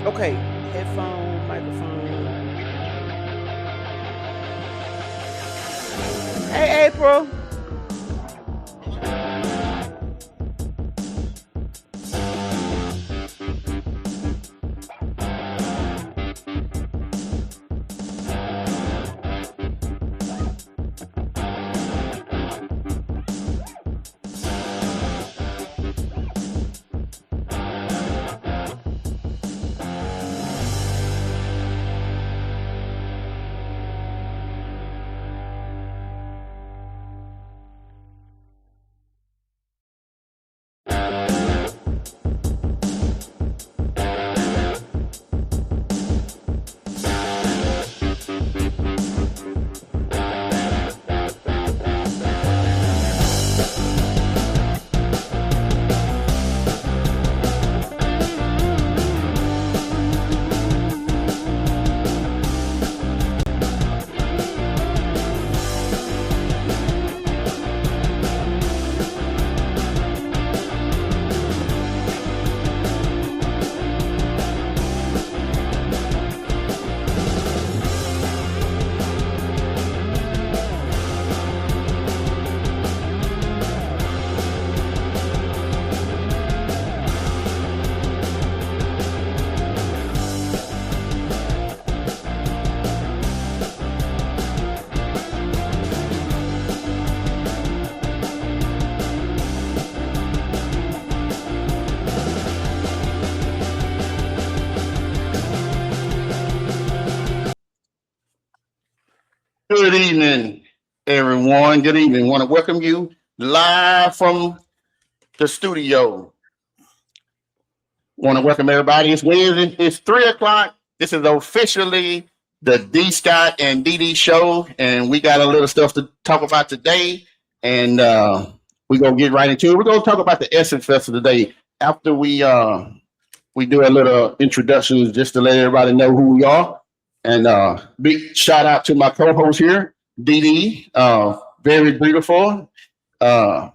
Okay, headphone, microphone. Hey, April. Good evening, everyone. Good evening. Want to welcome you live from the studio. Want to welcome everybody. It's Wednesday. It's 3 o'clock. This is officially the D Scott and DD show, and we got a little stuff to talk about today. And we're gonna get right into it. We're gonna talk about the Essence Festival today. After we do a little introduction just to let everybody know who we are. And big shout out to my co-host here, Dee Dee, very beautiful, uh,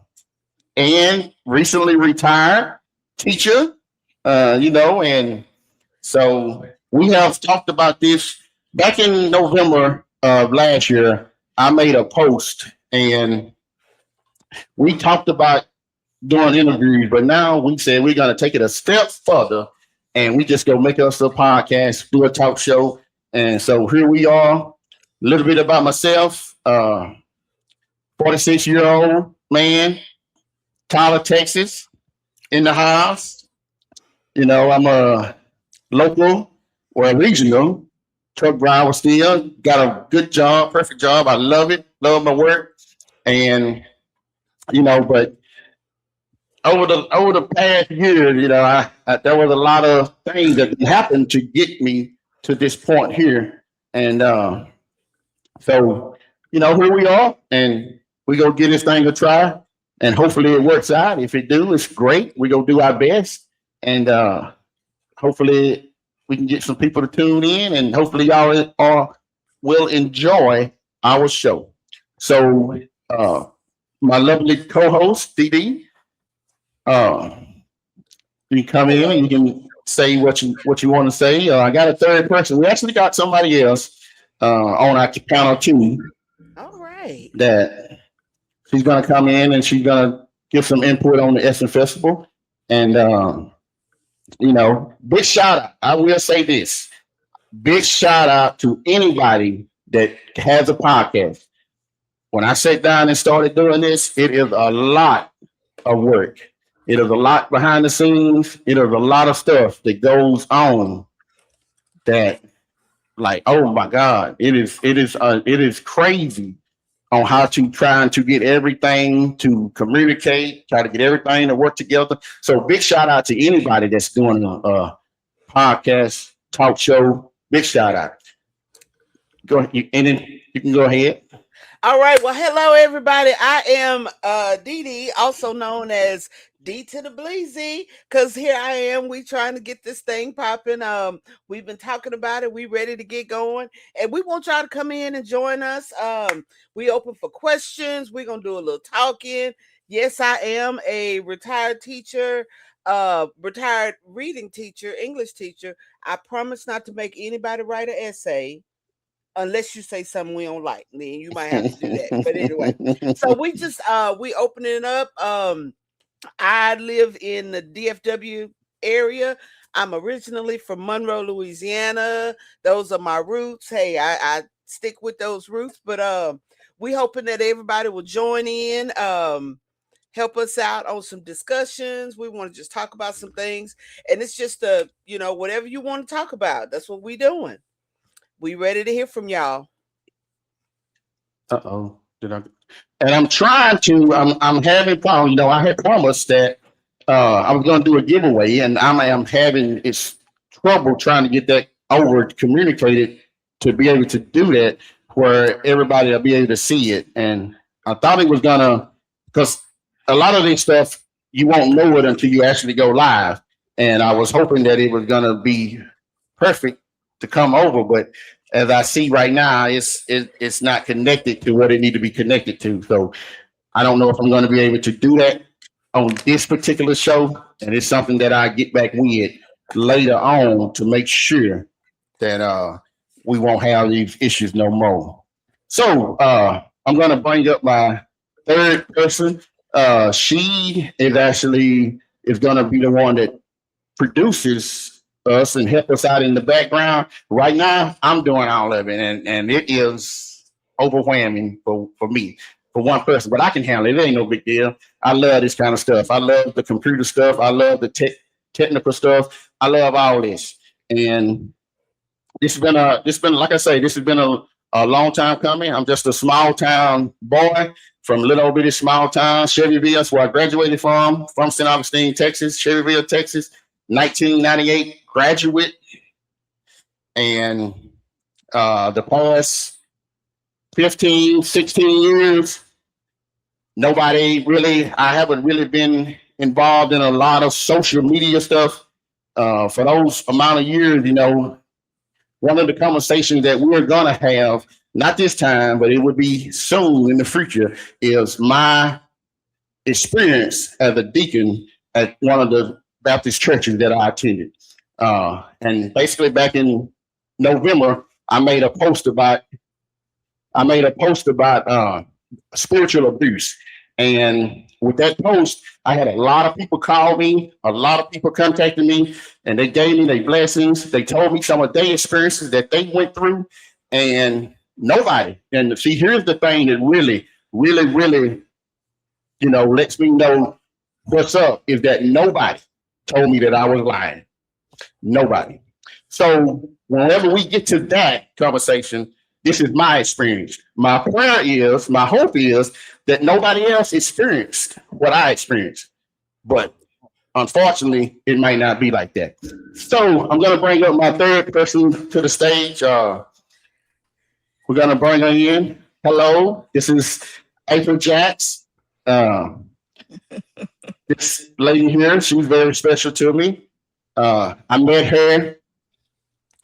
and recently retired teacher. And so we have talked about this back in November of last year. I made a post and we talked about doing interviews, but now we said we're gonna take it a step further and we just go make us a podcast, do a talk show. And so here we are. A little bit about myself. 46-year-old man, Tyler, Texas, in the house. I'm a local or a regional truck driver still. Got a good job, perfect job. I love it, love my work. And but over the past year, there was a lot of things that happened to get me to this point here, and so here we are, and we gonna give this thing a try, and hopefully it works out. If it do, it's great. We gonna do our best, and hopefully we can get some people to tune in, and hopefully y'all are will enjoy our show. So, my lovely co-host DD, uh, you come in Hello. and you can say what you want to say. I got a third person. We actually got somebody else on our panel too All right. that she's gonna come in and she's gonna give some input on the Essen Festival. And big shout out. I will say this: big shout out to anybody that has a podcast. When I sat down and started doing this, it is a lot of work. It is a lot behind the scenes. It is a lot of stuff that goes on that, like, oh my God, it is crazy on how to trying to get everything to communicate, try to get everything to work together. So big shout out to anybody that's doing a podcast, talk show. Big shout out. Go ahead, and then you can go ahead. All right. Well, hello everybody. I am Dee Dee, also known as D to the Bleezy, because here I am. We trying to get this thing popping. We've been talking about it. We ready to get going, and we want y'all to come in and join us. We open for questions. We're gonna do a little talking. Yes, I am a retired teacher. retired reading teacher, English teacher. I promise not to make anybody write an essay unless you say something we don't like. Then you might have to do that. But anyway, so we just we opening up. I live in the DFW area. I'm originally from Monroe, Louisiana. Those are my roots. Hey, I stick with those roots, but we hoping that everybody will join in. Help us out on some discussions. We want to just talk about some things. And it's just whatever you want to talk about. That's what we doing. We ready to hear from y'all. Uh-oh. Did I? And I'm trying to. I'm having problems. I had promised that I was going to do a giveaway, and I am having it's trouble trying to get that over communicated to be able to do that where everybody will be able to see it. And I thought it was gonna because a lot of this stuff you won't know it until you actually go live. And I was hoping that it was gonna be perfect to come over, but as I see right now, it's not connected to what it need to be connected to. So I don't know if I'm going to be able to do that on this particular show, and it's something that I get back with later on to make sure that we won't have these issues no more. So I'm going to bring up my third person. She is going to be the one that produces us and help us out in the background. Right now, I'm doing all of it, and it is overwhelming for me, for one person, but I can handle it. It ain't no big deal. I love this kind of stuff. I love the computer stuff. I love the technical stuff. I love all this. And like I say, this has been a long time coming. I'm just a small town boy from little bitty small town, Chevyville. That's where I graduated from St. Augustine, Texas, Chevyville, Texas, 1998 graduate. And the past 15, 16 years, I haven't really been involved in a lot of social media stuff. For those amount of years, one of the conversations that we're going to have, not this time, but it would be soon in the future, is my experience as a deacon at one of the Baptist churches that I attended. And basically back in November, I made a post about spiritual abuse. And with that post, I had a lot of people call me, a lot of people contacted me, and they gave me their blessings. They told me some of their experiences that they went through, and nobody. And see, here's the thing that really, really, really, lets me know what's up is that nobody told me that I was lying. Nobody. So whenever we get to that conversation, this is my experience. My hope is that nobody else experienced what I experienced. But unfortunately, it might not be like that. So I'm going to bring up my third person to the stage. We're going to bring her in. Hello, this is April Jacks. This lady here, she's very special to me. I met her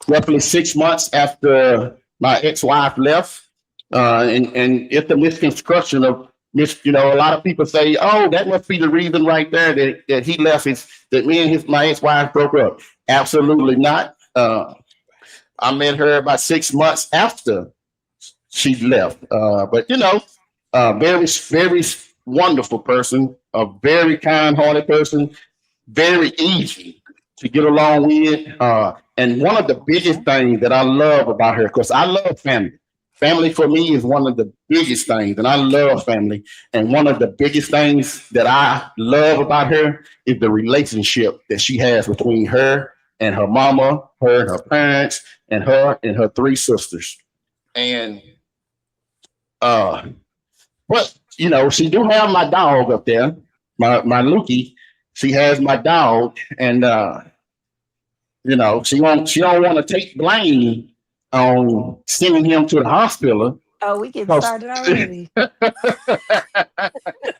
roughly 6 months after my ex-wife left, and it's the misconstruction of a lot of people say, oh, that must be the reason right there that he left, is that me and my ex-wife broke up. Absolutely not. I met her about 6 months after she left. But very, very wonderful person, a very kind-hearted person, very easy to get along with. And one of the biggest things that I love about her, because I love family. Family for me is one of the biggest things, and I love family. And one of the biggest things that I love about her is the relationship that she has between her and her mama, her and her parents, and her three sisters. And but she do have my dog up there, my Lukey. She has my dog, and she don't want to take blame on sending him to the hospital. Oh, we get started already.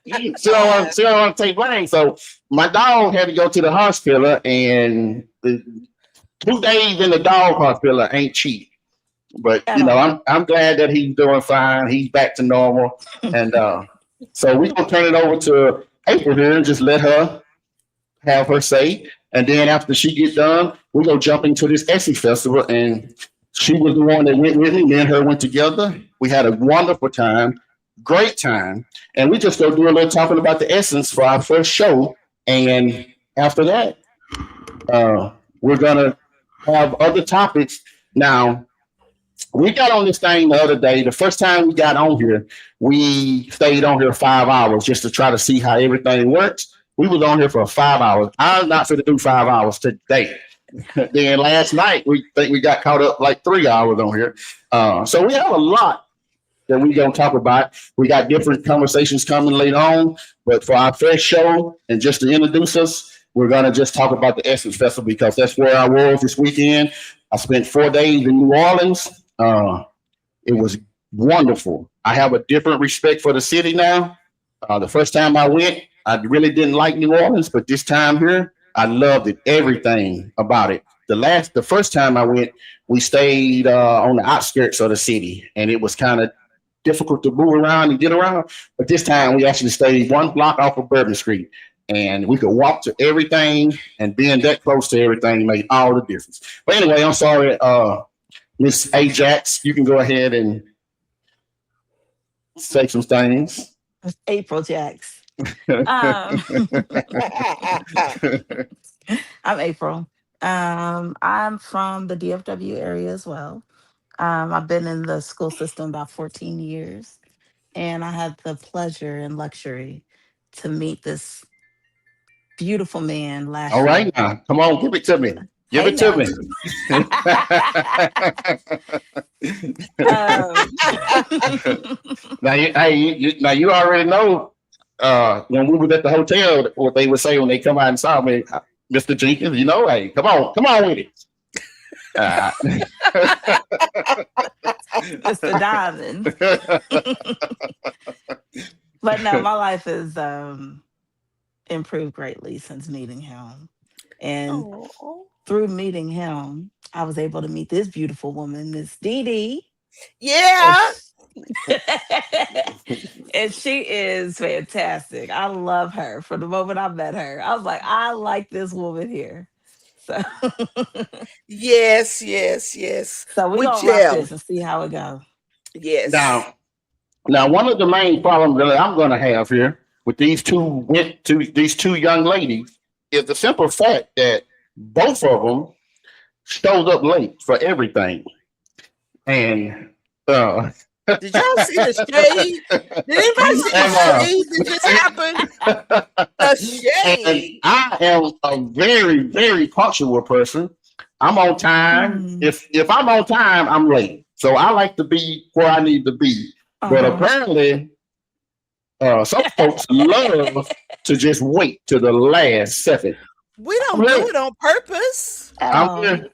She don't want to take blame. So my dog had to go to the hospital, and the 2 days in the dog hospital ain't cheap. But I'm glad that he's doing fine. He's back to normal, and so we're gonna turn it over to April here and just let her have her say. And then after she get done, we're gonna jump into this Essie Festival. And she was the one that went with me. Me and her went together. We had a wonderful time, great time. And we just go do a little talking about the Essence for our first show. And after that, we're gonna have other topics. Now, we got on this thing the other day. The first time we got on here, we stayed on here 5 hours just to try to see how everything works. We was on here for 5 hours. I'm not going to do 5 hours today. Then last night, we think we got caught up like 3 hours on here. So we have a lot that we going to talk about. We got different conversations coming later on. But for our first show, and just to introduce us, we're going to just talk about the Essence Festival because that's where I was this weekend. I spent 4 days in New Orleans. It was wonderful. I have a different respect for the city now. The first time I went, I really didn't like New Orleans, but this time here, I loved it. Everything about it. The first time I went, we stayed on the outskirts of the city, and it was kind of difficult to move around and get around. But this time, we actually stayed 1 block off of Bourbon Street, and we could walk to everything. And being that close to everything made all the difference. But anyway, I'm sorry. Miss Ajax, you can go ahead and say some things. April Jacks. I'm April. I'm from the DFW area as well. I've been in the school system about 14 years, and I had the pleasure and luxury to meet this beautiful man last All year. right, now, come on, give it to me. Give Hey it to now. me. Now you already know when we were at the hotel what they would say when they come out and saw me, Mr. Jenkins. You know, hey, come on with it. Mr. Diamond. But no, my life has improved greatly since meeting him. And through meeting him, I was able to meet this beautiful woman, Miss Dee Dee. Yeah. And she is fantastic. I love her. From the moment I met her, I was like, I like this woman here. So Yes. so we're We gonna rock gel. this and see how it goes. Yes. Now, one of the main problems that I'm going to have here with these two young ladies is the simple fact that both of them showed up late for everything. And Did y'all see the shade? Did anybody see the shade that just happened? The shade. and I am a very, very punctual person. I'm on time. If I'm on time, I'm late. So I like to be where I need to be. But apparently, some folks love to just wait to the last second. We don't do it on purpose. I'm here.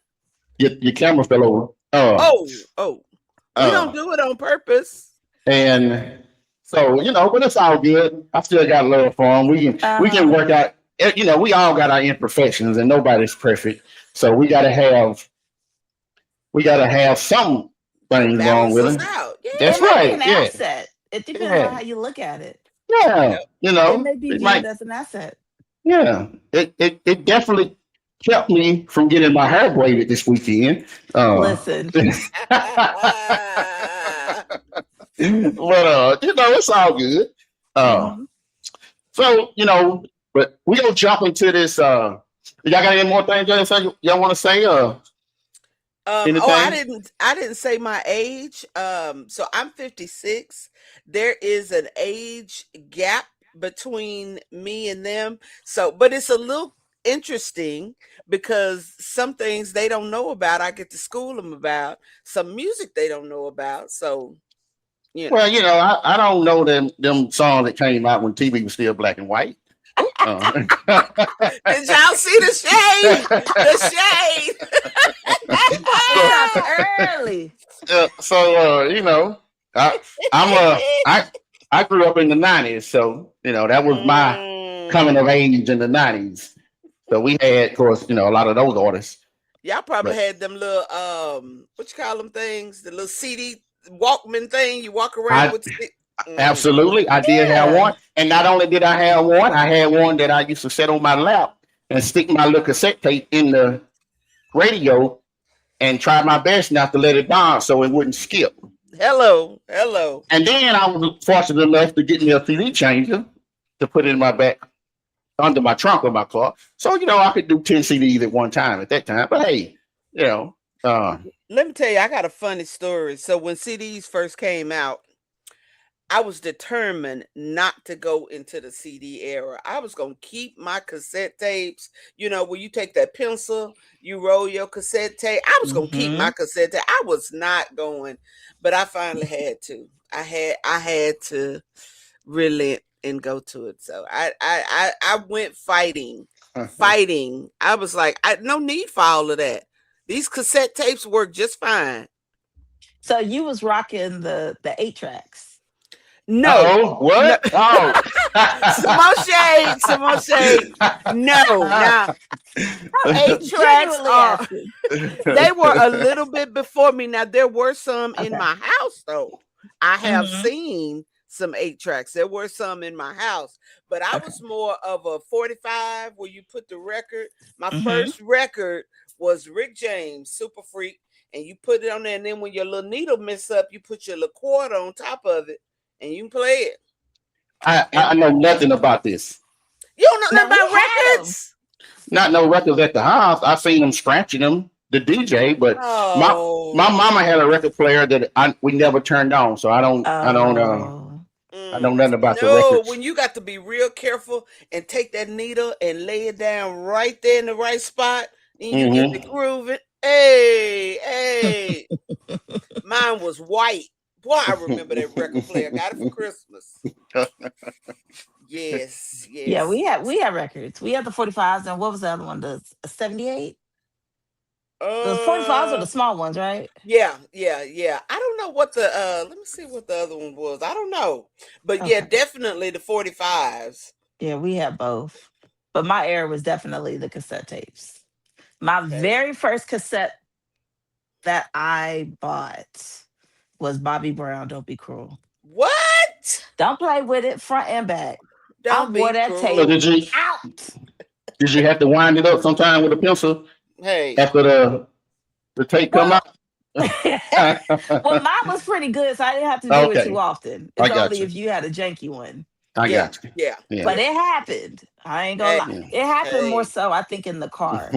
Your camera fell over. We don't do it on purpose. And so, but it's all good. I still got love for them. We can work out. We all got our imperfections, and nobody's perfect. So we gotta have some things wrong with it. Yeah. That's It might be right. an Yeah. asset. It depends on how you look at it. Yeah. It may be viewed as an asset. Yeah. It definitely kept me from getting my hair braided this weekend. Listen. But it's all good. So, but we gonna jump into this. Y'all got any more things y'all want to say? I didn't say my age. So I'm 56. There is an age gap between me and them. So, but it's a little interesting because some things they don't know about, I get to school them about. Some music they don't know about. So, Well, I don't know them songs that came out when TV was still black and white. Did y'all see the shade? The shade. Early. I grew up in the 90s, so that was my coming of age in the 90s. So we had, of course, a lot of those artists. Y'all probably had them little what you call them things? The little CD Walkman thing you walk around with. Absolutely, I did have one, and not only did I have one, I had one that I used to sit on my lap and stick my little cassette tape in the radio and try my best not to let it down so it wouldn't skip. Hello, hello. And then I was fortunate enough to get me a CD changer to put in my back under my trunk of my car. So, I could do 10 CDs at one time at that time. But hey, Let me tell you, I got a funny story. So when CDs first came out, I was determined not to go into the CD era. I was going to keep my cassette tapes, where you take that pencil, you roll your cassette tape. I was going to keep my cassette tape. I was not going, but I finally had to. I had to relent and go to it. So I went fighting. I was like, no need for all of that. These cassette tapes work just fine. So you was rocking the 8-tracks. No. Oh, what? No. Oh. Some more shade. No. Now, 8-tracks are, they were a little bit before me. Now, there were some in my house, though. I have seen some 8-tracks. There were some in my house, but I was more of a 45 where you put the record. My first record was Rick James, Super Freak, and you put it on there, and then when your little needle mess up, you put your little quarter on top of it, and you can play it. I know nothing about this. You don't know nothing about records? Not no records at the house. I've seen them scratching them, the DJ, but my mama had a record player that we never turned on, so I don't know nothing about the records. When you got to be real careful and take that needle and lay it down right there in the right spot, and you get to grooving. Hey, mine was white. Boy, I remember that record player. Got it for Christmas. Yes. Yeah, we had records. We had the 45s, and what was the other one? The 78? The 45s are the small ones, right? Yeah. I don't know what the let me see what the other one was. I don't know. But yeah, definitely the 45s. Yeah, we had both. But my era was definitely the cassette tapes. My very first cassette that I bought was Bobby Brown, Don't Be Cruel. What? Don't play with it, front and back. Don't be wore that cruel. tape So did you have to wind it up sometime with a pencil? Hey. After the tape come out? Well, mine was pretty good, so I didn't have to do it too often. It's only if you had a janky one. I got you. Yeah. But it happened. I ain't gonna lie. It happened more so, I think, in the car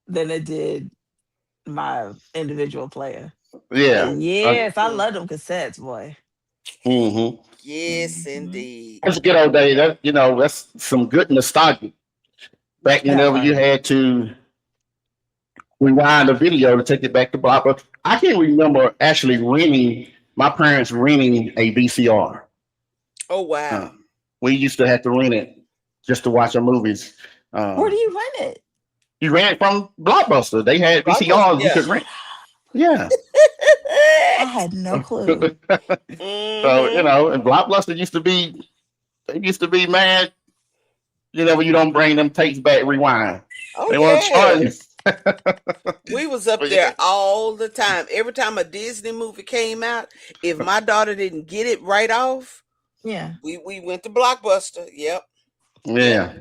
than it did my individual player. Yeah. Yes, I love them cassettes, boy. Yes, indeed. That's a good old day. That's some good nostalgia. Back whenever you had to rewind a video to take it back to Blockbuster. I can remember actually my parents renting a VCR. Oh, wow. We used to have to rent it just to watch our movies. Where do you rent it? You ran it from Blockbuster. They had VCRs you could rent. Yeah. I had no clue. So, and Blockbuster used to be mad, when you don't bring them tapes back, rewind. Oh, they want to charge. We was up there all the time. Every time a Disney movie came out, if my daughter didn't get it right off, we went to Blockbuster. Yep. Yeah.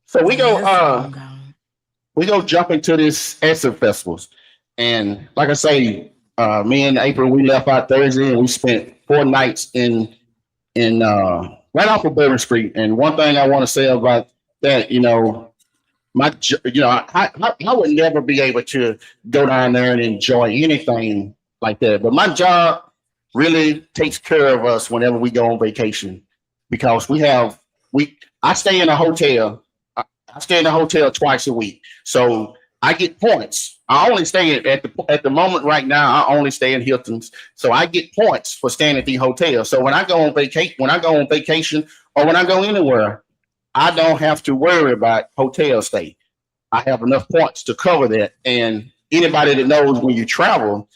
So we go jump into this Essence Festivals. And like I say, me and April, we left out Thursday and we spent 4 nights in right off of Bourbon Street. And one thing I want to say about that, I would never be able to go down there and enjoy anything like that. But my job really takes care of us whenever we go on vacation, because I stay in a hotel. I stay in a hotel twice a week, so I get points. I only stay at the moment right now. I only stay in Hilton's, so I get points for staying at the hotel. So when I go on vacation, or when I go anywhere, I don't have to worry about hotel stay. I have enough points to cover that. And anybody that knows, when you travel,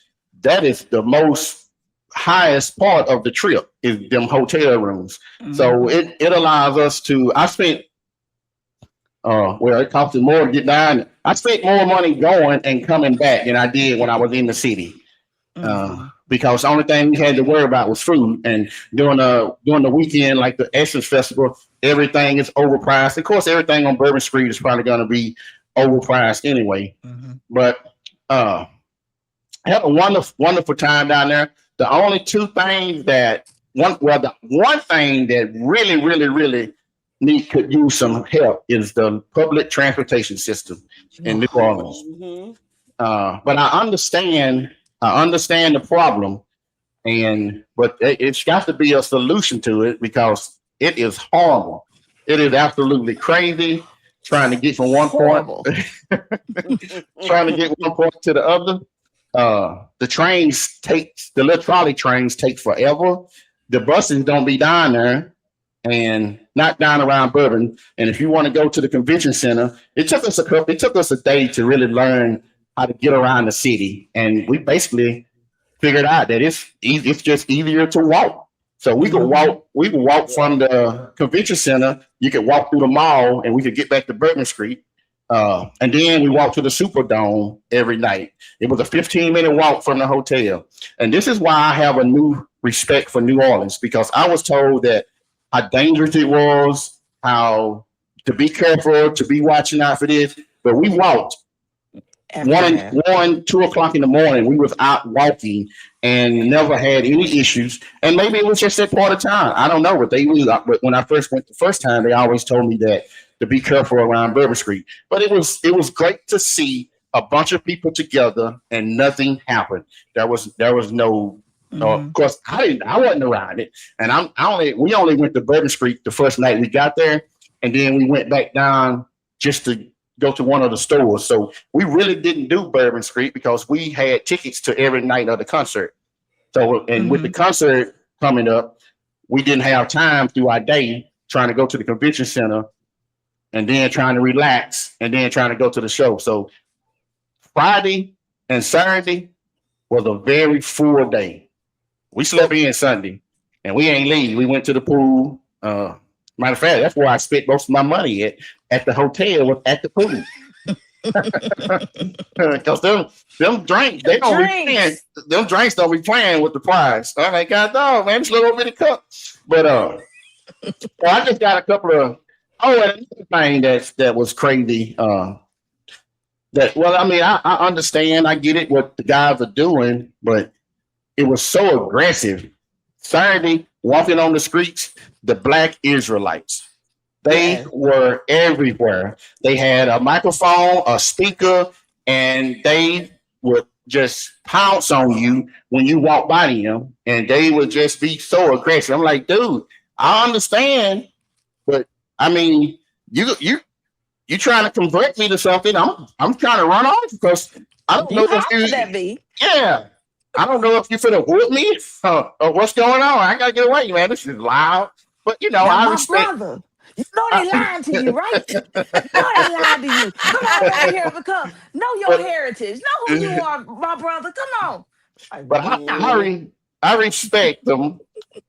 that is the most highest part of the trip is them hotel rooms. So it allows us to. I spent. It cost more to get down. I spent more money going and coming back than I did when I was in the city, because the only thing we had to worry about was food. And during the weekend, like the Essence Festival, everything is overpriced. Of course, everything on Bourbon Street is probably going to be overpriced anyway. But I had a wonderful time down there. The only two things the one thing that really could use some help is the public transportation system in New Orleans. But I understand the problem, but it's got to be a solution to it because it is horrible. It is absolutely crazy trying to get from one point, trying to get one point to the other. The little trolley trains take forever. The buses don't be down there and not down around Bourbon. And if you want to go to the convention center, it took us a day to really learn how to get around the city. And we basically figured out that it's just easier to walk. So we could walk from the convention center. You could walk through the mall and we could get back to Bourbon Street. And then we walked to the Superdome every night. It was a 15-minute walk from the hotel. And this is why I have a new respect for New Orleans, because I was told that how dangerous it was, how to be careful, to be watching out for this. But we walked 2 o'clock in the morning. We was out walking and never had any issues. And maybe it was just that part of time. I don't know. But when I first went the first time, they always told me that to be careful around Bourbon Street. But it was great to see a bunch of people together and nothing happened. There was no. Of course, I wasn't around it, and we only went to Bourbon Street the first night we got there, and then we went back down just to go to one of the stores. So we really didn't do Bourbon Street because we had tickets to every night of the concert. So, and with the concert coming up, we didn't have time through our day trying to go to the convention center and then trying to relax and then trying to go to the show. So Friday and Saturday was a very full day. We slept in Sunday and we ain't leave. We went to the pool. Matter of fact, that's where I spent most of my money at the hotel, at the pool. Because them drinks, them drinks don't be playing with the prize. I'm like, God dog, man, it's a little bitty cup. But well, I just got a couple of and another thing that was crazy. I understand, I get it what the guys are doing, but it was so aggressive. Saturday, walking on the streets, the Black Israelites. They were everywhere. They had a microphone, a speaker, and they would just pounce on you when you walk by them, and they would just be so aggressive. I'm like, dude, I understand, but I mean, you trying to convert me to something. I'm trying to run off because I don't know if I don't know if you're finna whoop me or what's going on. I gotta get away, man. This is loud. But I respect. Brother. You know they lying to you, right? You know they lying to you. Come on right here, because know your heritage. Know who you are, my brother. Come on. But I respect them.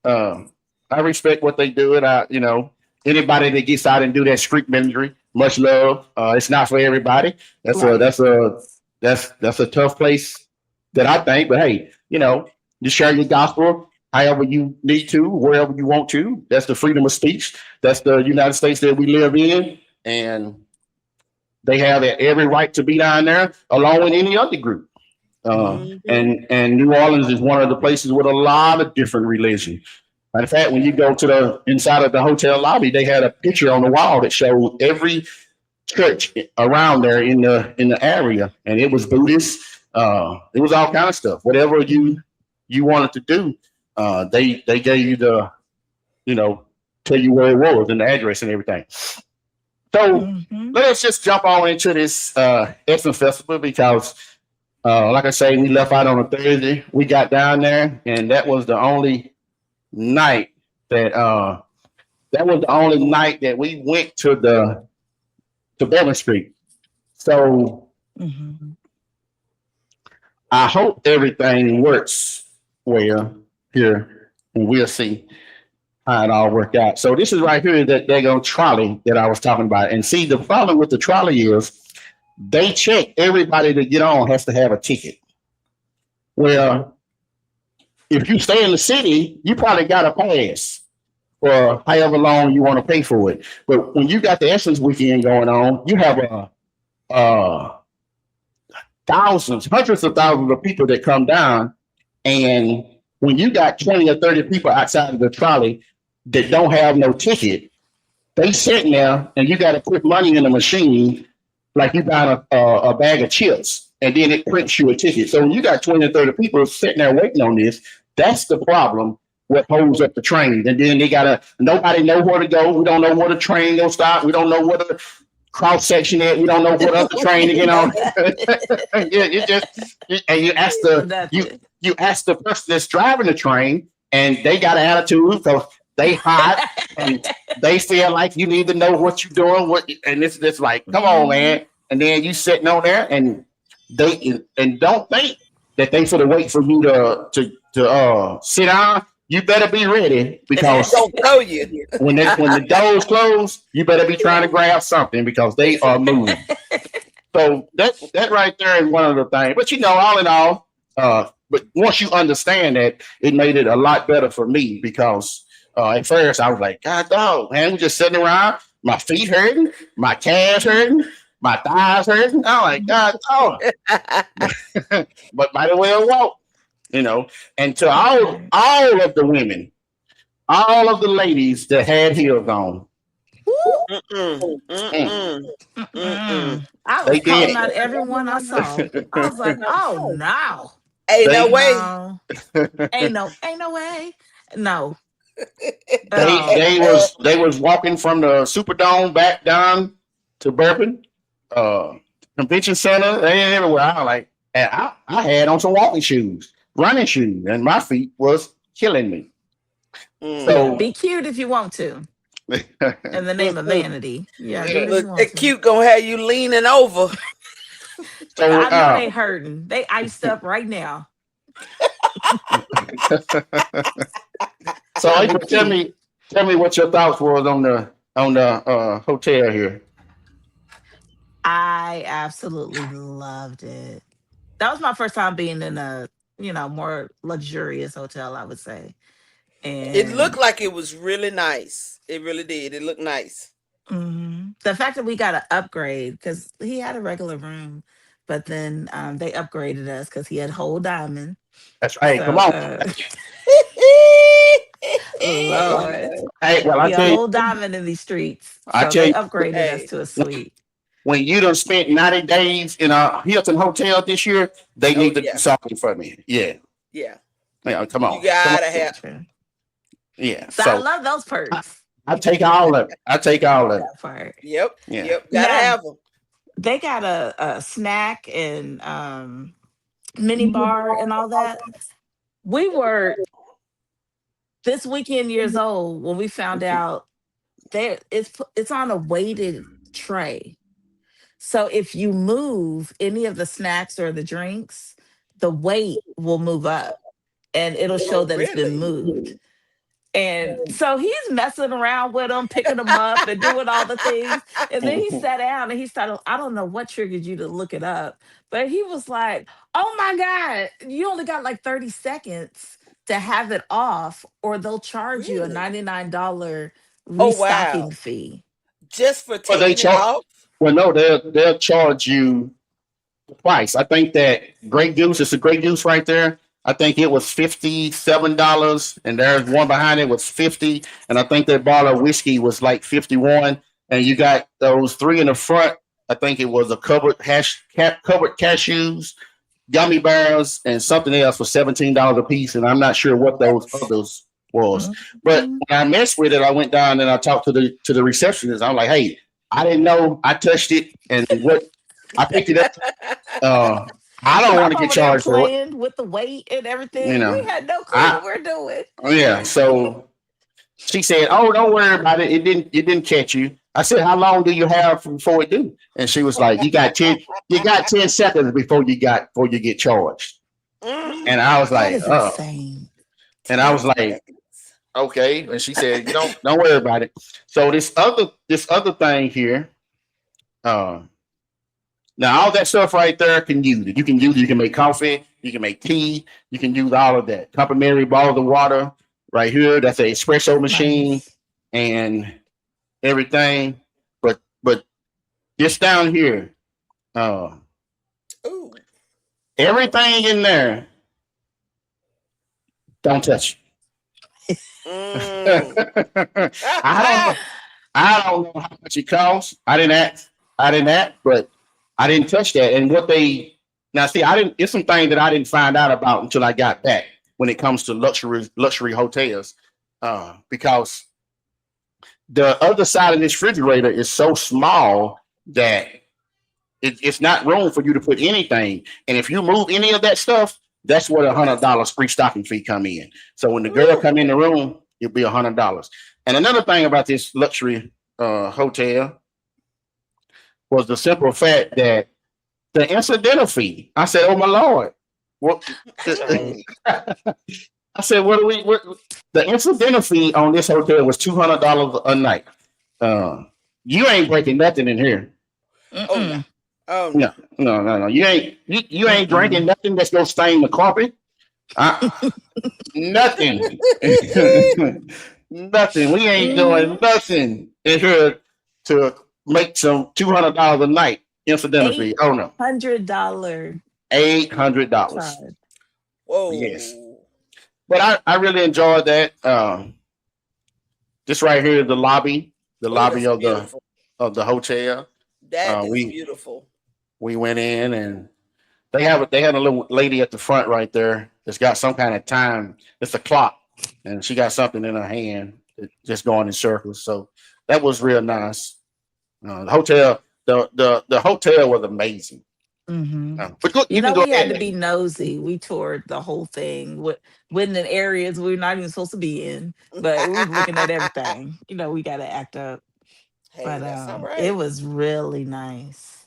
I respect what they do, and anybody that gets out and do that street ministry, much love. It's not for everybody. That's a tough place that I think. But hey, you share your gospel however you need to, wherever you want to. That's the freedom of speech. That's the United States that we live in, and they have every right to be down there, along with any other group. And New Orleans is one of the places with a lot of different religions. Matter of fact, when you go to the inside of the hotel lobby, they had a picture on the wall that showed every church around there in the area, and it was Buddhist. It was all kind of stuff. Whatever you wanted to do, they gave you the, tell you where it was and the address and everything. So let's just jump on into this Essence Festival because, like I say, we left out on a Thursday. We got down there, and that was the only night that we went to Bourbon Street. So I hope everything works well here, and we'll see how it all worked out. So this is right here that daggone trolley that I was talking about. And see, the problem with the trolley is they check everybody to get on has to have a ticket. Well, If you stay in the city, you probably got a pass for however long you want to pay for it. But when you got the Essence weekend going on, you have a thousands, hundreds of thousands of people that come down. And when you got 20 or 30 people outside of the trolley that don't have no ticket, they sitting there and you got to put money in the machine like you got a bag of chips and then it prints you a ticket. So when you got 20 or 30 people sitting there waiting on this, that's the problem. What holds up the train. And then nobody know where to go. We don't know where the train gonna stop. We don't know where the cross section is. We don't know what other train to get on. And you ask the person that's driving the train, and they got an attitude because they hot and they feel like you need to know what you're doing. And it's like, come on, man. And then you sitting on there, and they don't think that they sort of wait for you to sit down. You better be ready because don't know you. when the doors close, you better be trying to grab something because they are moving. So that right there is one of the things. But all in all, but once you understand that, it made it a lot better for me because at first I was like, God dog, man, we just sitting around, my feet hurting, my calves hurting, my thighs hurting. I'm like, God dog. But might as well walk. And to all of the women, all of the ladies that had heels on. I was calling out everyone I saw. I was like, oh no. Ain't no way. Ain't no way. No. They was walking from the Superdome back down to Bourbon, Convention Center. They ain't everywhere. I was like, and I had on some walking shoes. Running shoes, and my feet was killing me. So be cute if you want to. In the name of vanity. Yeah. Cute gonna have you leaning over. So I know they hurting. They iced up right now. So April, tell me what your thoughts was on the hotel here. I absolutely loved it. That was my first time being in a more luxurious hotel, I would say. And it looked like it was really nice. It really did. It looked nice. The fact that we got an upgrade, because he had a regular room, but then they upgraded us because he had whole diamond. That's right. So, come on. Lord. Hey, well, I tell you, whole diamond in these streets. So I tell they you, upgraded us to a suite. When you done spent 90 days in a Hilton hotel this year, they need to do something for me. Yeah. Come on. You gotta have. Yeah. So I love those perks. I take all of it. That part. Yep. Gotta have them. They got a snack and mini bar and all that. We were this weekend years old when we found out it's on a weighted tray. So if you move any of the snacks or the drinks, the weight will move up and it'll show that it's been moved. And so he's messing around with them, picking them up and doing all the things. And then he sat down and he started, I don't know what triggered you to look it up, but he was like, oh my God, you only got like 30 seconds to have it off or they'll charge you a $99 restocking fee. Just for taking it off? Well, no, they'll charge you the price. I think that Grey Goose, it's a Grey Goose right there. I think it was $57, and there's one behind it was $50, and I think that bottle of whiskey was like $51. And you got those three in the front. I think it was a covered cashews, gummy bears, and something else for $17 a piece. And I'm not sure what those others was. But when I messed with it, I went down and I talked to the receptionist. I'm like, hey, I didn't know. I touched it, and I picked it up. I don't want to get charged for it. With the weight and everything, we had no clue what we're doing. Yeah, so she said, "Oh, don't worry about it. It didn't catch you." I said, "How long do you have before it do?" And she was like, "You got 10 seconds before you get charged." And I was like, "Oh," and I was like, "Okay." And she said, "Don't worry about it." So this other thing here, Now, all that stuff right there can use it. You can use it. You can make coffee. You can make tea. You can use all of that. Complimentary bottle of water right here. That's an espresso machine Nice. and everything. But just down here, uh, Ooh. everything in there, don't touch Mm. it. I don't know how much it costs. I didn't ask, but I didn't touch that. And what they now see, I didn't. It's some things that I didn't find out about until I got back when it comes to luxury hotels, because the other side of this refrigerator is so small that it's not room for you to put anything. And if you move any of that stuff, that's where $100 free stocking fee come in. So when the girl Ooh. come in the room, it'll be $100. And another thing about this luxury hotel was the simple fact that the incidental fee. I said, "Oh my lord, what?" Right. I said, "What do we?" What, the incidental fee on this hotel was $200 a night. Uh, you ain't breaking nothing in here. Oh no. Mm-mm. Oh no. No. You ain't drinking Mm-mm. nothing that's gonna stain the carpet. Uh, nothing. Nothing. We ain't doing Mhm. nothing in here to make some $200 a night incidental Eight fee. Oh no, $100 $800. charge. Yes, Whoa. but I really enjoyed that. This right here is the Oh, lobby that's beautiful. of the hotel. That Uh, is we beautiful. we went in and they had a little lady at the front right there that's got some kind of time. It's a clock, and she got something in her hand just going in circles. So that was real nice. The hotel, the hotel was amazing. Hmm. But go, You you can know, go we had to ahead. be nosy. We toured the whole thing with in areas we're not even supposed to be in, but we was looking at everything. You know, we got to act up. Hey, But that's all it right. was really nice.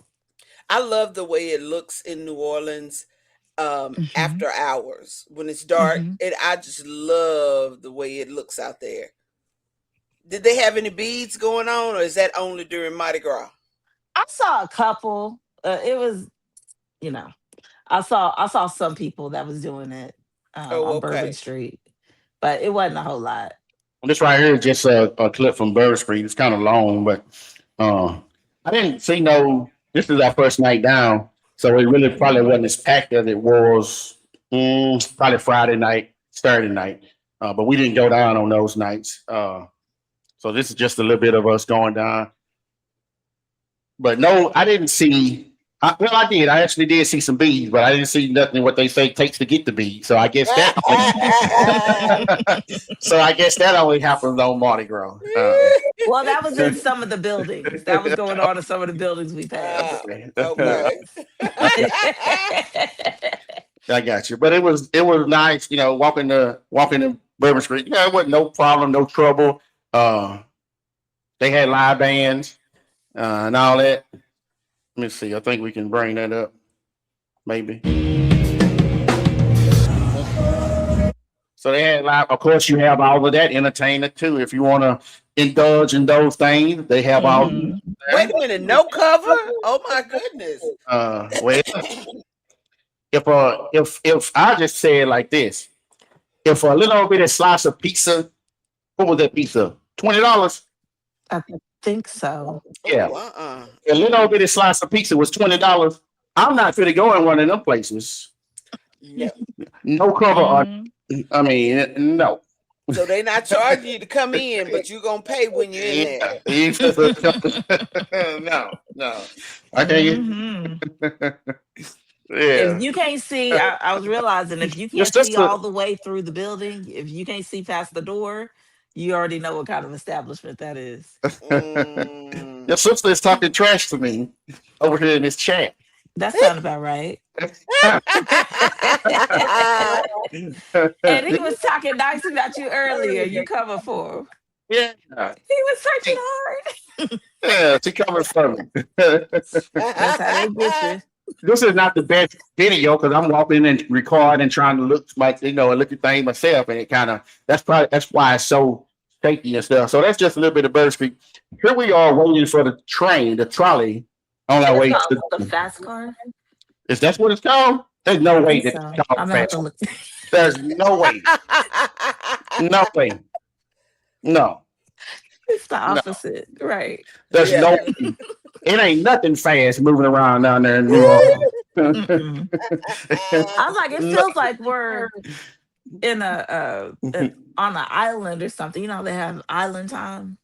I love the way it looks in New Orleans Hmm. after hours when it's dark. Hmm. I just love the way it looks out there. Did they have any beads going on, or is that only during Mardi Gras? I saw a couple. It was, you know, I saw some people that was doing it Oh, on Bourbon okay. Street, but it wasn't a whole lot. This right here is just a clip from Bird Street. It's kind of long, but uh, I didn't see no. This is our first night down, so it really probably wasn't as packed as it was probably Friday night, Saturday night. But we didn't go down on those nights. So this is just a little bit of us going down. But no, I didn't see. Well, I did. I actually did see some bees, but I didn't see nothing what they say it takes to get the bees. So I guess that. So I guess that only happens on Mardi Gras. Well, that was in some of the buildings. That was going on in some of the buildings we passed. Okay. Yes. I got you. But it was nice, walking the Bourbon Street. Yeah, it wasn't no problem, no trouble. Uh, they had live bands and all that. Let me see. I think we can bring that up, maybe. So they had live. Of course, you have all of that entertainment too. If you want to indulge in those things, they have all Hmm. Wait there. a minute, no cover? Oh my goodness. Well, if I just say it like this, if a little bit of slice of pizza, what was that pizza? $20. I think so. Yeah, Oh, uh-uh. a little bit of slice of pizza was $20. I'm not going to go in one of them places. No. No cover on. Hmm. I mean, no. So they not charging you to come in, but you're gonna pay when you're in there. No. I tell you, Hmm. If yeah. you can't see, I was realizing if you Your can't see sister, all the way through the building, if you can't see past the door, you already know what kind of establishment that is. Mm. your sister is talking trash to me over here in this chat. That sounds about right. And he was talking nice about you earlier. You cover for him. Yeah, He was searching hard. yeah, she coming for me. That's how they get you. This is not the best video because I'm walking and recording and trying to look like look at things myself, and it kind of that's why it's so shaky and stuff. So that's just a little bit of Bird Street. Here we are waiting for the train, the trolley, on I think our it's way called to. the fast car. Is that what it's called? There's no I way think that it's so. called I'm gonna have to fast. look. There's no way. No way. No. It's the No. opposite, right? There's Yeah. no way. It ain't nothing fast moving around down there in New Orleans. Mm-mm. I was like, it No. feels like we're in on an island or something. You know, they have island time.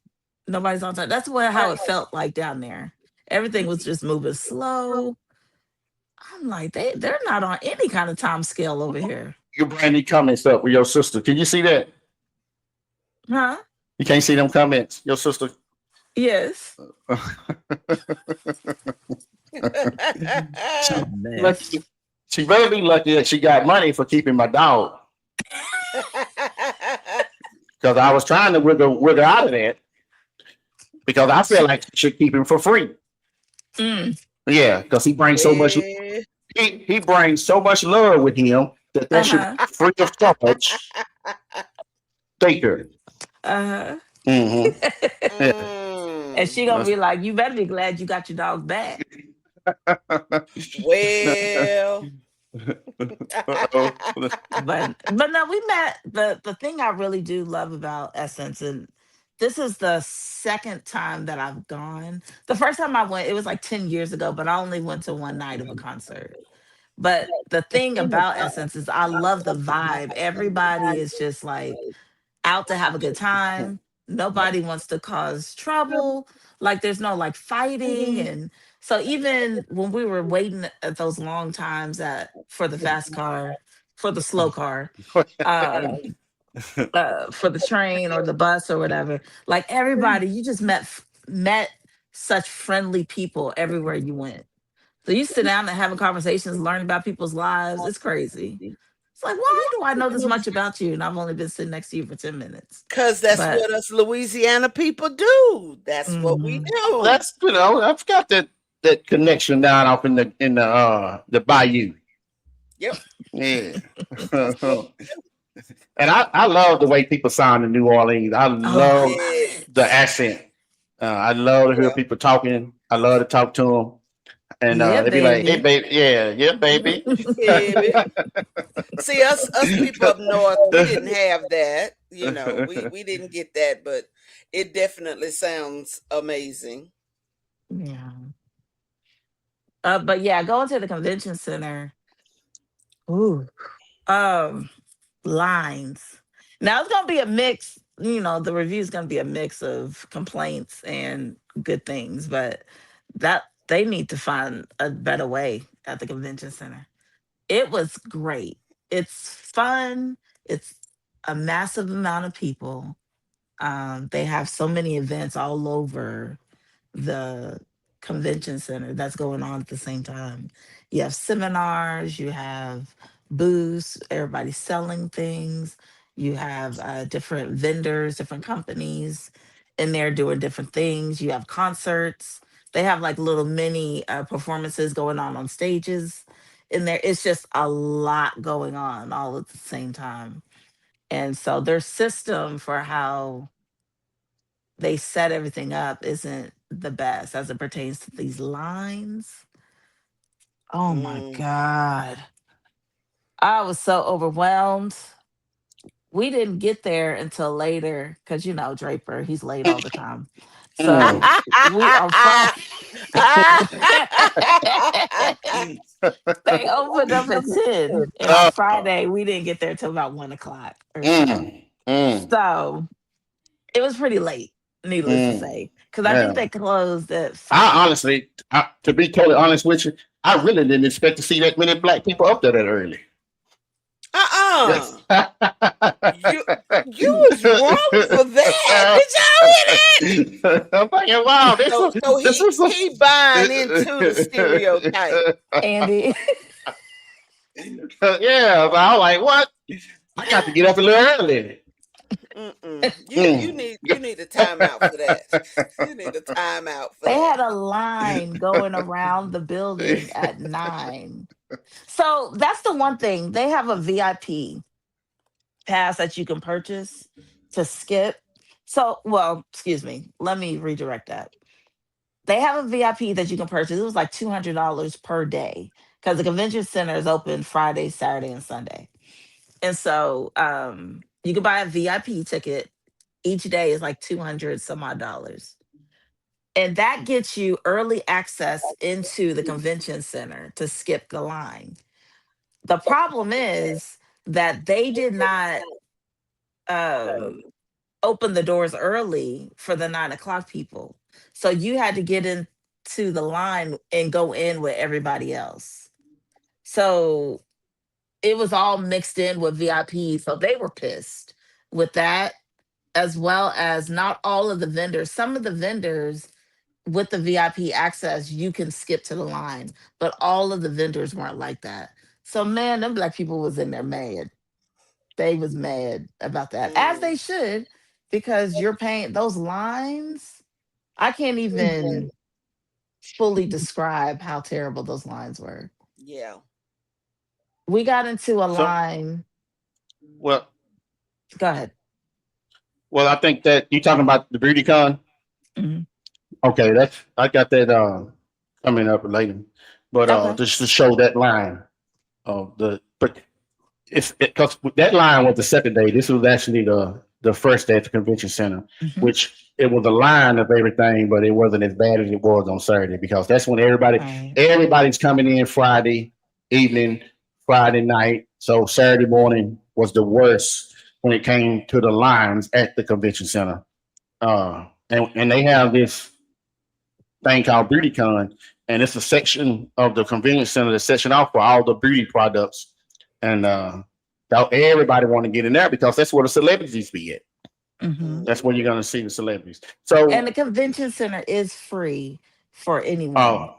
Nobody's on time. That's what how it felt like down there. Everything was just moving slow. I'm like, they're not on any kind of time scale over here, You bring these comments up with your sister. Can you see that? huh? You can't see them comments. Your sister. Yes. she, A mess. lucky, she better be lucky that she got money for keeping my dog. Because I was trying to wiggle out of that. Because I feel like she should keep him for free. Mm. Yeah, because he brings so much. Yeah. He brings so much love with him that should Uh-huh. be free of charge. Taker. Uh-huh. Mm-hmm. Yeah. And Mm. she gonna be like, you better be glad you got your dog back. Well. But no, we met. The thing I really do love about Essence, and this is the second time that I've gone. The first time I went, it was like 10 years ago, but I only went to one night of a concert. But the thing about Essence is I love the vibe. Everybody is just like out to have a good time. Nobody wants to cause trouble. Like there's no like fighting. And so even when we were waiting at those long times for the fast car, for the slow car, um, for the train or the bus or whatever, like everybody, you just met such friendly people everywhere you went. So you sit down and having conversations, learning about people's lives. It's crazy. It's like, why do I know this much about you? And I've only been sitting next to you for 10 minutes. Cause that's But what us Louisiana people do. That's what we mhm. do. That's I've got that connection down off in the bayou. Yep. Yeah. Yep. And I love the way people sound in New Orleans. I Oh, I love love Yeah. the it. accent. I love to hear Yeah. people talking. I love to talk to them. And Yeah, they be like, "Hey, baby. baby, yeah, yeah, baby." Baby. See us people up north, we didn't have that. We didn't get that, but it definitely sounds amazing. Yeah. But yeah, going to the convention center. Ooh. Um, lines. Now it's gonna be a mix. The review is gonna be a mix of complaints and good things, but that they need to find a better way at the convention center. It was great. It's fun. It's a massive amount of people. They have so many events all over the convention center that's going on at the same time. You have seminars, you have booths, everybody's selling things. You have different vendors, different companies in there doing different things. You have concerts. They have like little mini performances going on stages in there. It's just a lot going on all at the same time. And so their system for how they set everything up isn't the best as it pertains to these lines. Oh my Mm. God. I was so overwhelmed. We didn't get there until later because, Draper, he's late all the time. Mm. So we on Friday, they opened up at 10. And on Oh, Friday, we didn't get there till about 1 o'clock or so. mm, mm, So it was pretty late, needless to mm. say, because I think Yeah. they closed at I 5. honestly, to be totally honest with you, I really didn't expect to see that many black people up there that early. Uh-uh. Yes. You you was wrong for that. Did y'all hear that? I'm thinking, wow, So this he was a, he buying into the stereotype. Andy. yeah. But I was like, what? I got to get up a little early. Mm-mm. You Mm. need a timeout for that. You need a timeout for They that. had a line going around the building at 9. So that's the one thing. They have a VIP pass that you can purchase to skip. So, well, excuse me. Let me redirect that. They have a VIP that you can purchase. It was like $200 per day because the convention center is open Friday, Saturday, and Sunday. And so you can buy a VIP ticket. Each day is like 200 some odd dollars. And that gets you early access into the convention center to skip the line. The problem is that they did not um, open the doors early for the 9 o'clock people. So you had to get into the line and go in with everybody else. So it was all mixed in with VIP. So they were pissed with that, as well as not all of the vendors. Some of the vendors with the VIP access, you can skip to the line, but all of the vendors weren't like that. So man, them black people was in there mad. They was mad about that, as Mm, they should, because you're paying those lines. I can't even fully describe how terrible those lines were. yeah. We got into a So, line. well, Go ahead. I think that you talking about the beauty con. Mhm. Okay, I got that coming up later, but Okay. just to show that line of but it's because that line was the second day. This was actually the first day at the convention center, Hmm. which it was a line of everything, but it wasn't as bad as it was on Saturday because that's when Right. everybody's coming in Friday evening, Friday night. So Saturday morning was the worst when it came to the lines at the convention center. And they have this thing called BeautyCon, and it's a section of the convenience center that's section off for all the beauty products. And everybody want to get in there because that's where the celebrities be at. Hmm. That's where you're gonna see the celebrities. And the So, convention center is free for anyone.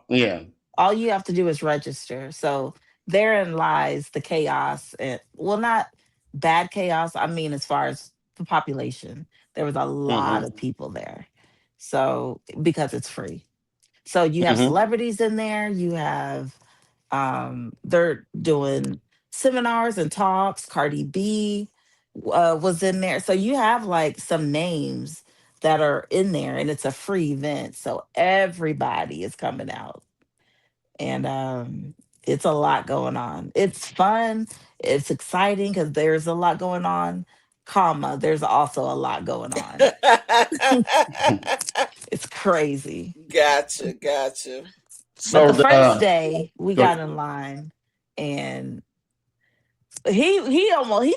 yeah, All you have to do is register. So therein lies the chaos, and well, not bad chaos. I mean, as far as the population, there was a lot hmm of people there. So because it's free. So you have hmm celebrities in there, you have they're doing seminars and talks. Cardi B was in there. So you have like some names that are in there, and it's a free event. So everybody is coming out, and it's a lot going on. It's fun, it's exciting because there's a lot going on, comma, there's also a lot going on. It's crazy. Gotcha, gotcha. But So the the first day we go got in line, and he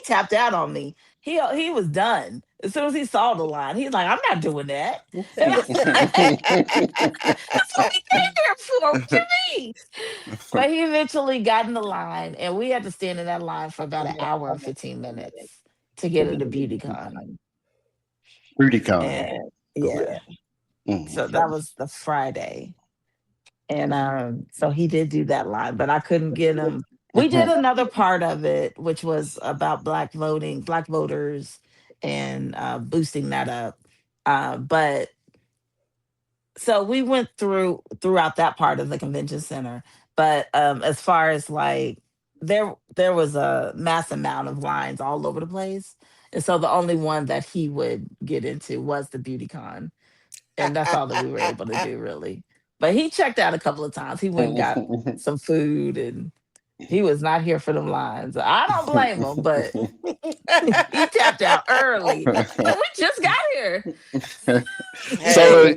tapped out on me. He was done as soon as he saw the line. He's like, I'm not doing that. And that's what we came here for. What you mean? But he eventually got in the line, and we had to stand in that line for about an hour and 15 minutes to get into BeautyCon. BeautyCon. And yeah, Mhm. so that was the Friday. And so he did do that line, but I couldn't get him. We did another part of it, which was about black voting, black voters, and boosting that up. But so we went throughout that part of the convention center. But as far as like there was a mass amount of lines all over the place. And so the only one that he would get into was the beauty con. And that's all that we were able to do really. But he checked out a couple of times. He went and got some food, and he was not here for them lines. I don't blame him, but he tapped out early. And we just got here. Hey, So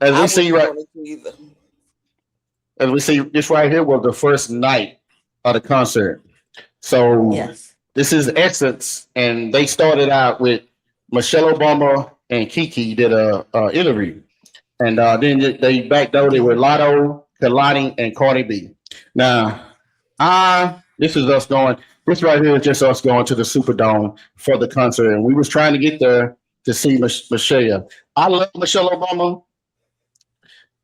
as I we wouldn't see right want it either. as we see this right here was the first night of the concert. So Yes. this is Essence, and they started out with Michelle Obama and Kiki did a interview, and then they backdoored it with Lotto, Kalani, and Cardi B. Now, this is us going. This right here is just us going to the Superdome for the concert, and we was trying to get there to see Michelle. I love Michelle Obama.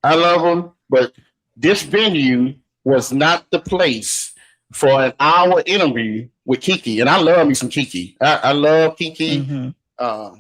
I love them, but this venue was not the place for an hour interview with Kiki. And I love me some Kiki. I love Kiki, Hmm. uh,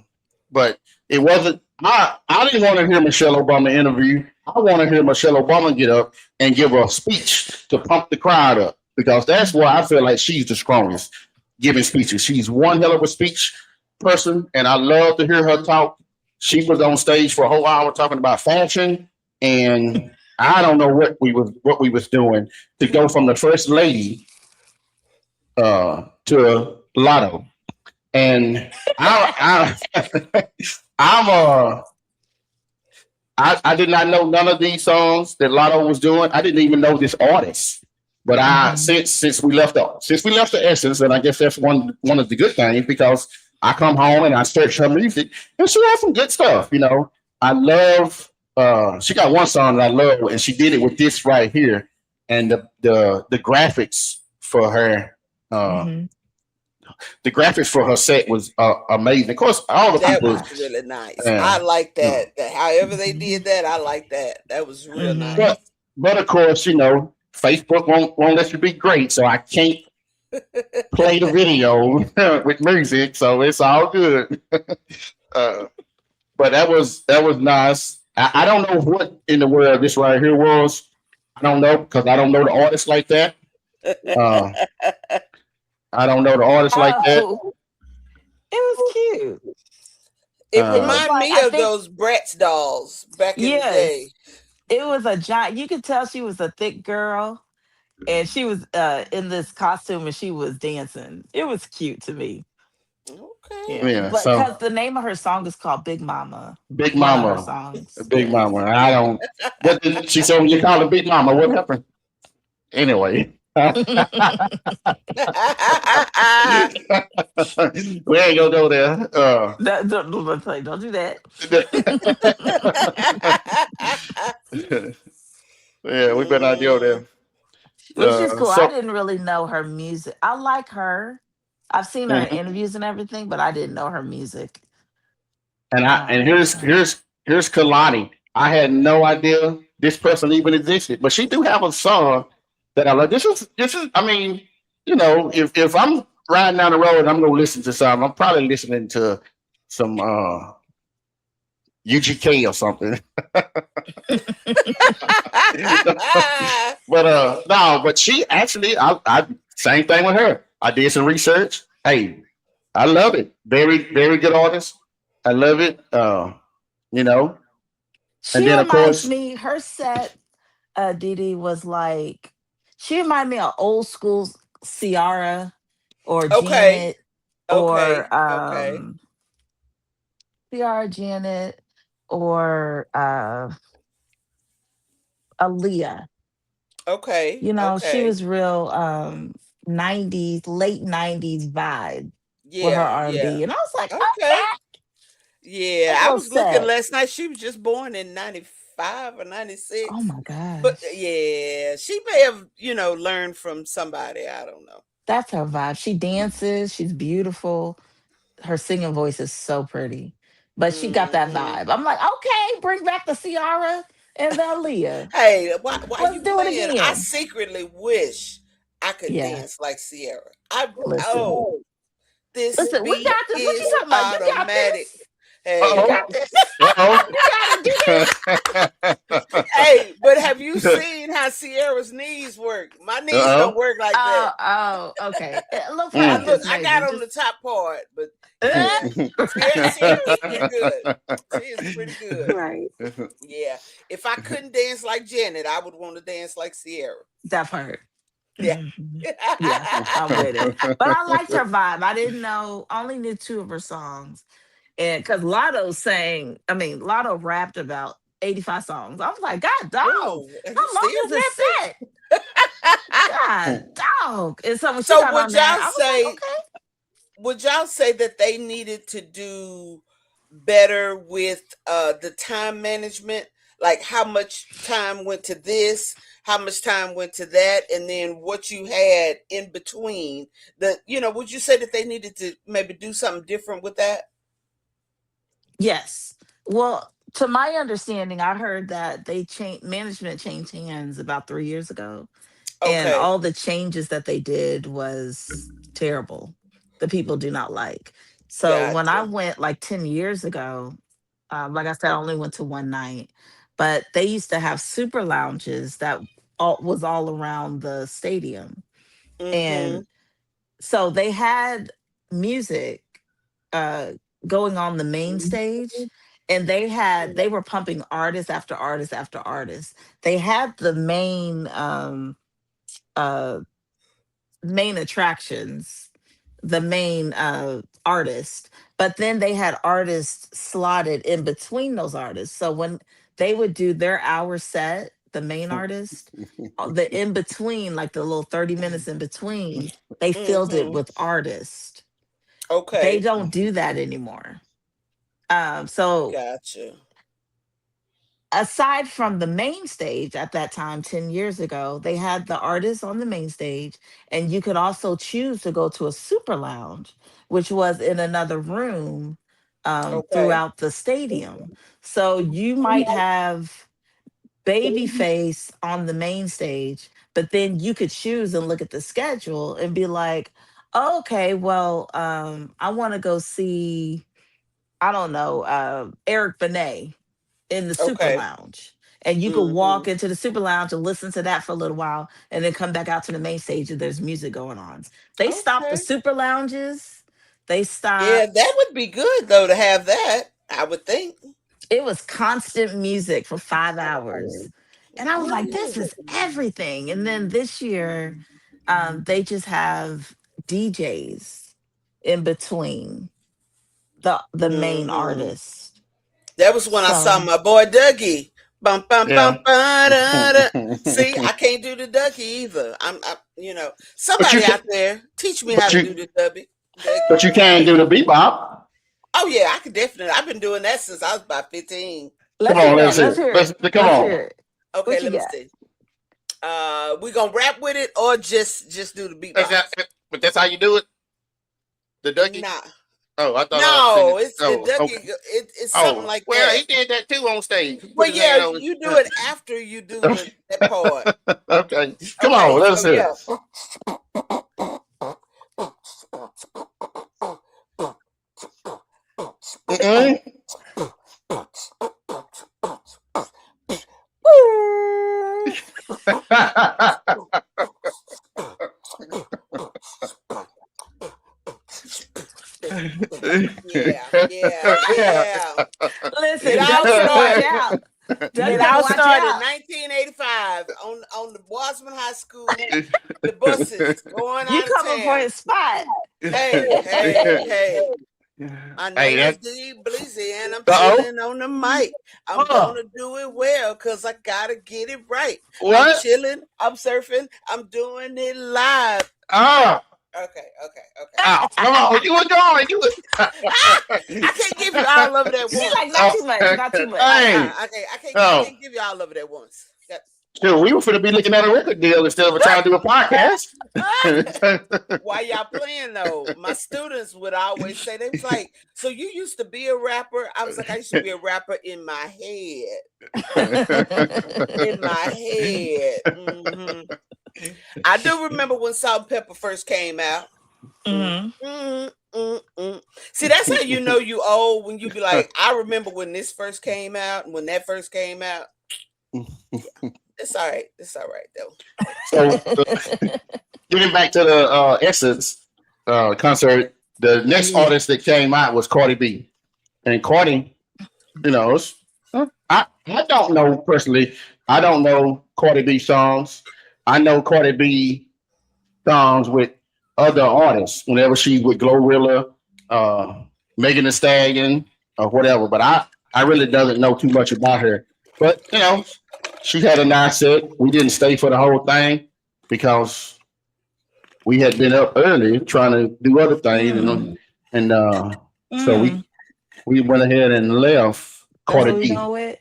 but it wasn't. I didn't want to hear Michelle Obama interview. I want to hear Michelle Obama get up and give a speech to pump the crowd up because that's why I feel like she's the strongest giving speeches. She's one hell of a speech person, and I love to hear her talk. She was on stage for a whole hour talking about fashion and I don't know what we was doing to go from the first lady to Lotto. And I I'm I did not know none of these songs that Lotto was doing. I didn't even know this artist. But I Hmm. since we left the Essence, and I guess that's one of the good things because I come home and I search her music, and she has some good stuff. I love. She got one song that I love, and she did it with this right here, and the graphics for her. Uh, Hmm. the graphics for her set was amazing. Of course, all Oh the my That people. was gosh. really nice. I Uh, like you know, that. However they Hmm. did that, I like that. That was real Hmm. but nice. but of course, Facebook won't let you be great, so I can't play the video with music, so it's all good. Uh, but that was nice. I don't know what in the world this right here was. I don't know because I don't know the artist like that. Uh, I don't know the artist like that. Oh, it was cute. It It was Uh, reminded like, me I of think, those Bratz dolls back in the day. yes, it was a giant. You could tell she was a thick girl, and she was in this costume, and she was dancing. It was cute to me. Okay. Yeah, yeah. but because So the name of her song is called Big Mama, Big one of her Mama, songs. Big Yes. Mama. I don't. What did she said when you call her Big Mama? What happened? Anyway. We ain't gonna go there. Don't do that. Yeah, we better not go Mm, there. Which is cool. I So, didn't really know her music. I like her. I've seen her in mhm. interviews and everything, but I didn't know her music. and here's So here's Kalani. I had no idea this person even existed, but she do have a song that I love. This is. I mean, if I'm riding down the road and I'm gonna listen to something, I'm probably listening to some UGK or something. But no, but she actually, I same thing with her. I did some research. Hey, I love it. Very, very good artist. I love it. You know, and she then of reminds course, me, her set, Dee was like, she reminded me of old school Ciara or okay. Janet Okay. or Okay. Ciara, Janet or Aaliyah. Okay. She Okay. was real 90s, late 90s vibe with her Yeah. R&B. Yeah. And I was like, Okay. okay, Yeah. that I little was looking set. last night. She was just born in 95 or Oh 96. my But gosh. yeah, she may have, learned from somebody. I don't know. That's her vibe. She dances, she's beautiful. Her singing voice is so pretty. But she got that Hmm. vibe. I'm like, okay, bring back the Ciara and the Aaliyah. Hey, why Let's you do it playing? I again. secretly wish I could Yeah. dance like Sierra. I Listen. oh, this Listen, we beat got this. What you is talking about? You got automatic. this. uh You Hey, got oh, this. uh You got it. Do this. hey, but have you seen how Sierra's knees work? My knees don't oh, work like that. Oh, okay. A little Look, practice, I got maybe. on the Just top part, but uh, yeah, Sierra's pretty good. She is pretty good. right. Yeah, if I couldn't dance like Janet, I would want to dance like Sierra. That part. Yeah. Mhm. Yeah, I'm with it. But I liked her vibe. I didn't know. I only knew two of her songs, and because Lotto sang, I mean, Lotto rapped about 85 songs. I was like, God, dog, Oh, and you how long still is this set? rapping? God, dog. And so when she So got on there, I was like, okay. would y'all say that they needed to do better with the time management? Like how much time went to this, how much time went to that, and then what you had in between. Would you say that they needed to maybe do something different with that? Yes. Well, to my understanding, I heard that they changed management changed hands about 3 years ago, and Okay, all the changes that they did was terrible. The people do not like. So when I gotcha. went like 10 years ago, like I said, I only went to one night, but they used to have super lounges that was all around the stadium. Mm-hmm. And so they had music uh, going on the main stage, and they were pumping artist after artist after artist. They had the uh main attractions, the main artist, but then they had artists slotted in between those artists. So when they would do their hour set, the main artist, the in between, like the little 30 minutes in between, they filled it Mm-hmm. with artists. They Okay. don't do that anymore. So Gotcha. aside from the main stage at that time 10 years ago, they had the artists on the main stage, and you could also choose to go to a super lounge, which was in another room Okay. throughout the stadium. So you might have Babyface on the main stage, but then you could choose and look at the schedule and be like, oh, okay, well, I want to go see, I don't know, Eric Benet in the super Okay. lounge. And you could Mm-hmm. walk into the super lounge and listen to that for a little while and then come back out to the main stage and there's music going on. They stopped the Okay. super lounges. They Yeah, that stopped. would be good though to have that. I would think. It was constant music for 5 hours. And I was like, this Mm. is everything. And then this year, they just have DJs in between the main Mm-hmm. artists. That was when I saw So my boy Dougie. Bum bum bum Yeah. ba, da. See, I can't do the Dougie either. But you Somebody can, out there teach me how but to do you, the Dougie. Dougie. but you can do the bebop. Oh yeah, I could definitely. I've been doing that since I was about 15. Come let's on, hear it. let's Let's hear. hear Let's it. come Let's hear on. it. Okay, What you let me got? see. We gonna rap with it or just do the beatbox? But that's how you do it. The Dougie. Nah, Oh, I thought I was singing. no, it's the Oh, Dougie. okay. It's something Oh, like well, that. he did that too on stage. He put Well, his yeah, hand on. you do it after you do that part. Okay, come Okay, on, let's so hear. yeah. Mm-mm. Yeah, yeah, yeah. It Listen, all Dougie better watch started. out. Dougie It better all watch started in out. 1985 on the Bosman High School. The buses going You out of coming for town. his spot. Hey. My Hey, name is that. D Bleezy, and I'm Uh chilling on the mic. I'm oh. gonna do it well because I gotta get it right. I'm What? chilling, I'm surfing, I'm doing it live. Ah. Okay. Oh, come on, you were going. You was. I can't give you all of it at She once. like, not too much, not too much. Hey. I Oh, can't give you all of it at once. dude, we were finna be looking at a record deal instead of trying to do a podcast. Why y'all playing though? My students would always say, they was like, so you used to be a rapper? I was like, I used to be a rapper in my head. In my head. Mhm. I do remember when Salt and Pepper first came out. Mhm. See, that's how you know you old, when you be like, I remember when this first came out and when that first came out. Yeah. It's all right. It's all right though. So, getting back to the Essence concert, the next Yeah. artist that came out was Cardi B, and Cardi, I don't know personally. I don't know Cardi B songs. I know Cardi B songs with other artists. Whenever she with Glorilla, Megan Thee Stallion, or whatever. But I really doesn't know too much about her. But she had a nice set. We didn't stay for the whole thing because we had been up early trying to do other things, and so we went ahead and left That's Cardi what we B. going with.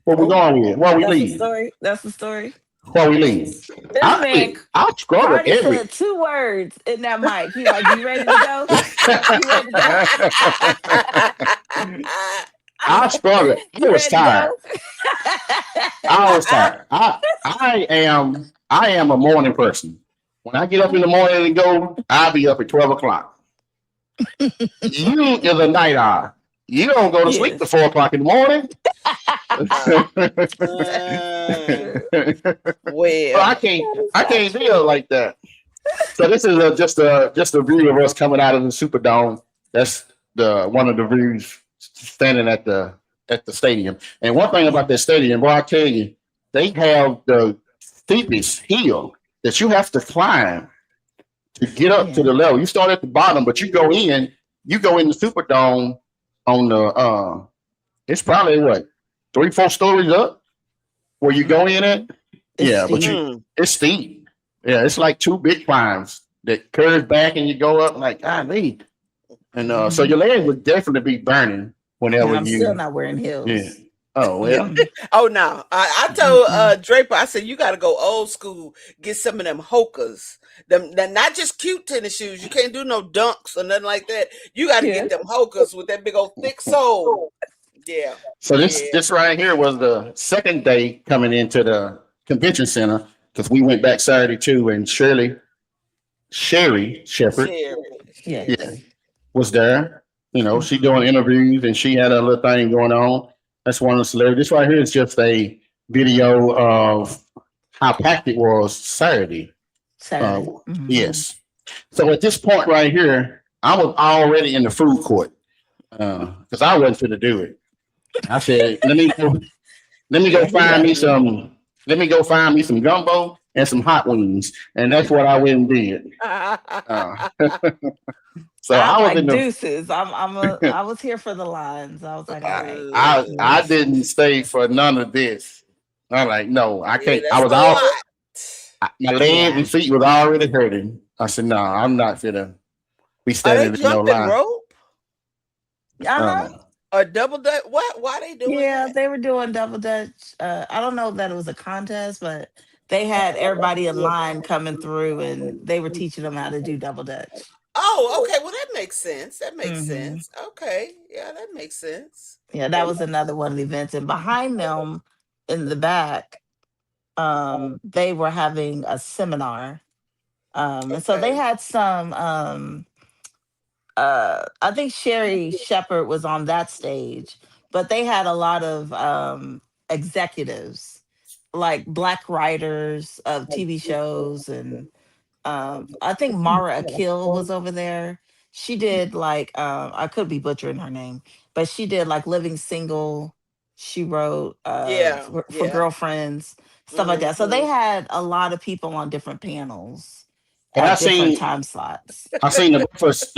What we going with? Why we That's the leave? story. That's the story. Why we leave? This man I struggle Cardi every. said 2 words in that mic. He like, you ready to go? You ready to go? I struggle. You I was ready to tired. go? I was tired. I am a morning person. When I get up in the morning and go, I'll be up at 12 o'clock. You is a night owl. You don't go to sleep Yes. till 4 o'clock in the morning. Well, Well, I can't deal like that. So this is just a view of us coming out of the Superdome. That's the one of the views standing at the at the stadium. And one thing about that stadium, boy, I tell you, they have the steepest hill that you have to climb to get up to Yeah. the level. You start at the bottom, but you go in the Superdome on the it's probably what 3, 4 stories up where you go in it. It's Yeah, but steep. it's steep. Yeah, it's like two big climbs that curves back and you go up like golly. And so Hmm. your legs would definitely be burning whenever And I'm still you not wearing yeah. heels. Oh well. Mm-mm. Oh no. I told Mm-mm. Draper, I said you gotta go old school, get some of them Hokas. Them not just cute tennis shoes. You can't do no dunks or nothing like that. You gotta Yeah. get them Hokas with that big old thick sole. Yeah. So Yeah. this right here was the second day coming into the convention center because we went back Saturday too, and Sherry Shepherd, Sherry. yeah, Yes. was there. You know, she Hmm. doing interviews and she had a little thing going on. That's one of the celebrities. This right here is just a video of how packed it was Saturday. Uh, Saturday. Hmm. yes. So at this point right here, I was already in the food court because I wasn't fit to do it. I said, let me go Yeah, he find me left. some. Let me go find me some gumbo and some hot wings, and that's what I went and did. Uh, so I was I was like in the. deuces. I was here for the lines. I was like, all right, I deuces. didn't stay for none of this. I'm like, no, I Yeah, can't. I that's was a all lot. my legs and Yeah. feet was already hurting. I said, no, I'm not gonna be Are they standing in no jumping line. rope Uh-huh. Uh, or double dutch? What? Why they doing Yeah, that? they were doing double dutch. I don't know that it was a contest, but they had everybody in line coming through and they were teaching them how to do double dutch. Oh, okay. Well, that makes sense. That makes Hmm. sense. Okay. Yeah, that makes sense. Yeah, that was another one of the events. And behind them in the back, they were having a seminar. And so they Okay. had some I think Sherry Shepherd was on that stage, but they had a lot of executives, like black writers of TV shows, and I think Mara Akil was over there. She did like I could be butchering her name, but she did like Living Single. She wrote Yeah. for Yeah. girlfriends, stuff like that. So they Hmm. had a lot of people on different panels and at different time slots. I seen the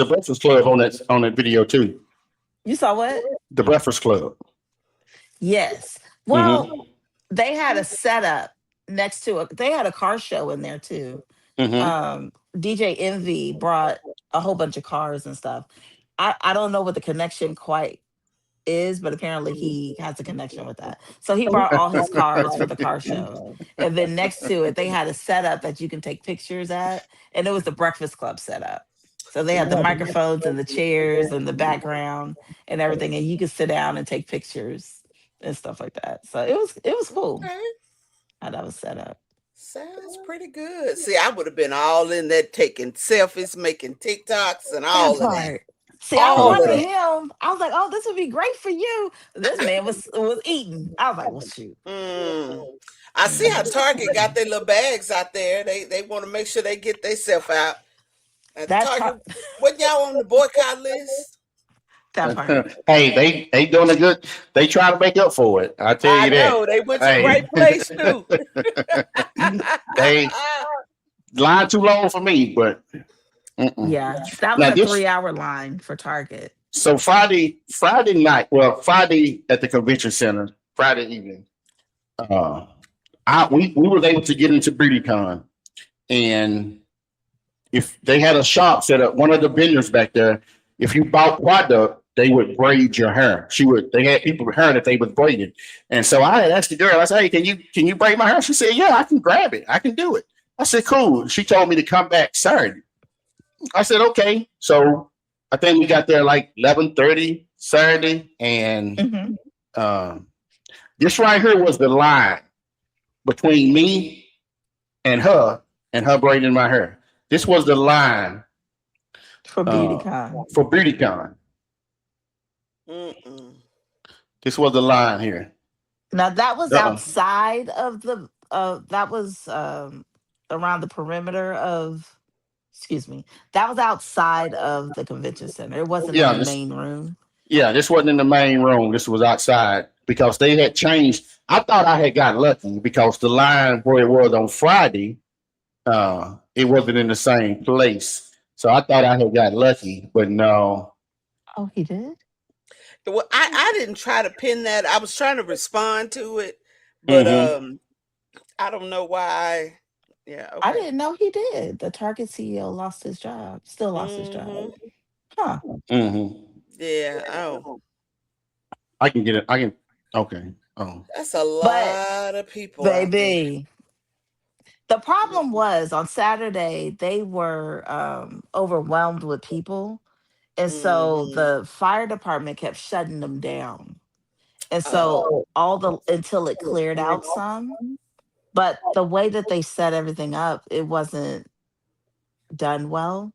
Breakfast Club on that video too. You saw what? The Breakfast Club. Yes. Well, Mm-hmm. they had a setup next to it. They had a car show in there too. Mm-hmm. DJ Envy brought a whole bunch of cars and stuff. I don't know what the connection quite is, but apparently he has a connection with that. So he brought all his cars for the car show. And then next to it, they had a setup that you can take pictures at. And it was the Breakfast Club setup. So they had the microphones and the chairs and the background and everything. And you could sit down and take pictures and stuff like that. So it was cool Okay. how that was set up. Sounds pretty good. See, I would have been all in that taking selfies, making TikToks, and That all of that. part. See, I All of wanted that. him. I was like, oh, this would be great for you. This man was eating. I was like, well, shoot. Mm. I see how Target got Mhm. their little bags out there. They want to make sure they get themselves out. At That Target, part. what y'all on the boycott list? That part. Hey, they doing a good. They try to make up for it. I tell I you that. know they went to the Hey, right place too. they line too long for me, but mm-mm. Yeah, that was Now a this 3 hour line for Target. so Friday night. Well, Friday at the convention center. Friday evening. Uh, we was able to get into BeautyCon, and if they had a shop set up, one of the vendors back there, if you bought product, they would braid your hair. They had people with hair that they was braided. And so I had asked the girl, I said, hey, can you braid my hair? She said, yeah, I can grab it. I can do it. I said, cool. She told me to come back Saturday. I said, okay. So I think we got there like 11:30 Saturday. And Hmm. um, this right here was the line between me and her braiding my hair. This was the line For uh, BeautyCon. for BeautyCon. Mm-mm. This was the line here. Now that was Uh-uh. outside of the that was around the perimeter of, excuse me. That was outside of the convention center. It wasn't in Yeah, the main room. Yeah, this wasn't in the main room. This was outside because they had changed. I thought I had got lucky because the line where it was on Friday, it wasn't in the same place. So I thought I had got lucky, but no. Oh, he did? Well, I didn't try to pin that. I was trying to respond to it, but Mm-hmm. I don't know why. Yeah, I okay. didn't know he did. The Target CEO lost his job, still lost his job. Mhm. Huh. Mm-hmm. Yeah, oh. I can get it. I can. Okay. Oh. That's a But, lot of people out there. baby, the problem was on Saturday, they were overwhelmed with people. And so Mhm. the fire department kept shutting them down. And so Oh, all the until it cleared out some. But the way that they set everything up, it wasn't done well.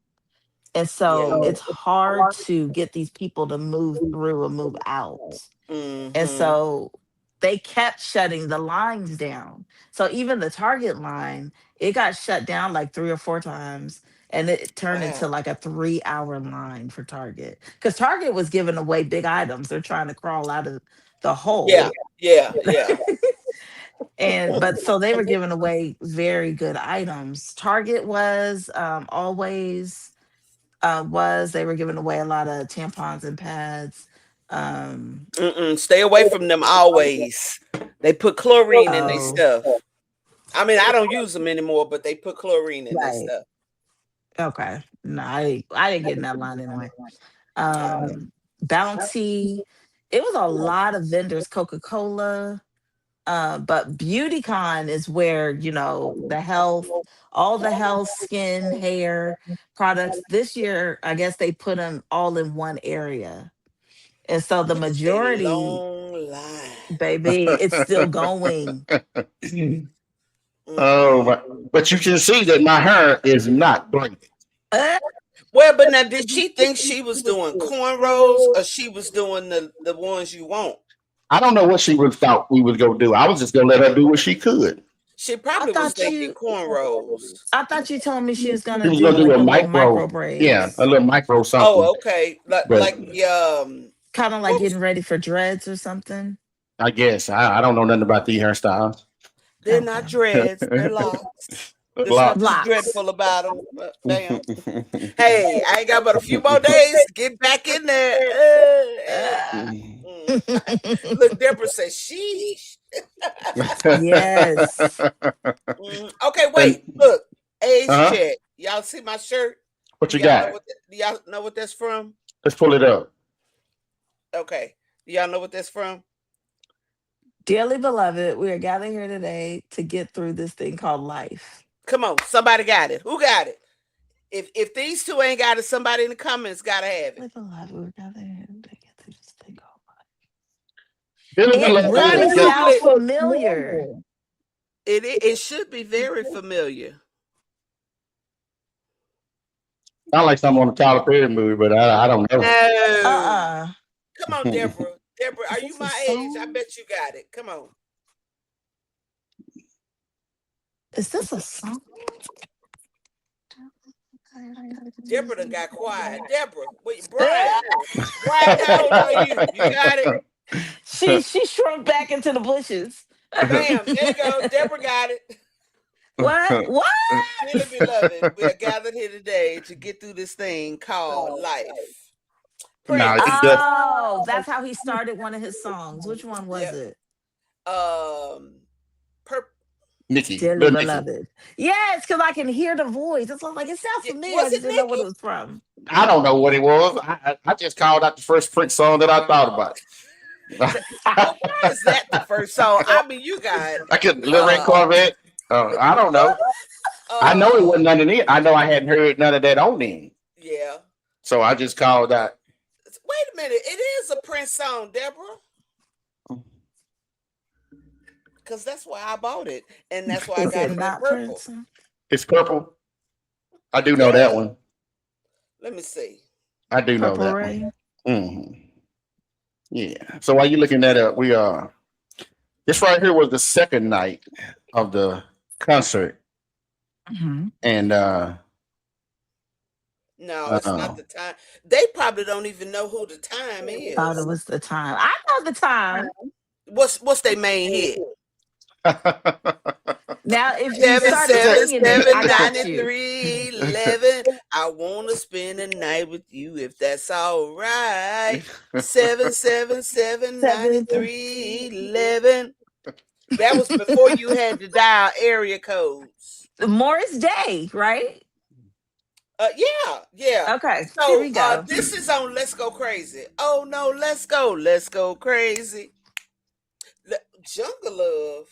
And so yeah. it's hard to get these people to move through and move out. And Mhm. so they kept shutting the lines down. So even the Target line, it got shut down like 3 or 4 times. And it turned into Wow. like a 3 hour line for Target. Because Target was giving away big items. They're trying to crawl out of the Yeah. hole. Yeah. Yeah. And but so they were giving away very good items. Target was always was they were giving away a lot of tampons and pads. Um, Mm-mm. Stay away from them always. They put chlorine in their oh, stuff. I mean, I don't use them anymore, but they put chlorine in their right. stuff. Okay. No, I didn't get in that line anyway. Okay. Um, Bounty. It was a lot of vendors, Coca-Cola. But BeautyCon is where, the health, all the health, skin, hair products. This year, I guess they put them all in one area. And so the Look at that majority, long line. baby, it's still going. Oh, Mm-mm. but you can see that my hair is not braided. Uh, Well, but now, did she think she was doing cornrows or she was doing the ones you want? I don't know what she would thought we was gonna do. I was just gonna let her do what she could. She I probably was thought thinking you cornrows. I thought you told me she was She gonna was do gonna do like a the little micro micro, yeah, a braids. little micro something. Oh, okay. But Like the Kind of like what was getting ready for dreads or something. I guess I don't know nothing about these hairstyles. they're not Okay. dreads, they're locks. There's nothing Locks. Locks. dreadful about them. Damn. Hey, I ain't got but a few more days to get back in there. Uh, Look, Deborah says, sheesh. yes. Okay, wait. And Look, age huh? check. Y'all see my shirt? What Do you y'all know got? what? Do y'all know what that's from? Let's pull it up. Okay. Do y'all know what that's from? Dearly beloved, we are gathered here today to get through this thing called life. Come on, somebody got it. Who got it? If these two ain't got it, somebody in the comments gotta have it. Dearly beloved, we're gathered here to get through this thing called Billy life. It really Beloved. sounds Probably familiar. it should be very familiar. Sound like something on a Tyler Perry movie, but I don't know. No. Uh-uh. Come on, Deborah. Deborah, Is are you this a my age? I song? bet you got it. Come on. Is this a song? Deborah done got quiet. Deborah, wait, Brian. Brian, how old are you? You got it? She shrunk back into the bushes. Bam, there you go. Deborah got it. What? What? Dearly beloved, we are gathered here today to get through this thing called life. No, it's Prince. just Oh, that's how he started one of his songs. Which one was Yep. it? Per- Nikki, Dearly little Nikki. beloved. Yes, because I can hear the voice. It's like it sounds familiar. I was just it didn't know what Nikki? it was from. I don't know what it was. I just called out the first Prince song that I thought about. Well, why is that the first song? I mean, you got I could Little Red Corvette. I don't know. I know it wasn't underneath. I know I hadn't heard none of that on then. yeah. So I just called out. Wait a minute. It is a Prince song, Deborah. Because that's why I bought it. And that's why I Is got it it in not purple. Prince? It's purple. I do know that Yeah. one. Let me see. I do know Purple that Rain? one. Hmm. Yeah. So while you're looking that up, we are. This right here was the second night of the concert, Mm-hmm. and No, it's not Uh, the time. They probably don't even know who the time Thought it is. was the time. I know the time. What's their main hit? Now, if you Seven start Is seven singing it, I seven got ninety you. three 11. I wanna spend the night with you if that's all right. 777 Seven. 11. That was before you had to dial area codes. Morris Day, right? Yeah. Okay, here So we go. this is on Let's Go Crazy. Oh no, let's go crazy. Jungle Love.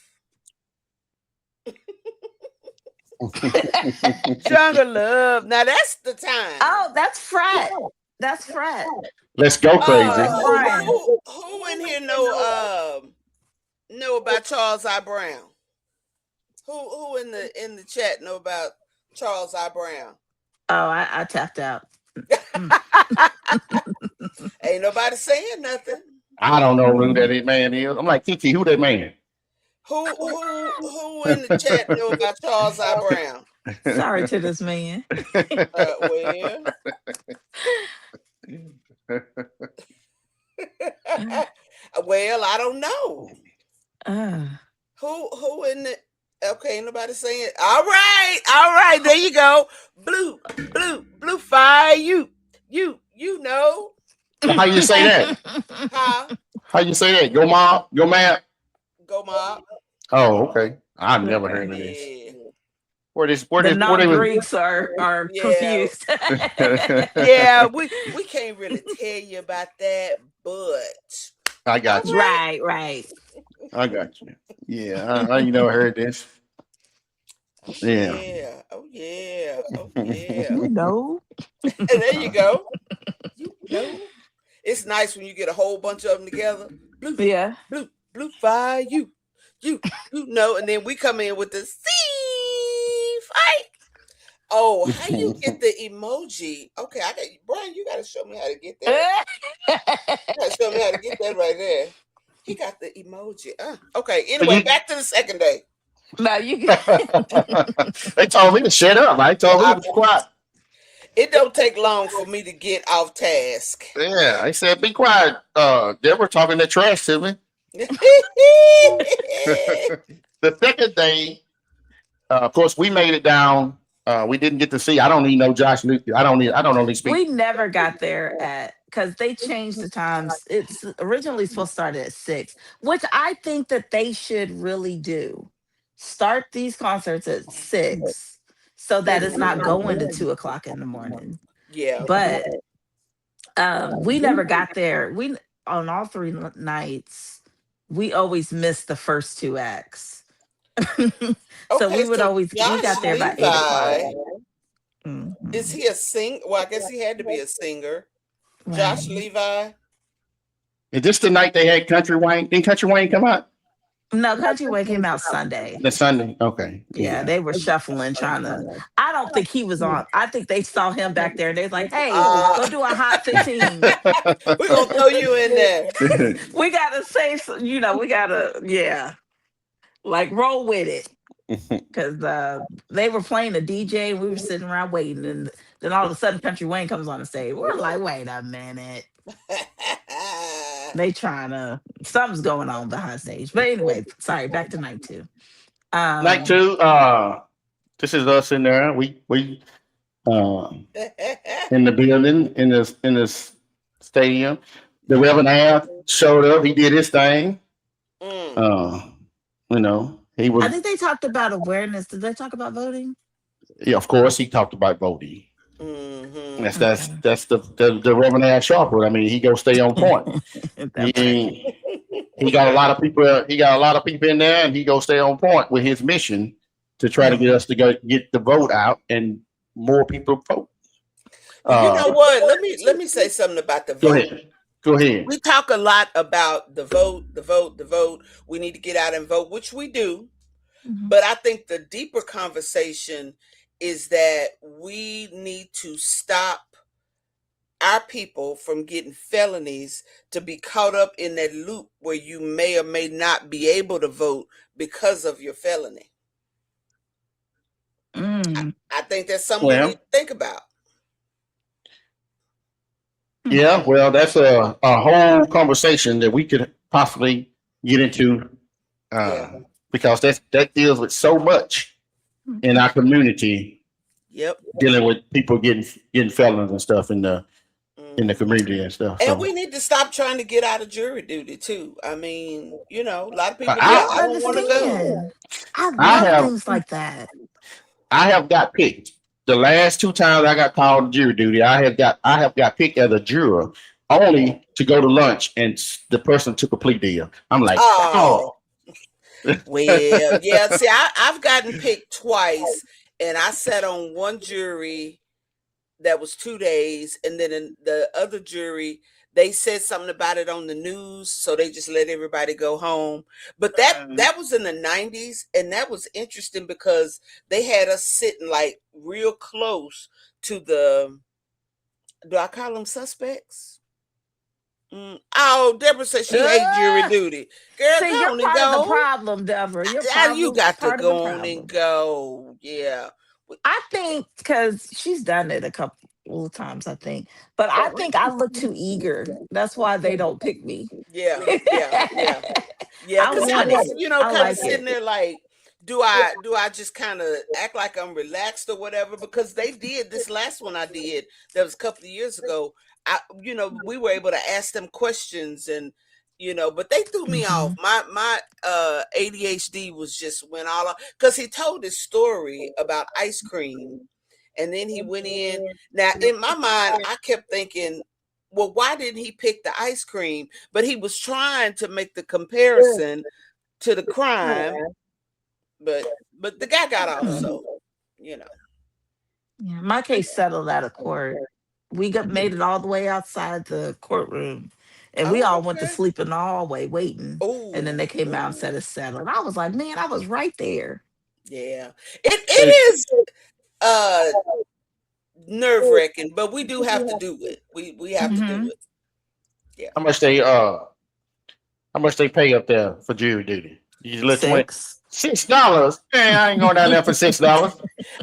Jungle Love. Now that's the time. Oh, that's Fred. That's Fred. Let's go crazy. That's Brian. Who in here know about Charles I. Brown? Who in the chat know about Charles I. Brown? Oh, I tapped out. Ain't nobody saying nothing. I don't know who that man is. I'm like, Kiki, who that man? Who in the chat know about Charles I. Brown? Sorry to this man. Well, I don't know. Uh, Who in the okay, ain't nobody saying it. All right, there you go. Blue fire, you know. How you say that? Huh? How you say that? Your mom? Your man? Go Mob. Oh, okay. I've never heard of this. Yeah. the non-Greeks are confused. Yeah, we can't really tell you about that, but I got you. Right. I got you. Yeah, I you never heard this. Yeah. Oh yeah. You know. There you go. You know. It's nice when you get a whole bunch of them together. Blue fire, you know, and then we come in with the sea fight. Oh, how you get the emoji? Okay, I got Brian. You got to show me how to get that. You got to show me how to get that right there. He got the emoji. Okay. Anyway, back to the second day. No, you. They told me to shut up. I told me to be quiet. It don't take long for me to get off task. Yeah, I said be quiet. They were talking that trash to me. The second day, of course, we made it down. We didn't get to see. I don't even know Josh. I don't know these people. We never got there at because they changed the times. It's originally supposed to start at 6, which I think that they should really do. Start these concerts at 6 so that it's not going to 2:00 in the morning. Yeah. But we never got there. We on all 3 nights, we always missed the first 2 acts. So we would always we got there by 8:00. Mm-hmm. Is he a singer? Well, I guess he had to be a singer. Right. Josh Levi. Is this the night they had Country Wayne? Didn't Country Wayne come out? No, Country Wayne came out Sunday. The Sunday, okay. Yeah, they were shuffling, trying to. I don't think he was on. I think they saw him back there and they're like, "Hey, go do a hot 15. We're gonna throw you in there. We gotta say, we gotta, like roll with it." Because they were playing a DJ, and we were sitting around waiting, and then all of a sudden, Country Wayne comes on the stage. We're like, "Wait a minute." They trying to something's going on behind stage. But anyway, sorry, back to night 2. Night 2, this is us in there. We in the building, in this stadium. The Reverend Al showed up, he did his thing. He was. I think they talked about awareness. Did they talk about voting? Yeah, of course he talked about voting. Mm-hmm. That's the Reverend Al Sharpwood. I mean, he gonna stay on point. He got a lot of people. He got a lot of people in there, and he gonna stay on point with his mission to try to get us to get the vote out and more people vote. You know what? Let me say something about the vote. Go ahead. We talk a lot about the vote. We need to get out and vote, which we do. Mm-hmm. But I think the deeper conversation is that we need to stop our people from getting felonies to be caught up in that loop where you may or may not be able to vote because of your felony. I think that's something we need to think about. Yeah, well, that's a whole conversation that we could possibly get into, Yeah. uh, because that deals with so much in our community, Yep. dealing with people getting felons and stuff in the Hmm. community and stuff. And So we need to stop trying to get out of jury duty too. I mean, a lot of people I be like, don't I I don't want to go. understand. I I love have things like that. I have got picked. The last two times I got called to jury duty, I have got picked as a juror only to go to lunch and the person took a plea deal. I'm like, Oh, oh. well, yeah. See, I've gotten picked twice, and I sat on one jury that was 2 days, and then in the other jury, they said something about it on the news, so they just let everybody go home. But that was in the 90s, and that was interesting because they had us sitting like real close to the, do I call them suspects? Oh, Deborah said she hate jury Ugh. duty. Girl, See, go you're on and part of the go. problem, Deborah. You're You problem got to part of the go on and problem. go. Yeah. I think because she's done it a couple of times, I think. But I think I look too eager. That's why they don't pick me. Yeah. Yeah. Yeah. Yeah. I Cause I want was, it. I kind of like sitting it. there like, do I just kind of act like I'm relaxed or whatever? Because they did this last one I did that was a couple of years ago. We were able to ask them questions and but they threw me off. Hmm. My ADHD was just went all off because he told his story about ice cream and then he went in. Now, in my mind, I kept thinking, well, why didn't he pick the ice cream? But he was trying to make the comparison to the crime, but the guy got off, so you know. Yeah, my case settled out of court. We got made it all the way outside the courtroom, and we Oh, all went to okay. sleep in the hallway waiting. And then Oh, they came out and oh, said it's settled. I was like, man, I was right there. yeah. So It is uh nerve wracking, but we do have to do it. We have to do Hmm. it. Yeah. how much they pay up there for jury duty? You let 20 6. $6. Man, I ain't going down there for $6.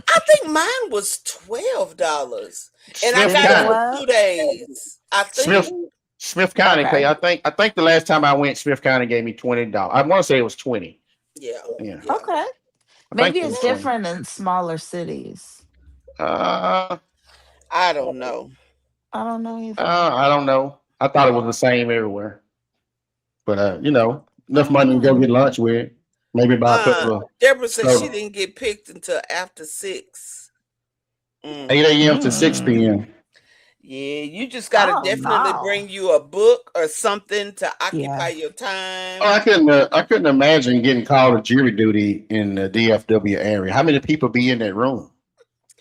I think mine was $12. And I Smith Did got it it for County. well? 2 days. I Smith think. Smith County pay. Okay. I think the last time I went, Smith County gave me $20. I want to say it was 20. Yeah. Yeah, Yeah. Okay. I think Maybe it was it's 20. different in smaller cities. Uh, I don't know. I don't know either. I don't know. I thought it was the same everywhere, but I enough don't money to go know. get lunch with, maybe buy a Uh couple of Deborah said she soda. didn't get picked until after 6. Mm. 8 a.m. to 6 Mm. p.m. Yeah, you just got to Oh definitely no. bring you a book or something to occupy Yeah. your Oh, time. I couldn't imagine getting called to jury duty in the DFW area. How many people be in that room?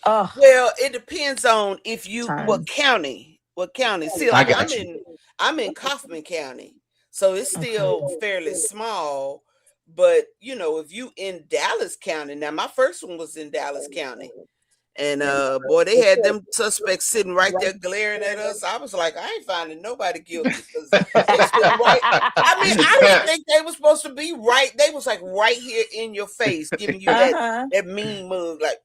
Oh, Well, it depends on if you what tons. county. What county? See, I like got you. I'm in Kaufman County, so it's Okay. still fairly small. But if you in Dallas County, now my first one was in Dallas County. And boy, they had them suspects sitting right there glaring at us. I was like, I ain't finding nobody guilty because they stood right. I mean, I didn't think they were supposed to be right. They was like right here in your face, giving you that Uh-huh. that mean move, like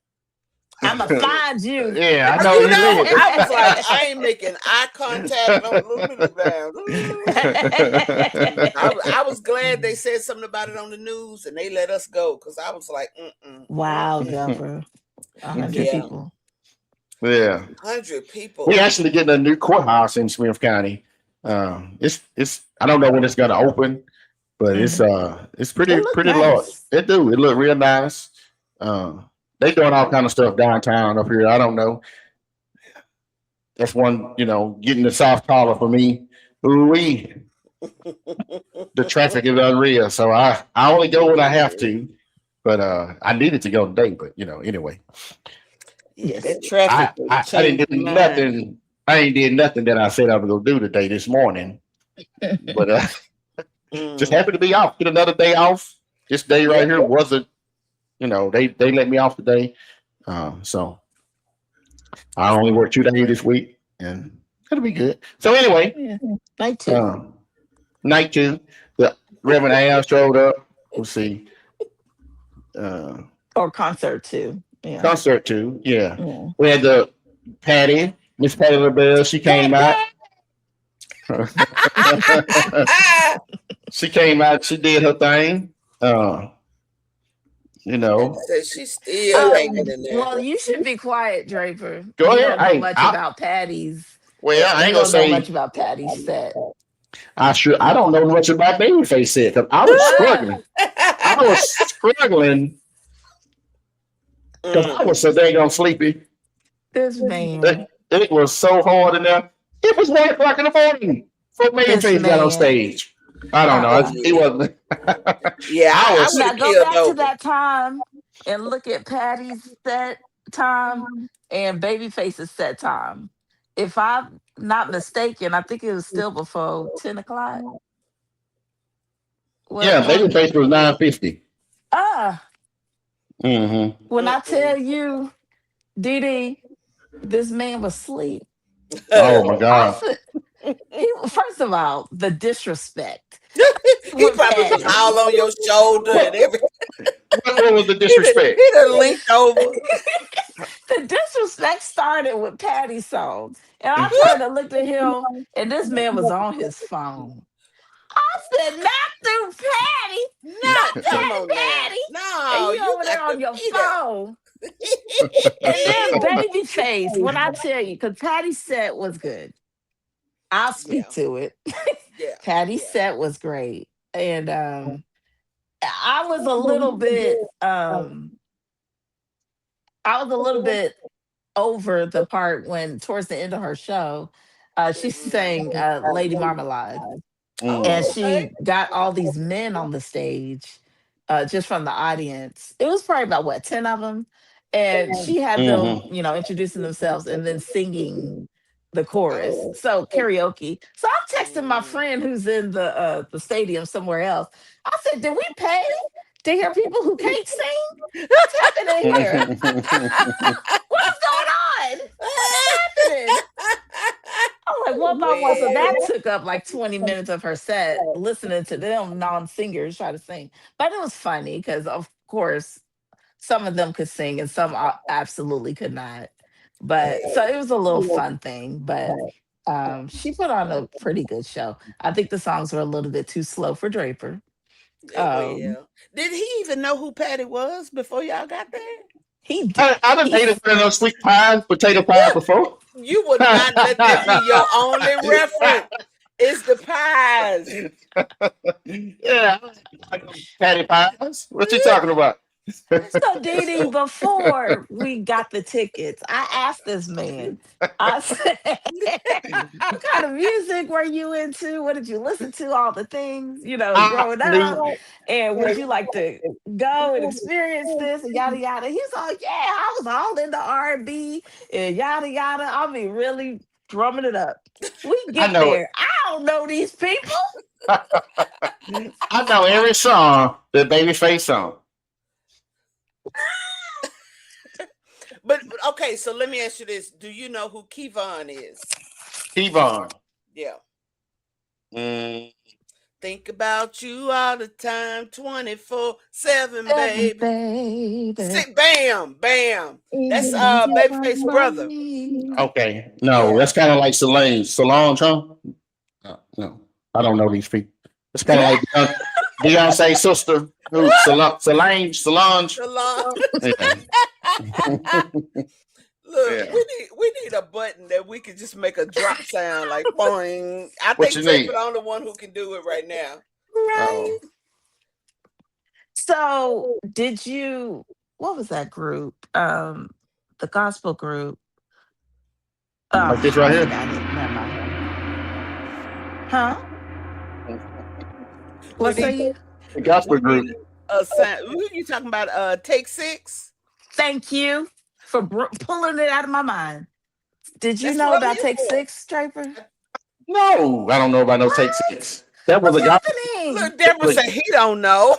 I'ma find you. Yeah, I know you I live. was like, I ain't making eye contact. No, look down. I was glad they said something about it on the news and they let us go because I was like, Wow, Deborah. 100 yeah, people. Yeah. 100 We people. actually getting a new courthouse in Smith County. It's I don't know when it's gonna open, but it's Mhm. it's It pretty looked pretty large. nice. It do. It look real nice. Uh, they doing all kind of stuff downtown up here. I don't know. That's one, getting the soft collar for me. Ooh wee, the traffic is unreal. So I only go when I have to, but I needed to go today. But anyway, Yeah, Yes. that traffic I didn't changed do my mind. nothing. I ain't did nothing that I said I was gonna do today this morning. But just Mm, happy to be off. Get another day off. This day right yep. here wasn't. They let me off today. So I only work 2 days this week, and it'll be good. So anyway, Yeah. Night two. um, night two, the Reverend Al showed up. We'll see. Uh, Or concert too. Yeah. concert too. Yeah, Yeah. we had the Patty, Miss Patty LaBelle. She came Patty out. Pat. She came out. She did her thing. You know. Said she's still hanging in there. Well, you should be quiet, Draper. Go You ahead. don't know much about Patty's. Well, I You ain't gonna don't know much say about Patty's set. I don't know much about Babyface set because I was struggling. I was struggling because I was so dang sleepy. This man. It was so hard in there. It was 1 o'clock in the morning before Babyface got on stage. I don't know. It wasn't. Yeah, I would Now have go killed back over. to that time and look at Patty's set time and Babyface's set time. If I'm not mistaken, I think it was still before 10 o'clock. Yeah, Babyface was 9:50. When I tell you, Dee, this man was asleep. Oh my God. First of all, the disrespect. He probably was all on your shoulder and everything. What was the disrespect? He done linked over. The disrespect started with Patty's song. And I turned to look at him, and this man was on his phone. I said, not through Patty. Not Patty. No, and you over there on your phone. And then Babyface, when I tell you, because Patty's set was good. I'll speak to it. Patty's set was great. And I was a little bit over the part when towards the end of her show, she sang Lady Marmalade. And she got all these men on the stage just from the audience. It was probably about 10 of them. And she had them, introducing themselves and then singing the chorus. So karaoke. So I'm texting my friend who's in the stadium somewhere else. I said, did we pay to hear people who can't sing? What's happening here? What's going on? What's happening? I'm like, one by one. So that took up like 20 minutes of her set, listening to them non-singers try to sing. But it was funny because, of course, some of them could sing and some absolutely could not. But so it was a little fun thing. But she put on a pretty good show. I think the songs were a little bit too slow for Draper. Did he even know who Patty was before y'all got there? He did. I done ate one of those sweet pies, potato pies before. You would not let that be your only reference. It's the pies. Yeah, Patty pies. What you talking about? So Dee, before we got the tickets, I asked this man, I said, what kind of music were you into? What did you listen to? All the things, growing up. And would you like to go and experience this and yada yada? He's like, yeah, I was all into R&B and yada yada. I'll be really drumming it up. We get there. I don't know these people. I know every song that Babyface song. But okay, so let me ask you this: do you know who Kevon is? Kevon. Yeah. Think about you all the time, 24/7, baby. Bam, bam. That's Babyface's brother. Okay, no, that's kind of like Solange, huh? No, I don't know these people. It's kind of like Beyonce's sister, who Solange. Yeah. Look, we need a button that we can just make a drop sound like boing. I think Draper's the only one who can do it right now. Right. So what was that group? The gospel group. Like this right here? Never mind. Huh? What say you? The gospel group. Who you talking about? Take Six? Thank you for pulling it out of my mind. Did you know about Take Six, Draper? No, I don't know about no Take Six. That was What's a happening? Look, Deborah said he don't know.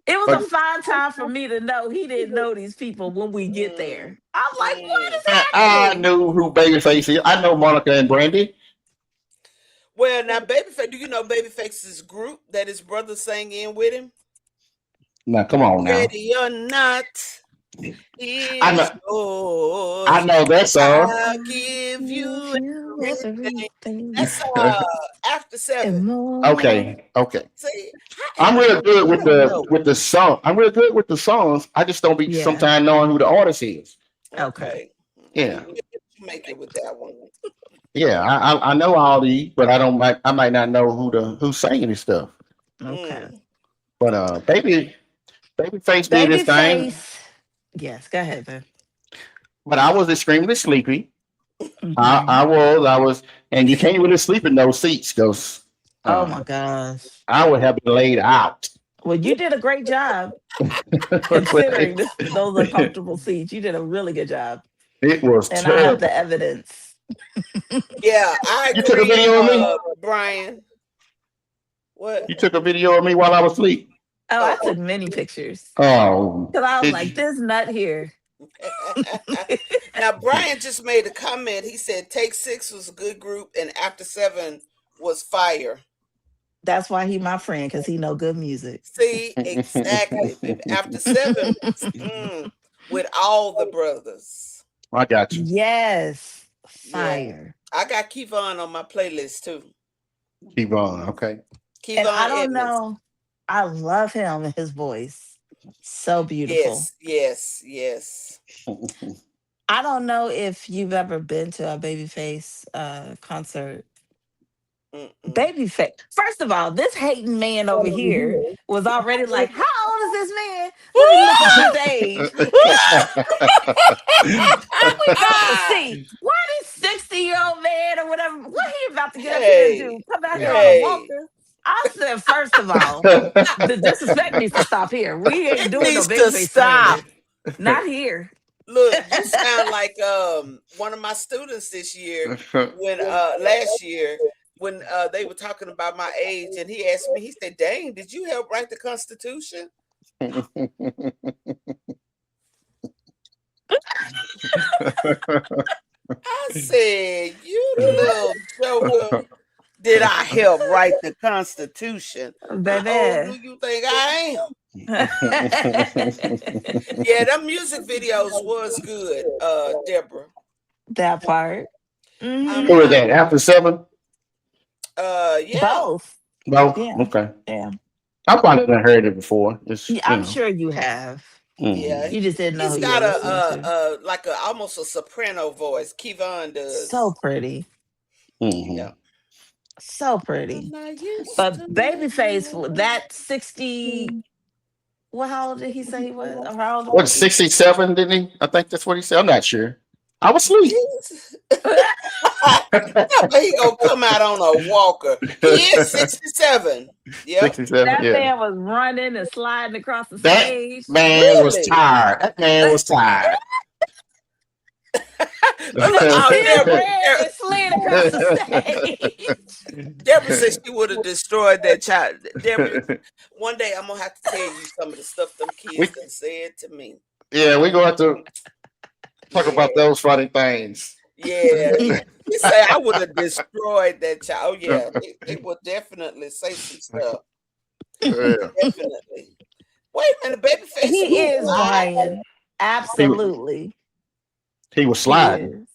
It was a fine time for me to know he didn't know these people when we get there. I'm like, what is happening? I knew who Babyface is. I know Monica and Brandy. Well, now, Babyface, do you know Babyface's group that his brother sang in with him? Now, come on now. Ready or not. I It's know, I yours. know that song. I'll give Give you you everything. everything That's after and seven. more. Okay, okay. See, I'm real good I with don't know. the song. I'm real good with the songs. I just don't be Yeah. sometimes knowing who the artist is. Okay. Okay, Yeah, you make it with that one. yeah. I know all these, but I might not know who's singing this stuff. Okay. Mm. But Babyface did his thing. Babyface. Yes. Go ahead, then. But I was extremely sleepy. Hmm. I was, and you can't really sleep in those seats. Those Oh my uh, gosh. I would have been laid out. Well, you did a great job considering it those uncomfortable seats. You did a really good job, was and I have the terrible. evidence. Yeah, I You took a agree, video of me. Brian. What? You took a video of me while I was asleep. Oh, I Oh, took many pictures Oh, because I was did like, you? this nut here. now Brian just made a comment. He said Take Six was a good group, and After Seven was fire. That's why he my friend because he know good music. See, exactly, baby. After Seven was with all the brothers. I got you. Yes, Yeah, fire. I got Kevon on my playlist too. Keep on. Okay. And I Kevon don't Edmonds. know. I love him and his voice. So beautiful. Yes, yes, yes. I don't know if you've ever been to a Babyface concert. Mm-mm. Babyface. First of all, this hating man over here was already like, "How old is this man? Let me look up his age." We about to see what this 60-year-old man or whatever, what he about to get up here and Hey, do? Come out here on a hey, walker? I said, first of all, the disrespect needs to stop here. We ain't it doing no needs to Babyface stop. slander. Not here. Look, you sound like one of my students this year when last year when they were talking about my age and he asked me, he said, "Dang, did you help write the Constitution?" I said, "You little joker, did I help write the Constitution? How old do Baby. you think I am?" Yeah, them music videos was good, Deborah. That part. I'm Who Hmm. is I'm that? After seven? yeah. Both. No. Yeah. Okay. Yeah. I probably haven't heard it before. It's Yeah, I'm sure you have. Yeah, mhm. You just didn't know he's who you were got listening to. a like a almost a soprano voice. Kevon So does. pretty. Yeah. Mhm. So I'm pretty. not used But to Babyface, love. that 60, what, how old did he say he was? Or how old What was he? 67? Didn't he? I think that's what he said. I'm not sure. I was asleep. Yes. Yeah, but he gonna come out on a walker. He is 67. Yep. 67. That Yeah. man was running and sliding across the That stage. man was Really? tired. That man was tired. Oh, look, He done Deborah, ran and slid across the stage. Deborah said she would have destroyed that child. Deborah, one day I'm gonna have to tell you some of the stuff them kids we done said to me. yeah, we going to talk Yeah, about those funny things. yeah. He said I would have destroyed that child. Oh yeah, they would definitely say some stuff. Yeah. Definitely. Wait a minute, Babyface, He he is lied. Brian. He Absolutely. he was He sliding. is.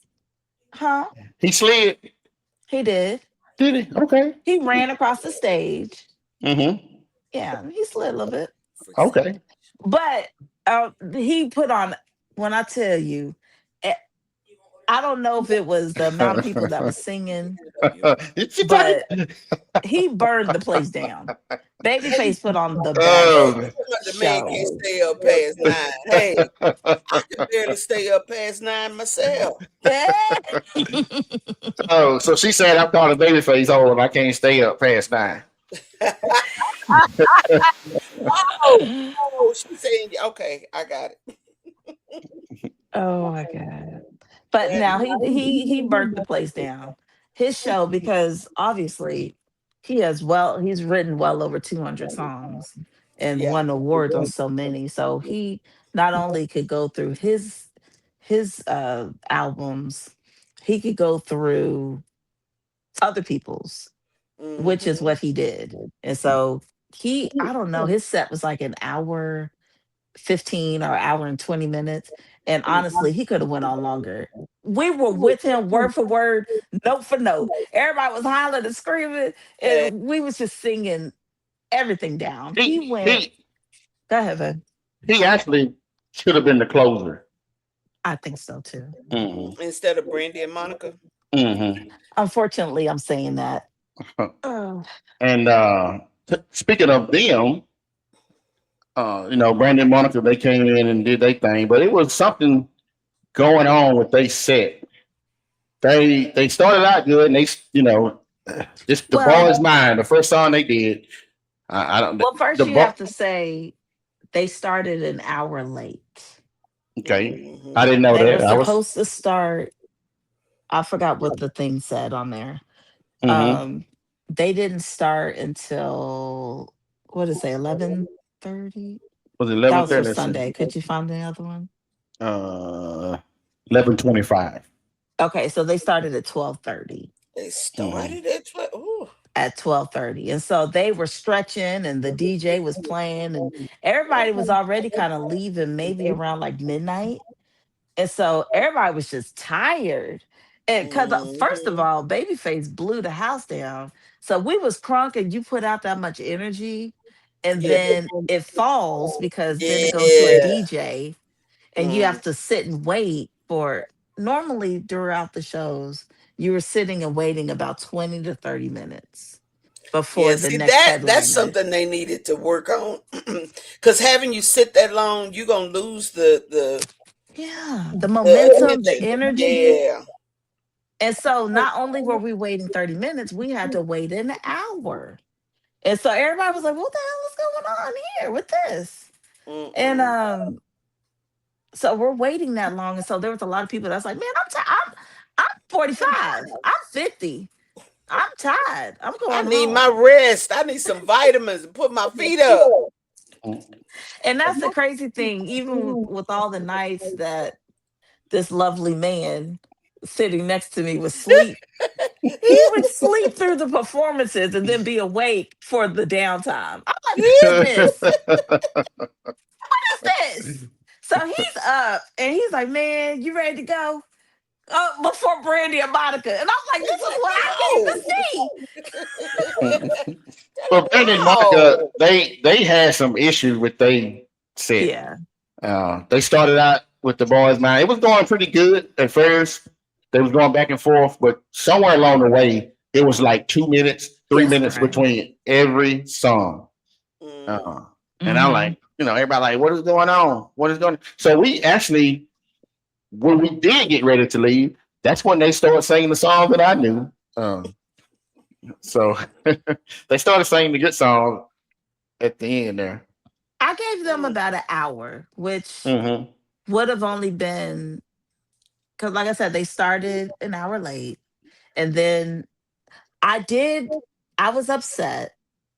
Huh? He slid. He did. Did he? Okay. He ran across the stage. Mm-hmm. Yeah, he slid a little bit. Freestyle. Okay. But he put on, when I tell you, eh, I don't know if it was the amount of people that was singing, Did you tell but he burned the place down. Babyface put on the best Oh. The man can't show. stay up past 9. Hey, I can barely stay up past 9 myself. Oh, so she said I'm calling babyface old and I can't stay up past 9. Oh, oh, she's saying, okay, I got it. Oh my god. But That now is, he burnt the place down. His show, because obviously he's written well over 200 songs and yeah. won awards on so many. So he not only could go through his albums, he could go through other people's, which is Mm-hmm. what he did. And so I don't know, his set was like an hour 15 or hour and 20 minutes. And honestly, he could have went on longer. We were with him word for word, note for note. Everybody was hollering and screaming, Yeah. and we was just singing everything down. He He went, he go ahead, babe. he actually should have been the closer. I think so too. Hmm. Instead of Brandy and Monica. Hmm. Unfortunately, I'm saying that. Ugh. And speaking of them, Brandon and Monica, they came in and did their thing, but it was something going on with they set. They started out good, and just the Well, boy's mind. The first song they did, I don't well, the first you have boy. to say they started an hour late. Okay, I Hmm. didn't know They were that. I was. supposed to start. I forgot what the thing said on there. Hmm. Um, they didn't start until what did it say, 11:30? Was it That eleven was for thirty? Let's see. Sunday. Could you find the other one? Uh, 11:25. Okay, so they started at 12:30. They Mm-hmm. started at 12. Ooh. At 12:30. And so they were stretching and the DJ was playing and everybody was already kind of leaving maybe around like midnight. And so everybody was just tired. And because first of Hmm. all, Babyface blew the house down. So we was crunk and you put out that much energy and Yeah. then it falls because then it goes to a Yeah. DJ and you Mm. have to sit and wait for normally throughout the shows, you were sitting and waiting about 20 to 30 minutes Yeah. before the See, next that's headliner. something they needed to work on. Because having you sit that long, you're gonna lose Yeah, the the momentum, the energy. energy. Yeah. And so not only were we waiting 30 minutes, we had to wait an hour. And so everybody was like, what the hell is going on here with this? And Mm-mm. so we're waiting that long. And so there was a lot of people that's like, man, I'm 45. I'm 50. I'm tired. I'm I going need my home. rest. I need some vitamins and put my feet up. And that's the crazy thing, even with all the nights that this lovely man sitting next to me would sleep, he would sleep through the performances and then be awake for the downtime. I'm like, what is this? What is this? So he's up and he's like, man, you ready to go? Before Brandy and Monica. And I'm like, this is what I came to No. see. Well, Brandon and Monica, No. they had some issues with they set. Yeah. They started out with the boys' mind. It was going pretty good at first. They was going back and forth, but somewhere along the way, it was like 2 minutes, three Yes, minutes right. between every song. Mm. Uh, and I'm Hmm. like, everybody like, what is going on? What is going on? So we actually, when we did get ready to leave, that's when they started singing the song that I knew. So they started singing the good song at the end there. I gave them Mm. about an hour, which Hmm. would have only been because, like I said, they started an hour late. And then I did, I was upset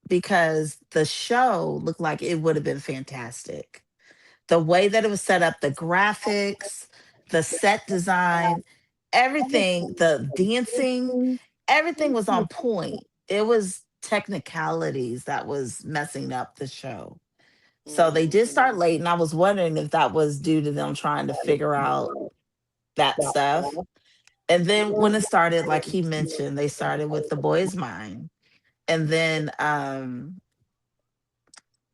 because the show looked like it would have been fantastic. The way that it was set up, the graphics, the set design, everything, the dancing, everything was on point. It was technicalities that was messing up the show. So they did start Mhm. late, and I was wondering if that was due to them trying to figure out that stuff. And then when it started, like he mentioned, they started with The Boy's Mind. And then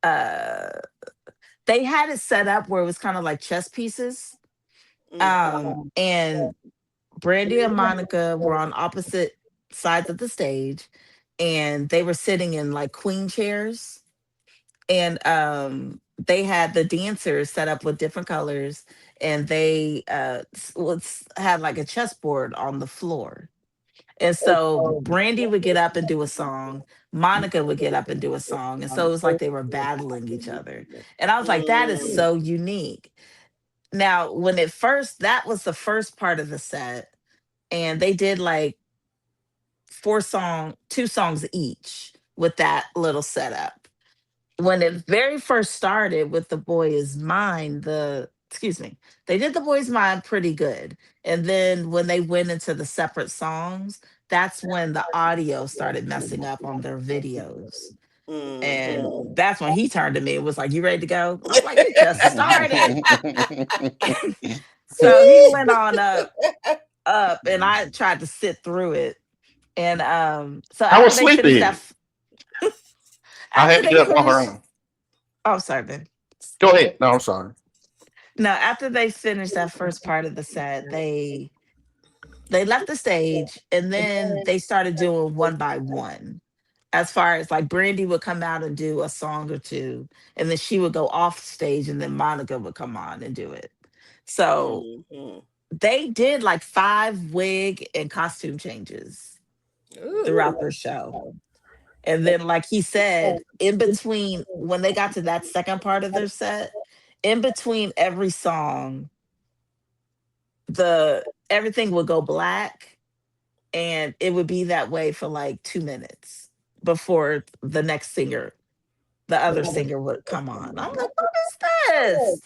uh they had it set up where it was kind of like chess pieces. Mhm. And Brandy and Monica were on opposite sides of the stage and they were sitting in like queen chairs. And they had the dancers set up with different colors and they had like a chessboard on the floor. And so Brandy would get up and do a song. Monica would get up and do a song. And so it was like they were battling each other. And I was like, that is Mm. so unique. Now, when it first, that was the first part of the set. And they did like two songs each with that little setup. When it very first started with The Boy Is Mine, excuse me, they did The Boy's Mind pretty good. And then when they went into the separate songs, that's when the audio started messing up on their videos. And Mhm. that's when he turned to me and was like, "You ready to go?" I was like, "You just started." So he went on up, and I tried to sit through it. And so I after was they finished sleepy. I had after to they get up on her finished, own. oh, sorry, babe. Go ahead. No, I'm sorry. No, after they finished that first part of the set, they left the stage, and then they started doing one by one. As far as like Brandy would come out and do a song or two, and then she would go off stage, and then Monica would come on and do it. So Mhm. they did like 5 wig and costume changes throughout Ooh. their show. And then, like he said, in between when they got to that second part of their set, in between every song, the everything would go black, and it would be that way for like 2 minutes before the other singer would come on. I'm like, what is this?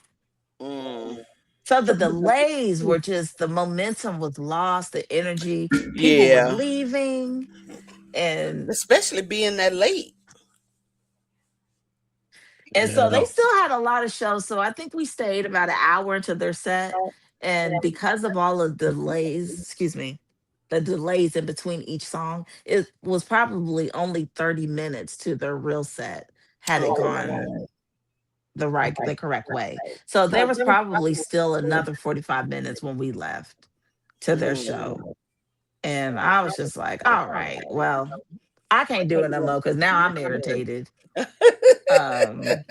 Mm. So the delays were just, the momentum was lost, the energy, people were Yeah. leaving. And Especially being that late. so they Yeah. still had a lot of shows. So I think we stayed about an hour into their set. And because of all of the delays, excuse me, the delays in between each song, it was probably only 30 minutes to their real set had it Oh gone wow. the correct way. So there was probably still another 45 minutes when we left to their show. Mm. And I was just like, all right, well, I can't do it no more because now I'm irritated. Um,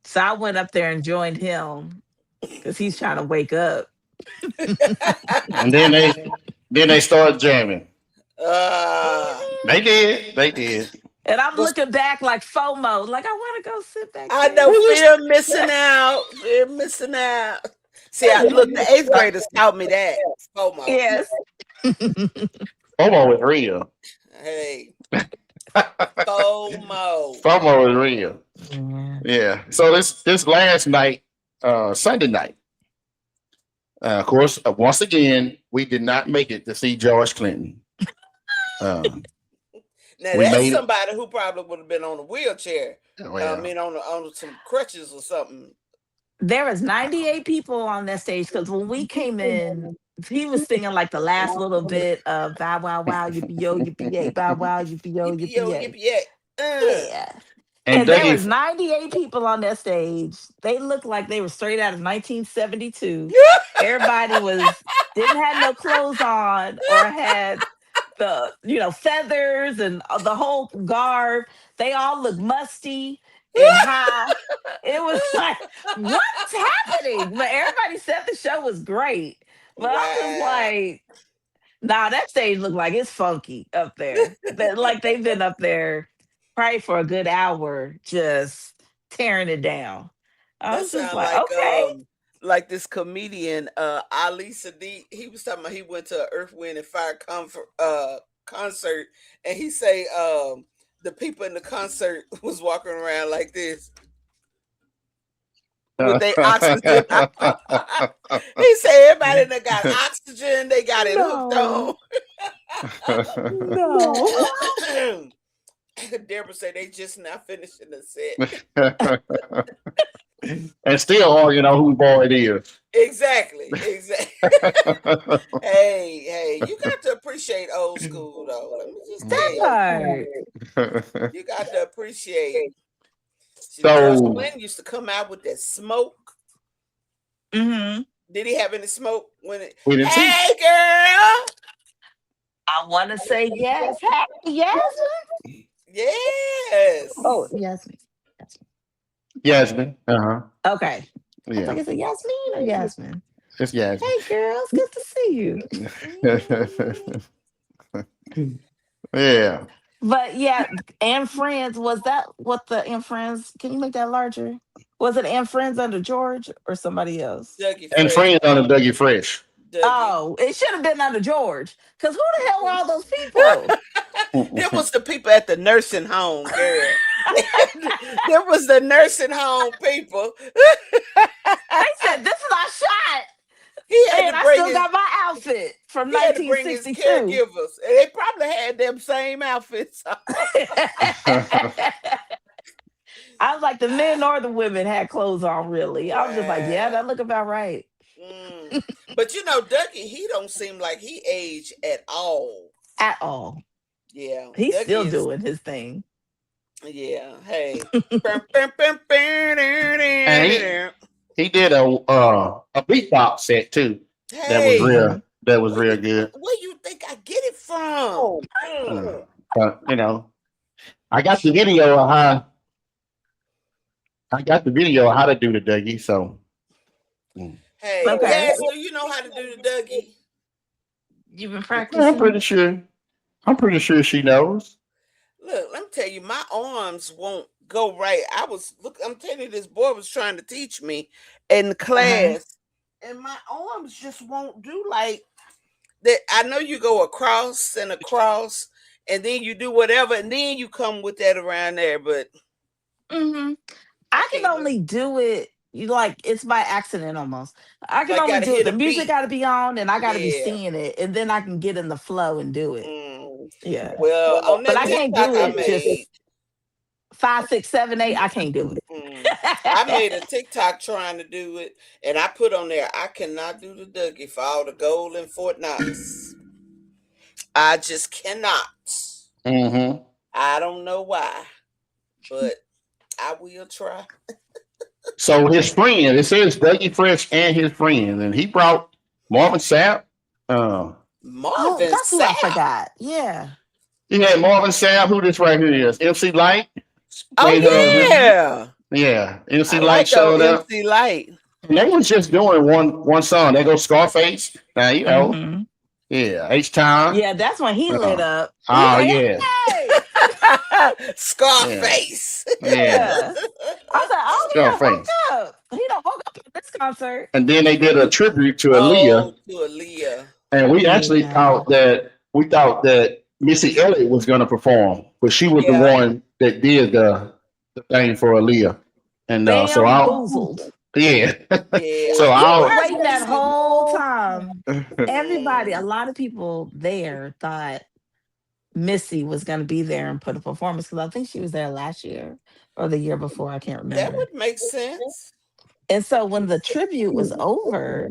so I went up there and joined him because he's trying to wake up. And then they started jamming. uh, They did. They did. And I'm was looking back like FOMO, like I want to go sit back I there. know We was fear of missing out. Fear of missing out. See, look, the eighth graders taught me that. FOMO. Yes. FOMO is real. Hey, FOMO. FOMO is real. Yeah. Yeah. So this last night, Sunday night, of course, once again, we did not make it to see George Clinton. Um, Now we that's made it. somebody who probably would have been on a wheelchair. I Well, mean, on some crutches or something. There was 98 people on that stage because when we came in, he was singing like the last little bit of Bow Wow Wow, Yippee Yo, Yippee Yay, Bow Wow, Yippee Yo, Yippee Yippee yo, Yay. yippee yay. Yeah. and And there Dougie, was 98 people on that stage. They looked like they were straight out of 1972. Everybody didn't have no clothes on or had the, feathers and the whole garb. They all looked musty and high. It was like, what's happening? But everybody said the show was great. But I'm just Wow. like, nah, that stage looked like it's funky up there. Like they've been up there probably for a good hour, just tearing it down. I That was just sound like, okay. like this comedian Ali Sadiq. He was talking about he went to an Earth, Wind and Fire concert, and he say the people in the concert was walking around like this with their oxygen. He said everybody that got oxygen, they got it hooked No, on. no. Deborah said they just not finishing the set. and still arguing on who boy it is. Exactly. Hey, you got to appreciate old school though. Let me just tell That you. part. You got to appreciate. See, George So Clinton used to come out with that smoke. Hmm. Did he have any smoke when it? we didn't see. Hey, girl. I want to say yes. Hey, Yasmin. Yes. Oh, Yasmin. Yasmin. Uh-huh. Okay. I was Yeah. like, is it Yasmin or Yasmin? It's Yasmin. Hey, girl, it's good to see you. Yeah. But yeah, and Friends, was that what the and Friends? Can you make that larger? Was it and Friends under George or somebody else? Dougie And Fresh. friends on the Dougie Fresh. Dougie. Oh, it should have been under George. Because who the hell were all those people? It was the people at the nursing home, girl. There was the nursing home people. They said, this is our shot. He had And to I bring still his got my outfit from he had to bring his 1962. caregivers, and they probably had them same outfits. I was like, the men or the women had clothes on, really. I was just like, yeah, Wow. that look about right. Mm. But Dougie, he don't seem like he aged at all. At all. Yeah, He's still Dougie is. doing his thing. Yeah. Hey. And he did a beatbox set too. Hey. That was real good. Where you think I get it from? You know, I got the video of how to do the Dougie. So Hey, Okay. Cass, do you know how to do the Dougie? You've been yeah, I'm practicing? pretty sure. I'm pretty sure she knows. Look, let me tell you, my arms won't go right. I'm telling you, this boy was trying to teach me in class, and my arms just won't do like that. I know you go across and across, and then you do whatever, and then you come with that around there, but Mm-hmm. I I can can't do it. only do it. You like it's by accident almost. I can Like, only gotta do it. hit The a music beat. got to be on, and I got to be Yeah. seeing it, and then I can get in the flow and do it. Mm. Yeah, Well, on but that I can't TikTok do I it made, just 5, 6, 7, 8. I can't do it. I made a TikTok trying to do it, and I put on there, I cannot do the Dougie for all the gold in Fort Knox. I just cannot. Mm-hmm. I don't know why, but I will try. So his friend, it says Dougie Fresh and his friend, and he brought Marvin Sapp. Uh, Oh, Marvin that's who I Sapp. forgot. Yeah. he had Marvin Sapp. Who this right here is? MC Light played Oh yeah, yeah. MC I Light like old showed up. MC Light. And they was just doing one song. They go Scarface. Now you know, Hmm. yeah, H Time. Yeah, that's when he lit up. He Oh like, yeah, hey, yeah, Scarface. yeah, yeah. I was like, oh, he done woke Scarface. up. He done woke up at this concert. And then they did a tribute to Oh, Aaliyah, to Aaliyah. and we actually Yeah. thought that Missy Elliott was going to perform, but she was the Yeah, one that did the thing for Aaliyah, and so I'll Bamboozled. yeah, yeah. so I We never were I'll heard waiting that Missy. whole time. Everybody, a Mm, lot of people there thought Missy was going to be there and put a performance because I think she was there last year or the year before. I can't that remember. would make sense. And so when the tribute was over,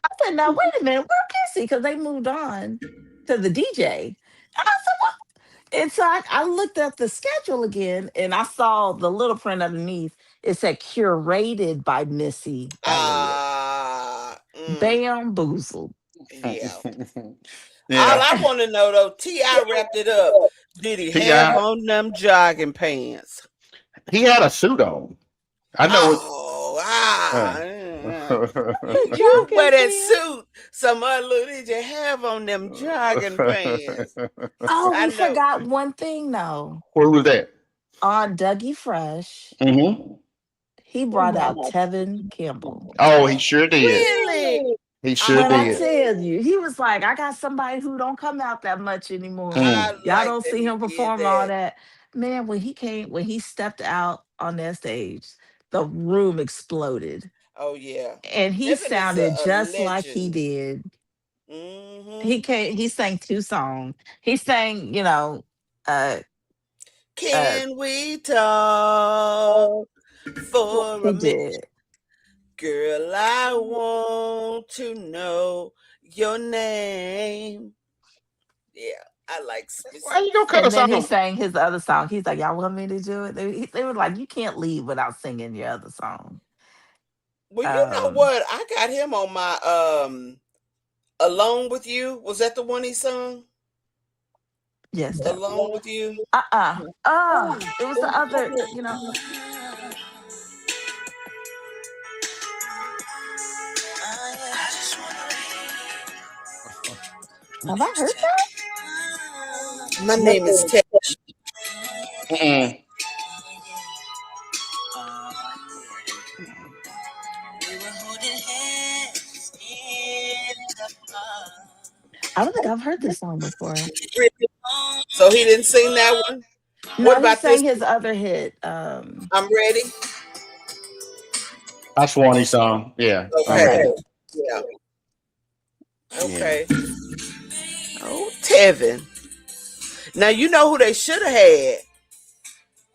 I said, now wait a minute, where Missy? Because they moved on to the DJ. And I said, what? And so I looked at the schedule again and I saw the little print underneath. It said curated by Missy Elliott. Ah, Bamboozled. yeah. All yeah. I want to know though, T.I. wrapped it up. Did he have Ti on them jogging pants? he had a suit on. I know it. Oh, you wear Jogging that pants. suit. Some other look. Did you have on them jogging pants? Oh, I we know. forgot one thing though. Who was that? On Dougie Fresh, Mm-hmm. he brought out Tevin Campbell. Oh, he sure did. Really? He sure When I Oh, did. tell you, he was like, I got somebody who don't come out that much anymore. I Mm. Y'all like don't that see he him did perform all that. that. Man, when he stepped out on that stage, the room exploded. Oh yeah, And he Tevin is sounded a just like he legend. did. Hmm. He sang 2 songs. He sang, uh uh Can we talk for he a minute? did. Girl, I want to know your name. Yeah, I like Why Missy. you gonna cut And us then off? he sang his other song. He's like, y'all want me to do it? They were like, you can't leave without singing your other song. Well, you know Um, what? I got him on my Alone with You. Was that the one he sung? yes, that Alone with You. it was the other, have I heard that? My name is Ted. Mm-mm. I don't think I've heard this song before. So he didn't sing that one. What No, he about this sang his one? other hit. I'm ready. I Swanee song. Yeah. I'm Okay. ready. Yeah. Okay. Oh, Tevin. Now you know who they should have had.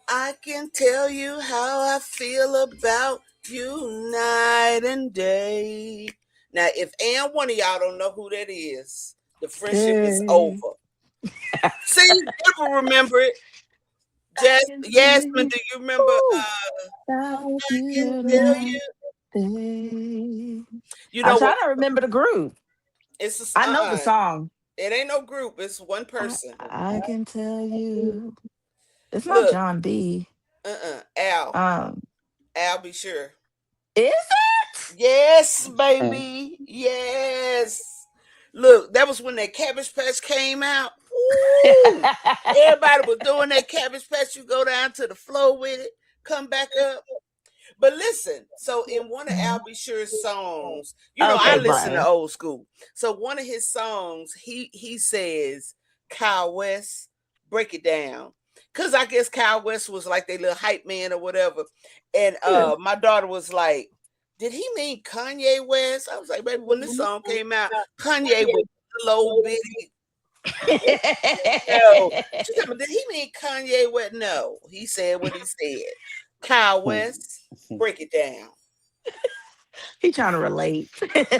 I can tell you how I feel about you night and day. Now, if one of y'all don't know who that is, the friendship is over. See, people remember it. Yasmin, do you remember? I can tell you. You know I'm trying what? to remember the group. It's I know the song. It ain't no group. It's one person. I can tell you. It's not Look, John B. Al. Al, be sure. Is it? Yes, baby. Yes. Look, that was when that Cabbage Patch came out. Ooh, everybody was doing that Cabbage Patch. You go down to the floor with it, come back up. But listen, so in one of Al B. Sure's songs, you know, I listen to old school. So one of his songs, he says, Kyle West, break it down. Cause I guess Kyle West was like their little hype man or whatever. And my daughter was like, did he mean Kanye West? I was like, baby, when this song came out, Kanye was low bitty. No. She said, did he mean Kanye West? No. He said what he said. Kyle West, break it down. He trying to relate. Yeah.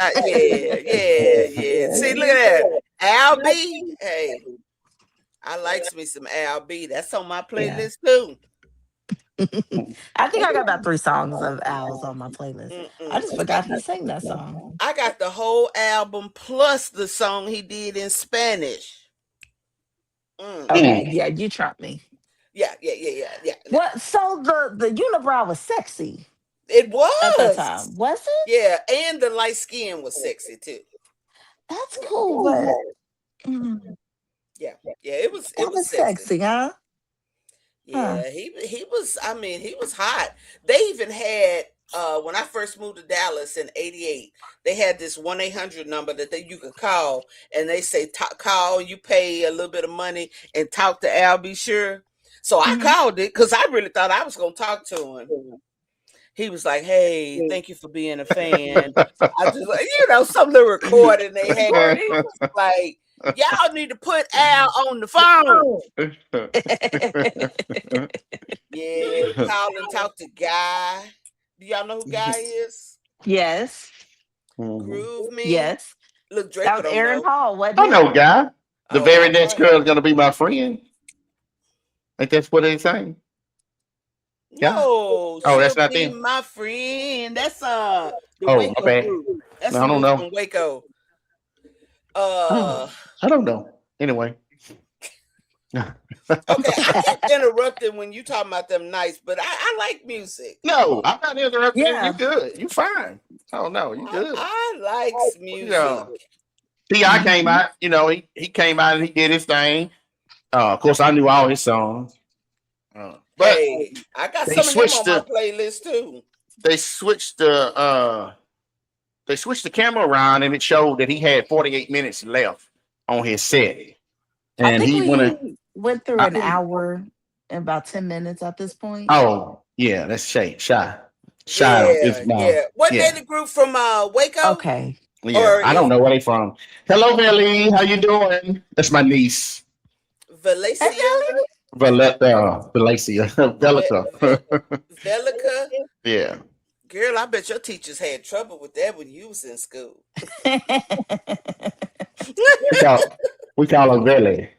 See, look at that. Al B. Hey, I likes me some Al B. That's on my playlist too. I think I got about 3 songs of Al's on my playlist. I just forgot he sang that song. I got the whole album plus the song he did in Spanish. Okay, yeah, you trumped me. Yeah. What? So the unibrow was sexy. It was at that time, was it? Yeah, and the light skin was sexy too. That's cool, but yeah, it was sexy, huh? Yeah, he was. I mean, he was hot. They even had when I first moved to Dallas in '88, they had this 1-800 number that you could call, and they say call. You pay a little bit of money and talk to Al B. Sure. So I called it because I really thought I was gonna talk to him. He was like, "Hey, thank you for being a fan." I just some little recording they had. He was like, y'all need to put Al on the phone. Yeah, call and talk to Guy. Do y'all know who Guy is? Yes. Groove Me. Yes. Look, Drake. That was Aaron Paul. Wasn't I know Guy. The very next girl is gonna be my friend. Like that's what they saying. No, that's not them. My friend. That's the Waco group. That's I don't know. From Waco. I don't know. Anyway. Okay, I keep interrupting when you talking about them nights, but I like music. No, I'm not interrupting. Yeah. You good. You fine. Oh no, you good. I like music. T.I. came out, he came out and he did his thing. Of course, I knew all his songs. But hey, I got some of them on my playlist too. They switched the camera around and it showed that he had 48 minutes left on his set. And he went through an hour in about 10 minutes at this point. Oh, yeah, that's Shy. Yeah. Wasn't they the group from Waco? Okay. Yeah, I don't know where they from. Hello, Melly. How you doing? That's my niece. Valencia. Valencia. Velica. Yeah. Girl, I bet your teachers had trouble with that when you was in school. we call her Veli.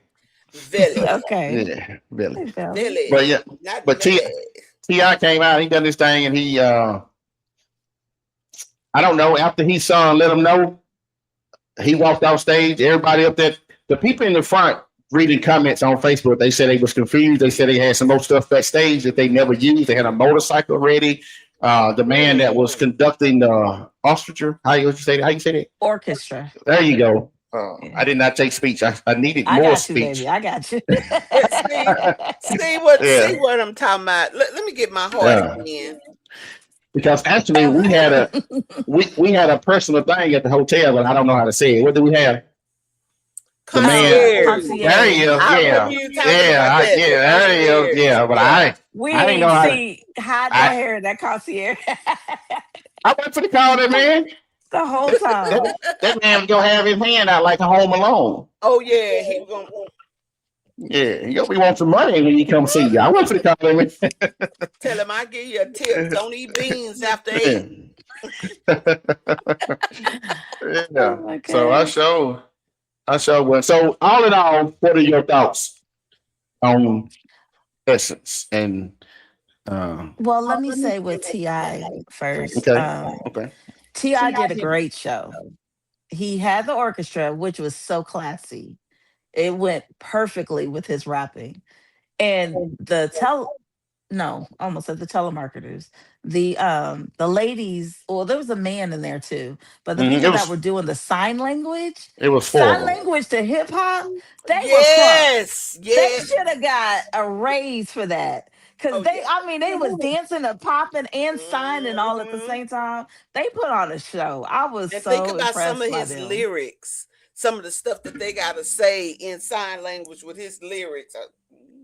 Okay. Yeah, Veli. Veli. But yeah, but T.I. came out. He done this thing, and he I don't know. After he saw let him know, he walked off stage. Everybody up there, the people in the front reading comments on Facebook, they said they was confused. They said they had some more stuff backstage that they never used. They had a motorcycle ready. The man that was conducting the orchestra, how you say that? Orchestra. There you go. I did not take speech. I needed more speech. Baby. I got you. see what I'm talking about. Let me get my heart again. Because actually, we had a personal thing at the hotel, but I don't know how to say it. What do we have? The man. There he is. There he is. Yeah, but I didn't know how. Hide your hair in that concierge. I went for the call that man. the whole time. That man was gonna have his hand out like a Home Alone. Oh yeah, he was gonna. Yeah, you'll be want some money when you come see you. I want you to come with me. Tell him I give you a tip. Don't eat beans after 8. Yeah. Oh my So god. I show well. So all in all, what are your thoughts on Essence and Well, let me say with Ti first. okay. Okay. Ti did a great show. He had the orchestra, which was so classy. It went perfectly with his rapping, and no, almost at the telemarketers. The ladies, well, there was a man in there too, but the Mhm. people that were doing the It was four of sign them. language to hip hop, they were crunk. Yes, They yeah. should have got a raise for that. Cause Oh yeah. I mean, they was dancing and popping and signing all at the Hmm. same time. They put on a show. I was And think so about some impressed of by his them. lyrics, some of the stuff that they gotta say in sign language with his lyrics.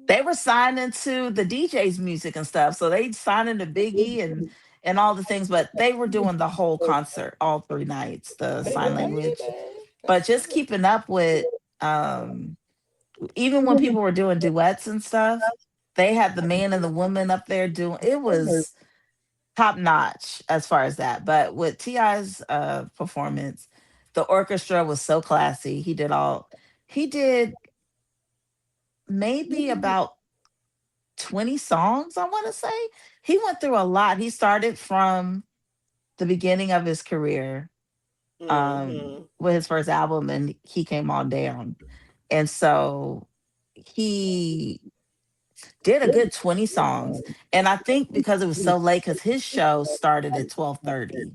They were signing to the DJ's music and stuff. So they signing to Biggie and all the things, but they were doing the whole concert, all 3 nights, the sign language. Baby, But that's just right. keeping up with um even when people were doing duets and stuff, they had the man and the woman up there doing it was top notch as far as that. But with Ti's performance, the orchestra was so classy. He did maybe about 20 songs, I want to say. He went through a lot. He started from the beginning of his career Mm-hmm. with his first album, and he came on down. And so he did a good 20 songs. And I think because it was so late, because his show started at 12:30.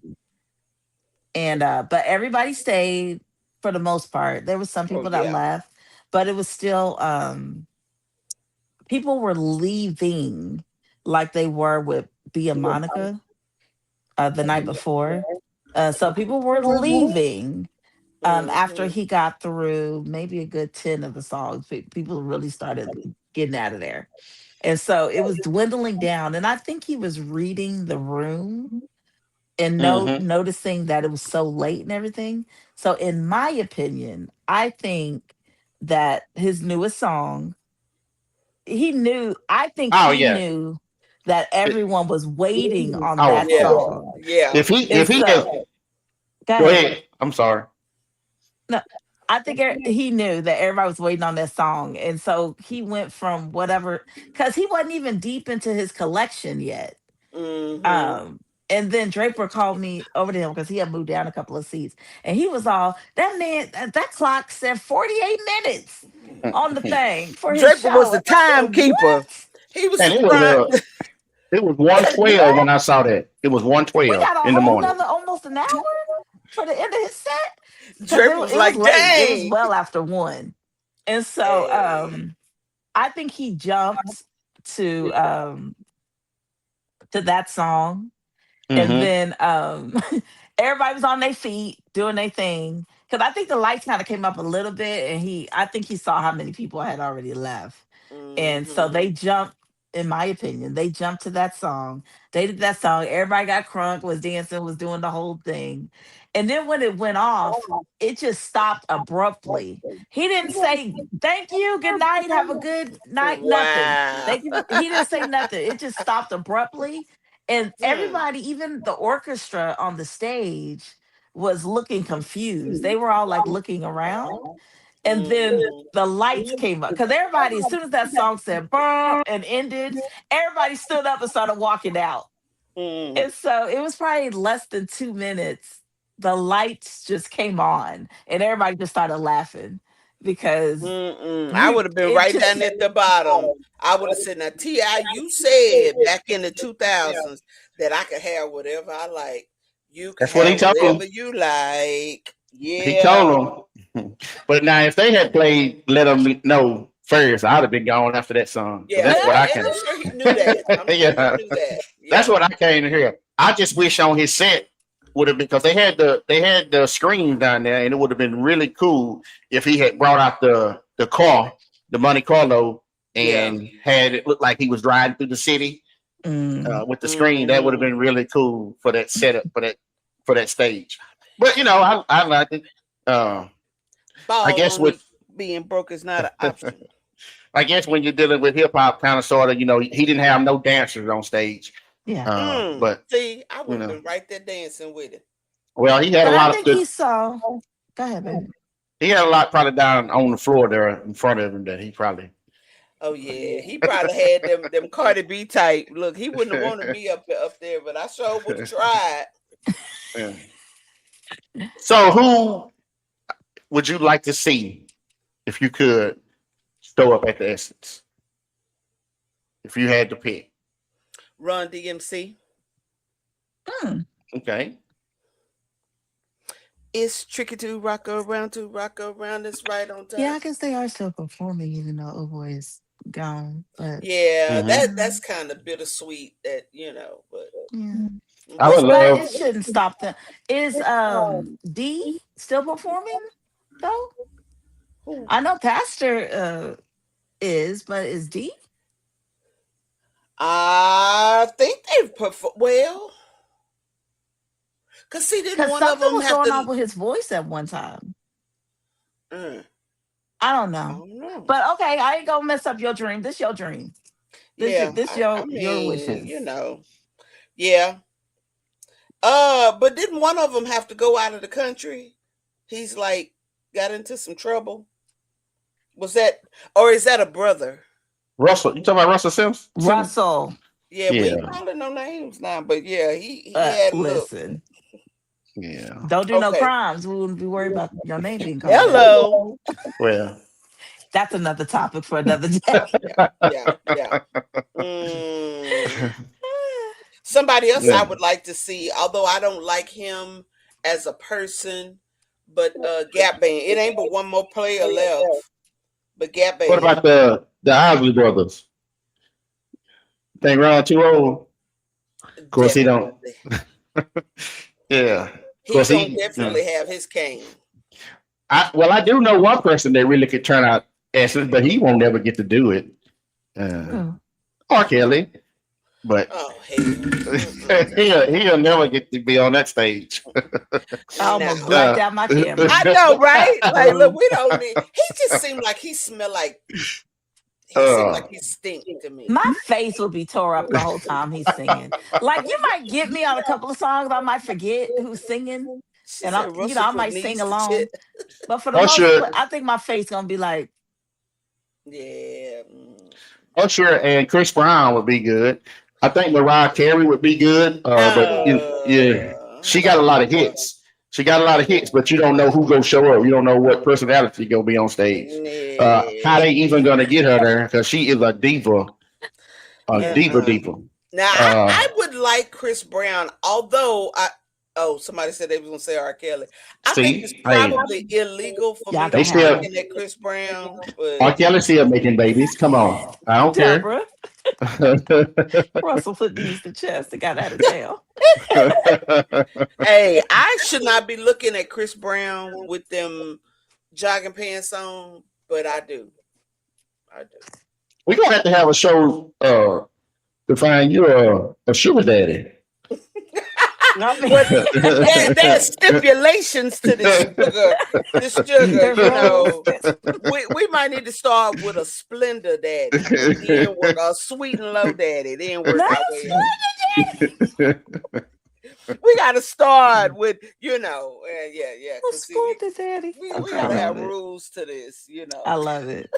And but everybody stayed for the most part. There was some Oh people that yeah. left, but it was still people were leaving like they were with Bia Monica the night before. So people were leaving after Mm-hmm. he got through maybe a good 10 of the songs. People really started getting out of there. And so it was dwindling down. And I think he was reading the room and Mm-hmm. noticing that it was so late and everything. So, in my opinion, I think that his newest song, I think Oh he yeah. knew that everyone was waiting on Oh, of that Yeah. course. song. Yeah. And If he just so, go go ahead. ahead. I'm sorry. No, I think he knew that everybody was waiting on that song. And so he went from whatever, because he wasn't even deep into his collection yet. Mm-hmm. Um, and then Draper called me over to him because he had moved down a couple of seats. And he was all, that man, that clock said 48 minutes on the thing for his Draper was show. the And I said, timekeeper. what? He was And surprised. it was I one said, twelve when what? I saw that. It was one We twelve got a in the whole morning. nother almost an hour for the end of his set? Because Draper was it was like, late. It was dang. well after 1. And so Hey. I think he jumped to um to that song. And Mm-hmm. then everybody was on their feet doing their thing. Cause I think the lights kind of came up a little bit and I think he saw how many people had already left. And so Mm-hmm. they jumped, in my opinion, they jumped to that song. They did that song. Everybody got crunk, was dancing, was doing the whole thing. And then when it went off, it just stopped abruptly. He didn't say thank you, good night, have a good night, nothing. Wow. Thank you. He didn't say nothing. It just stopped abruptly. And Hmm. everybody, even the orchestra on the stage, was looking confused. They were all like looking around. And then Mm-hmm. the lights came up because everybody, as soon as that song said "Brr" and ended, everybody stood up and started walking out. Mm. And so it was probably less than 2 minutes. The lights just came on and everybody just started laughing because Mm-mm. I we would have been it right just down at the bottom. I would have said, now, T.I., you said back in the 2000s that I could have whatever I like. You can That's what he have told whatever him. you like. He Yeah. told him. But now, if they had played "Let Them Know" first, I'd have been gone after that song because Yeah. that's what I And can. I'm sure he knew that. I'm sure he Yeah, knew that. that's Yeah. what I came to hear. I just wish on his set would have because they had the screen down there, and it would have been really cool if he had brought out the car, the Monte Carlo, Yeah. and had it look like he was driving through the city mm, with the screen. That would have Mm-hmm. been really cool for that setup for that stage. But I like it. Uh, I Ball guess only with being broke is not an option. I guess when you're dealing with hip hop, kind of sort of, he didn't have no dancers on stage. Yeah. But See, I you would have know, been right there dancing with it. well, he had a But I lot of think he saw. Go ahead, baby. he had a lot probably down on the floor there in front of him that he probably. Oh yeah, he probably had them Cardi B type. Look, he wouldn't have wanted me up there, but I sure would have tried. Yeah. So who would you like to see if you could show up at the Essence? If you had to pick. Run DMC. Hmm. Okay. It's tricky to rock around, it's right on Yeah, I time. guess they are still performing, even though Oboe is gone. But Yeah, Hmm. that's kind of bittersweet that, but yeah, I would but love. it shouldn't stop them. Is D still performing though? who I know Pastor is, but is D? I think they've performed well. Cause see, didn't Because one of something them was have going on to? with his voice at one time. Mm, I don't I know. don't know. But okay, I ain't gonna mess up your dream. This your dream. Yeah, This I your mean, wishes. yeah. But didn't one of them have to go out of the country? He's like got into some trouble. Was that, or is that a brother? Russell. You talking about Russell Sims? Simmons? Russell, Yeah, we ain't Yeah. calling no names now, but yeah, he had a look. listen. Yeah. Don't do no Okay. crimes. We wouldn't be worried about your name being called out. Hello. Well. That's another topic for another day. Yeah. Mm, somebody else I Yeah. would like to see, although I don't like him as a person, but Gap Band. It ain't but one more player left. But Gap What Band, about the Isley brothers? Think Ron too old? Of course he don't. definitely. Yeah. Of He course gonna he. definitely have his cane. I do know one person that really could turn out Essence, but he won't ever get to do it. Hmm. R. Kelly, but Oh hell. Mm-mm. he'll never get to be on that stage. I almost Now. blacked out my camera. I know, right? Like, look, Ooh. we don't need. He just seemed like he smelled like. He seemed like he stink to me. My face will be tore up the whole time he's singing. Like you might get me on a couple of songs, I might forget who's singing, She and said Russell I put might sing knees to chest. along. But for the most, Usher, I think my face gonna be like, Yeah. Usher, and Chris Brown would be good. I think Mariah Carey would be good. But yeah, I she got a don't lot know of about. hits. She got a lot of hits, but you don't know who gonna show up. You don't know what personality gonna be on stage. How Yeah. they even gonna get her there? Because she is a diva, Uh-uh. diva. Now I Uh, would like Chris Brown, although I. Oh, somebody said they was gonna say R. Kelly. I think it's see, hey, probably illegal for y'all me to they can be have still it. looking at Chris Brown, but R. Kelly still making babies. Come on, I don't care. Deborah, Russell put these to chest and got out of jail. hey, I should not be looking at Chris Brown with them jogging pants on, but I do. I do. We're gonna have to have a show to find you a sugar daddy. I mean, But there's stipulations to this sugar, there's rules. we might need to start with a Splendor daddy, then work a sweet and low daddy, then work Not our a way up. Splendor We got to start with, a because see, Splendor daddy. we Okay, I gotta have love it. rules to this, I love it.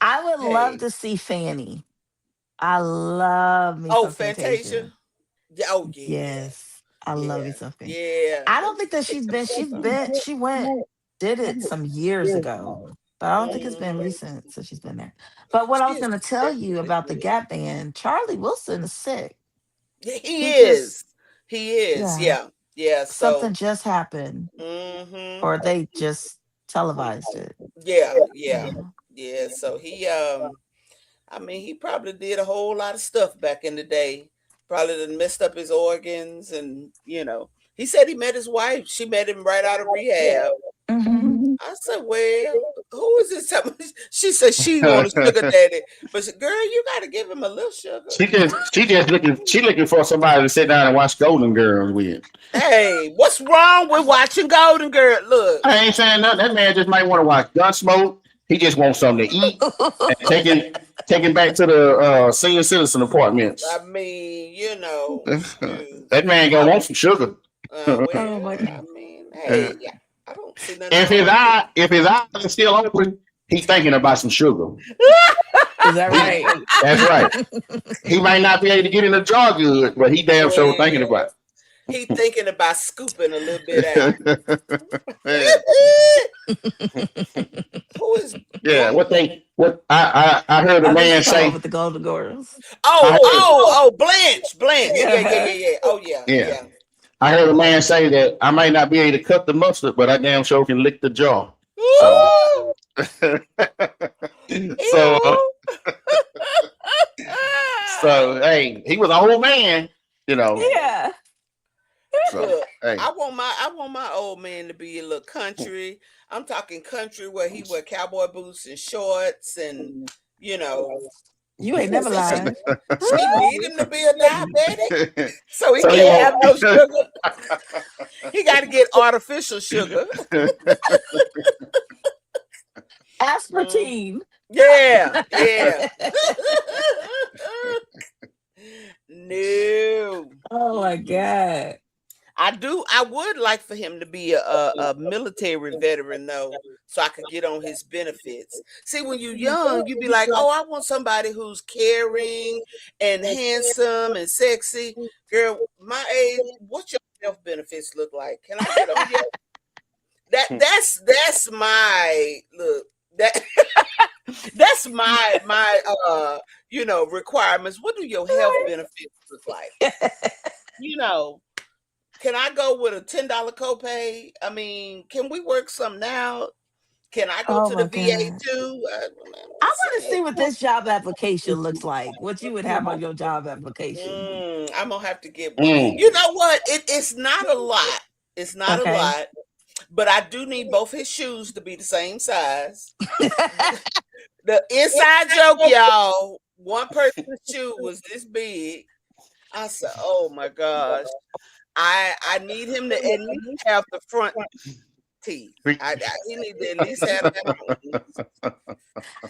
I would love Hey, to see Fanny. I love me oh, some Fantasia, Fantasia. yeah, oh yeah, Yes, I love me yeah, some Fantasia. yeah. I Let don't me think that look up something. she went, did it some years ago, but I don't think it's been Mhm. recent since she's been there. But what I She was is going to tell you definitely about the good. Gap Band, Charlie Wilson is sick. Yeah, he He is. just, He is. yeah, Yeah. Yeah. So, something just happened, hmm or they just televised it. yeah, yeah, Yeah. yeah. So I mean, he probably did a whole lot of stuff back in the day. Probably done messed up his organs, and he said he met his wife. She met him right out of rehab. Hmm. I said, well, who is this? She said she want a sugar daddy, but girl, you got to give him a little sugar. She looking for somebody to sit down and watch Golden Girls with. Hey, what's wrong with watching Golden Girl? Look, I ain't saying nothing. That man just might want to watch Gunsmoke. He just wants something to eat and taking back to the senior citizen apartments. I mean, That man gonna want some sugar. Well, Oh my I God. mean, hey, yeah, I don't see nothing. If his eyes are still open, he's thinking about some sugar. Is that right? That's right. He might not be able to get in the jar good, but he damn sure thinking about it. He thinking about scooping a little bit out. Who is? Yeah, what I heard a man say with the Golden Girls. Blanche. Yeah. Oh yeah. I heard a man say that I might not be able to cut the mustard, but I damn sure can lick the jaw. So hey, he was an old man, Yeah. So, Look, hey. I want my old man to be a little country. I'm talking country where he wear cowboy boots and shorts and You ain't never lied. She need him to be a diabetic, so he can't have no sugar. He got to get artificial sugar. Aspartame. Yeah. No. Oh my God. I would like for him to be a military veteran though, so I could get on his benefits. See, when you're young, you be like, oh, I want somebody who's caring and handsome and sexy. Girl, my age, what's your health benefits look like? Can I get on your that's my look. That's my requirements. What do your health benefits look like? Can I go with a $10 copay? I mean, can we work something out? Can I go to the VA too? I want to see what this job application looks like. What you would have on your job application. I'm gonna have to get one. You know what? It's not a lot. It's not a lot. But I do need both his shoes to be the same size. The inside joke, y'all. One person's shoe was this big. I said, "Oh my gosh." I need him to at least have the front teeth. He need to at least have that.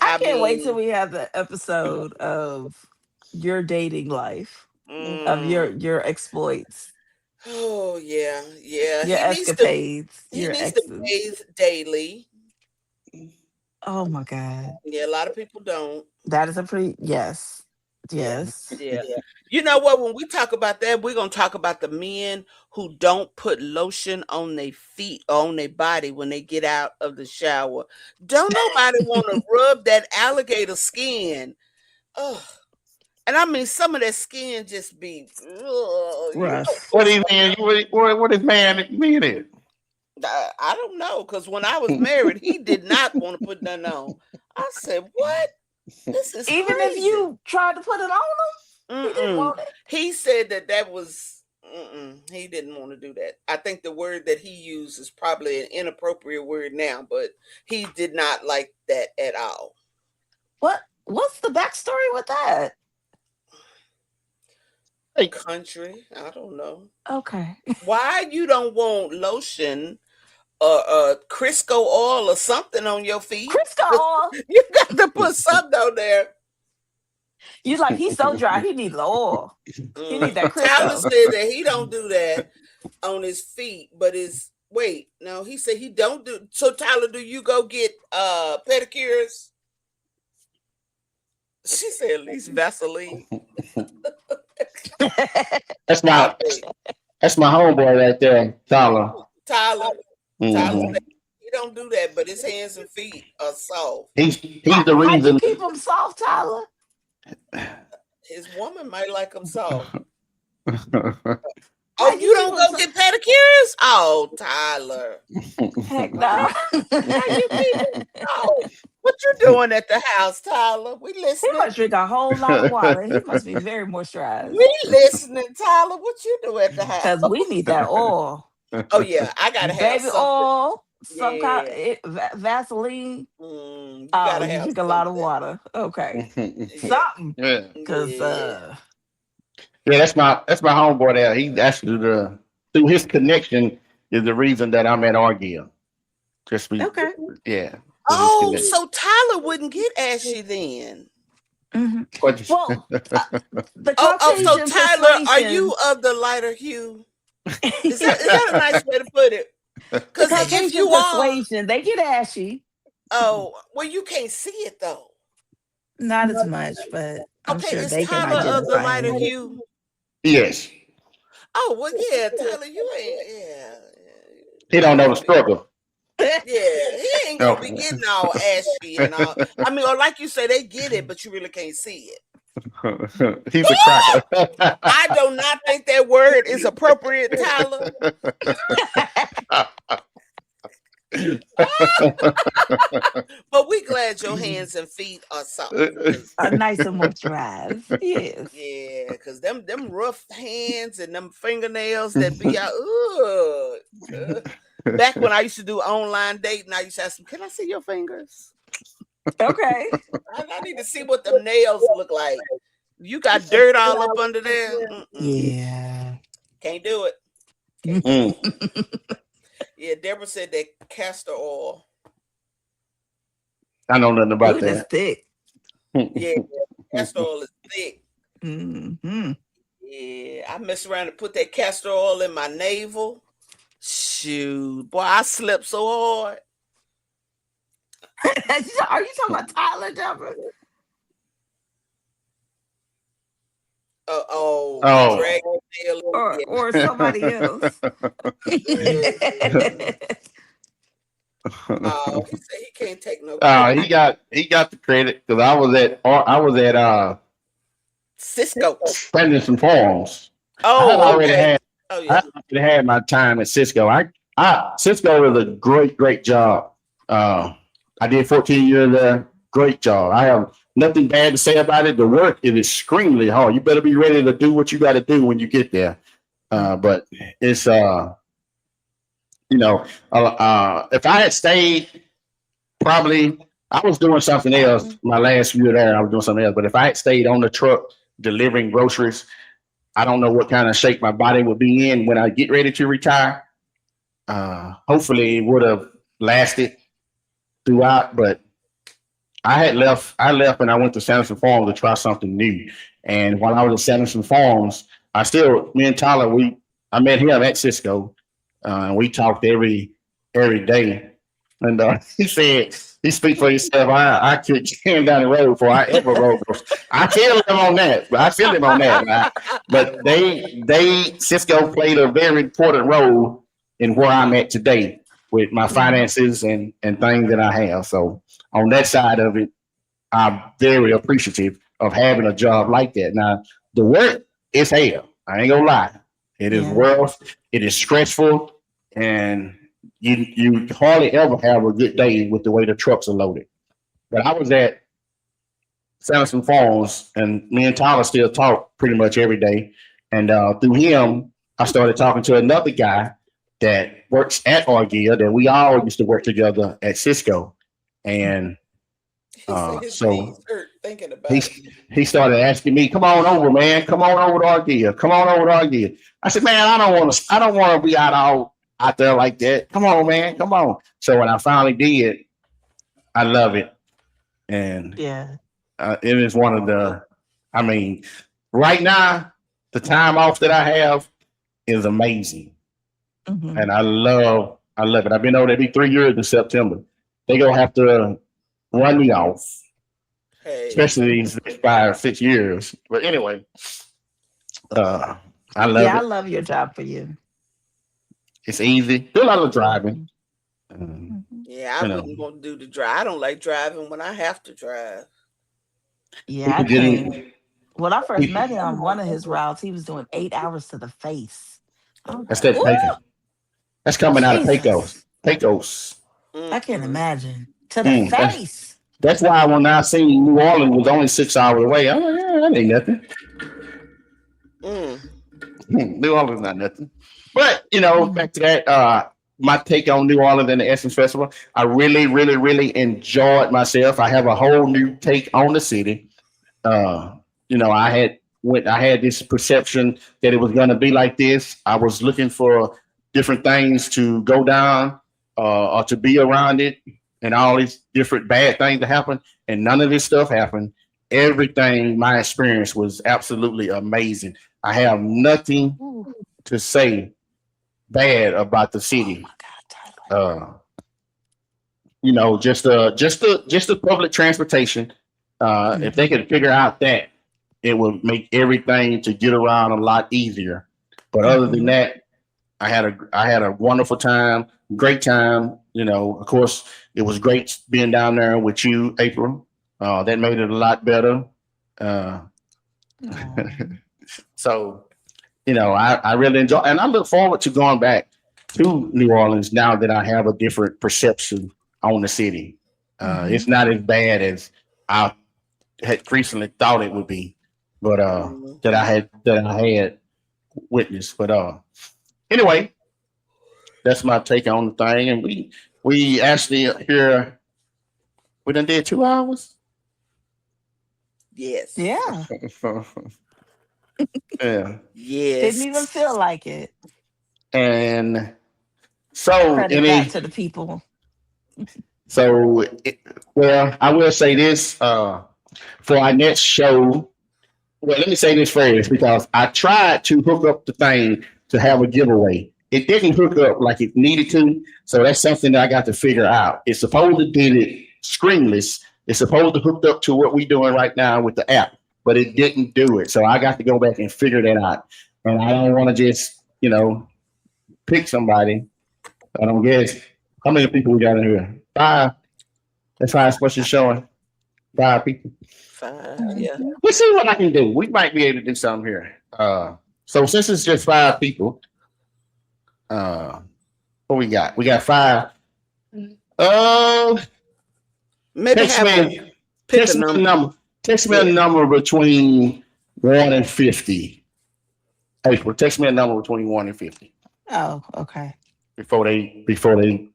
I can't wait till we have the episode of your dating life, of your exploits. Oh yeah. Your escapades. He needs to bathe daily. Oh my God. Yeah, a lot of people don't. That is a pretty yes. Yeah. You know what? When we talk about that, we're gonna talk about the men who don't put lotion on their feet or on their body when they get out of the shower. Don't nobody want to rub that alligator skin. Oh, and I mean some of that skin just be rough. What is man? What is man meaning? I don't know, because when I was married, he did not want to put nothing on. I said, "What? This is even crazy." if you tried to put it on him, he didn't want it. He said that was he didn't want to do that. I think the word that he used is probably an inappropriate word now, but he did not like that at all. What's the backstory with that? Hey, country, I don't know. Okay. Why you don't want lotion or Crisco oil or something on your feet? Crisco oil. You got to put something on there. You like, he's so dry, he needs the oil. He need that Crisco. Tyler said that he don't do that on his feet, but he said he don't do. So Tyler, do you go get pedicures? She said at least Vaseline. That's my homeboy right there, Tyler. Tyler said he don't do that, but his hands and feet are soft. He's the reason. How you keep him soft, Tyler? His woman might like him soft. Oh, you don't go get pedicures? Oh, Tyler. Heck no. What you doing at the house, Tyler? We listening. He must drink a whole lot of water. He must be very moisturized. We listening, Tyler. What you do at the house? Because we need that oil. Oh yeah, I gotta have baby something. oil, some kind Yeah. Vaseline. You Oh, gotta you have drink a lot of something. water. Okay, Yeah. something. Yeah. Cause Yeah. Yeah, that's my homeboy there. He actually through his connection is the reason that I'm at Argyle. Just be okay. yeah, through his Oh, connection. so Tyler wouldn't get ashy then. hmm What Well, the So Caucasian Tyler, are you persuasion, of the lighter hue? Is that a the nice way to put it? Because if Caucasian you are, persuasion, they get ashy. oh, well, you can't see it though. Not as much, but I'm Okay, sure is they can Tyler of the identify lighter it. hue? Yes, Oh, well, yeah, Tyler, you ain't, yeah, he you don't ain't know the gonna be, struggle. yeah, he ain't gonna be Okay. getting all ashy and all. I mean, or like you say, they get it, but you really can't see it. He's a cracker. I do not think that word is appropriate, Tyler. But we glad your hands and feet are soft. Are nice and moisturized. Yes. Yeah, because them rough hands and them fingernails that be out. Ugh. Back when I used to do online dating, I used to ask them, "Can I see your fingers? Okay. I need to see what them nails look like. You got dirt all up under there. Yeah. Can't do it. Can't do it." Yeah, Deborah said that castor oil. I know nothing about Ooh, that's that. thick. Yeah, castor oil is thick. Mm-hmm. Yeah, I mess around and put that castor oil in my navel. Shoot, boy, I slept so hard. Are you talking about Tyler, Deborah? Oh, Oh. Dragon Tail. Or somebody else? Oh, he said he can't take no credit. He got the credit because I was at Cisco. Henderson Farms. Oh, okay. Oh I yeah. already had my time at Cisco. Cisco is a great job. I did 14 years there. Great job. I have nothing bad to say about it. The work is extremely hard. You better be ready to do what you got to do when you get there. But it's if I had stayed, probably I was doing something else. My last year there, I was doing something else. But if I had stayed on the truck delivering groceries, I don't know what kind of shape my body would be in when I get ready to retire. Hopefully, it would have lasted throughout. But I left and I went to Sanderson Farms to try something new. And while I was at Sanderson Farms, me and Tyler, I met him at Cisco. We talked every day. And he said, he speaks for himself. I kicked him down the road before I ever rode. I feel him on that. But Cisco played a very important role in where I'm at today with my finances and things that I have. So on that side of it, I'm very appreciative of having a job like that. Now, the work is hell. I ain't gonna lie. It is rough. It is stressful, and you hardly ever have a good day with the way the trucks are loaded. But I was at Sanderson Farms, and me and Tyler still talk pretty much every day. And through him, I started talking to another guy that works at Argyle that we all used to work together at Cisco. And so thinking about it. he started asking me, "Come on over, man. Come on over to Argyle. Come on over to Argyle." I said, "Man, I don't want to be out there like that. Come on, man. Come on." So when I finally did, I love it, and it is one of the. I mean, right now, the time off that I have is amazing, and I love it. I've been over there 3 years in September. They gonna have to run me off, especially these 5 or 6 years. But anyway, I love it. I love your job for you. It's easy. Do a lot of driving. Yeah, I wouldn't want to do the drive. I don't like driving when I have to drive. Yeah, I can't. When I first met him on one of his routes, he was doing 8 hours to the face. That's that Pecos. That's coming out of Pecos. Pecos. I can't imagine. To the face. That's why when I seen New Orleans was only 6 hours away, I'm like, yeah, that ain't nothing. New Orleans not nothing. But back to that. my take on New Orleans and the Essence Festival. I really, really, really enjoyed myself. I have a whole new take on the city. Uh, I had this perception that it was going to be like this. I was looking for different things to go down or to be around it, and all these different bad things to happen, and none of this stuff happened. Everything, my experience was absolutely amazing. I have nothing Ooh. to say bad about the Oh city. my God, Tyler. Uh, just the public transportation. If they Mhm. could figure out that, it would make everything to get around a lot easier. But other than Mhm. that, I had a wonderful time, great time. Of course, it was great being down there with you, April. That made it a lot better. Uh, Aw. so I really enjoy, and I look forward to going back to New Orleans now that I have a different perception on the city. It's Mhm. not as bad as I had recently thought it would be, but Mhm. that I had witnessed. But anyway, that's my take on the thing. And we actually here we done did 2 hours. Yes. Yeah. Yeah, Didn't even Yes. feel like it. and so Credit that any to the people. so it, well, I will say this for our next show. Well, let me say this first because I tried to hook up the thing to have a giveaway. It didn't hook up like it needed to, so that's something that I got to figure out. It's supposed to did it screenless. It's supposed to hook up to what we're doing right now with the app, but it didn't do it. So I got to go back and figure that out. And I don't want to just pick somebody. I don't guess how many people we got in here. Five. That's how it's supposed to showing. Five people. Five. Yeah. Mhm. Let's see what I can do. We might be able to do something here. So since it's just five people, what we got? We got five. Uh, Maybe text have them me, pick a text me a number. number. Text me a Yeah. number between 1 and 50. April, text me a number between 1 and 50 Oh, okay. before they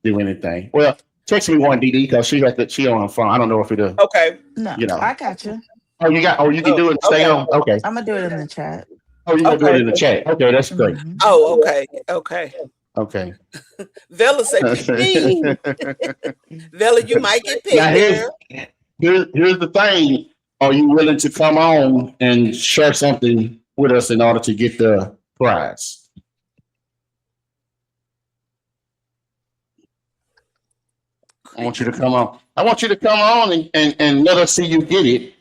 do anything. Well, text me one, DD, because she on her phone. I don't know if it'll, Okay. No, you know. I got you. You can Oh, do it and stay okay. on. Okay. I'm gonna do it in the chat. Oh, you gonna do it Okay. in the chat. Okay, that's great. Mhm. Oh, okay. Okay. Okay. Vela say pick me. Vela, you might get Now picked, girl. here's the thing. Are you willing to come on and share something with us in order to get the prize? I want you to come on. I want you to come on and let us see you get it.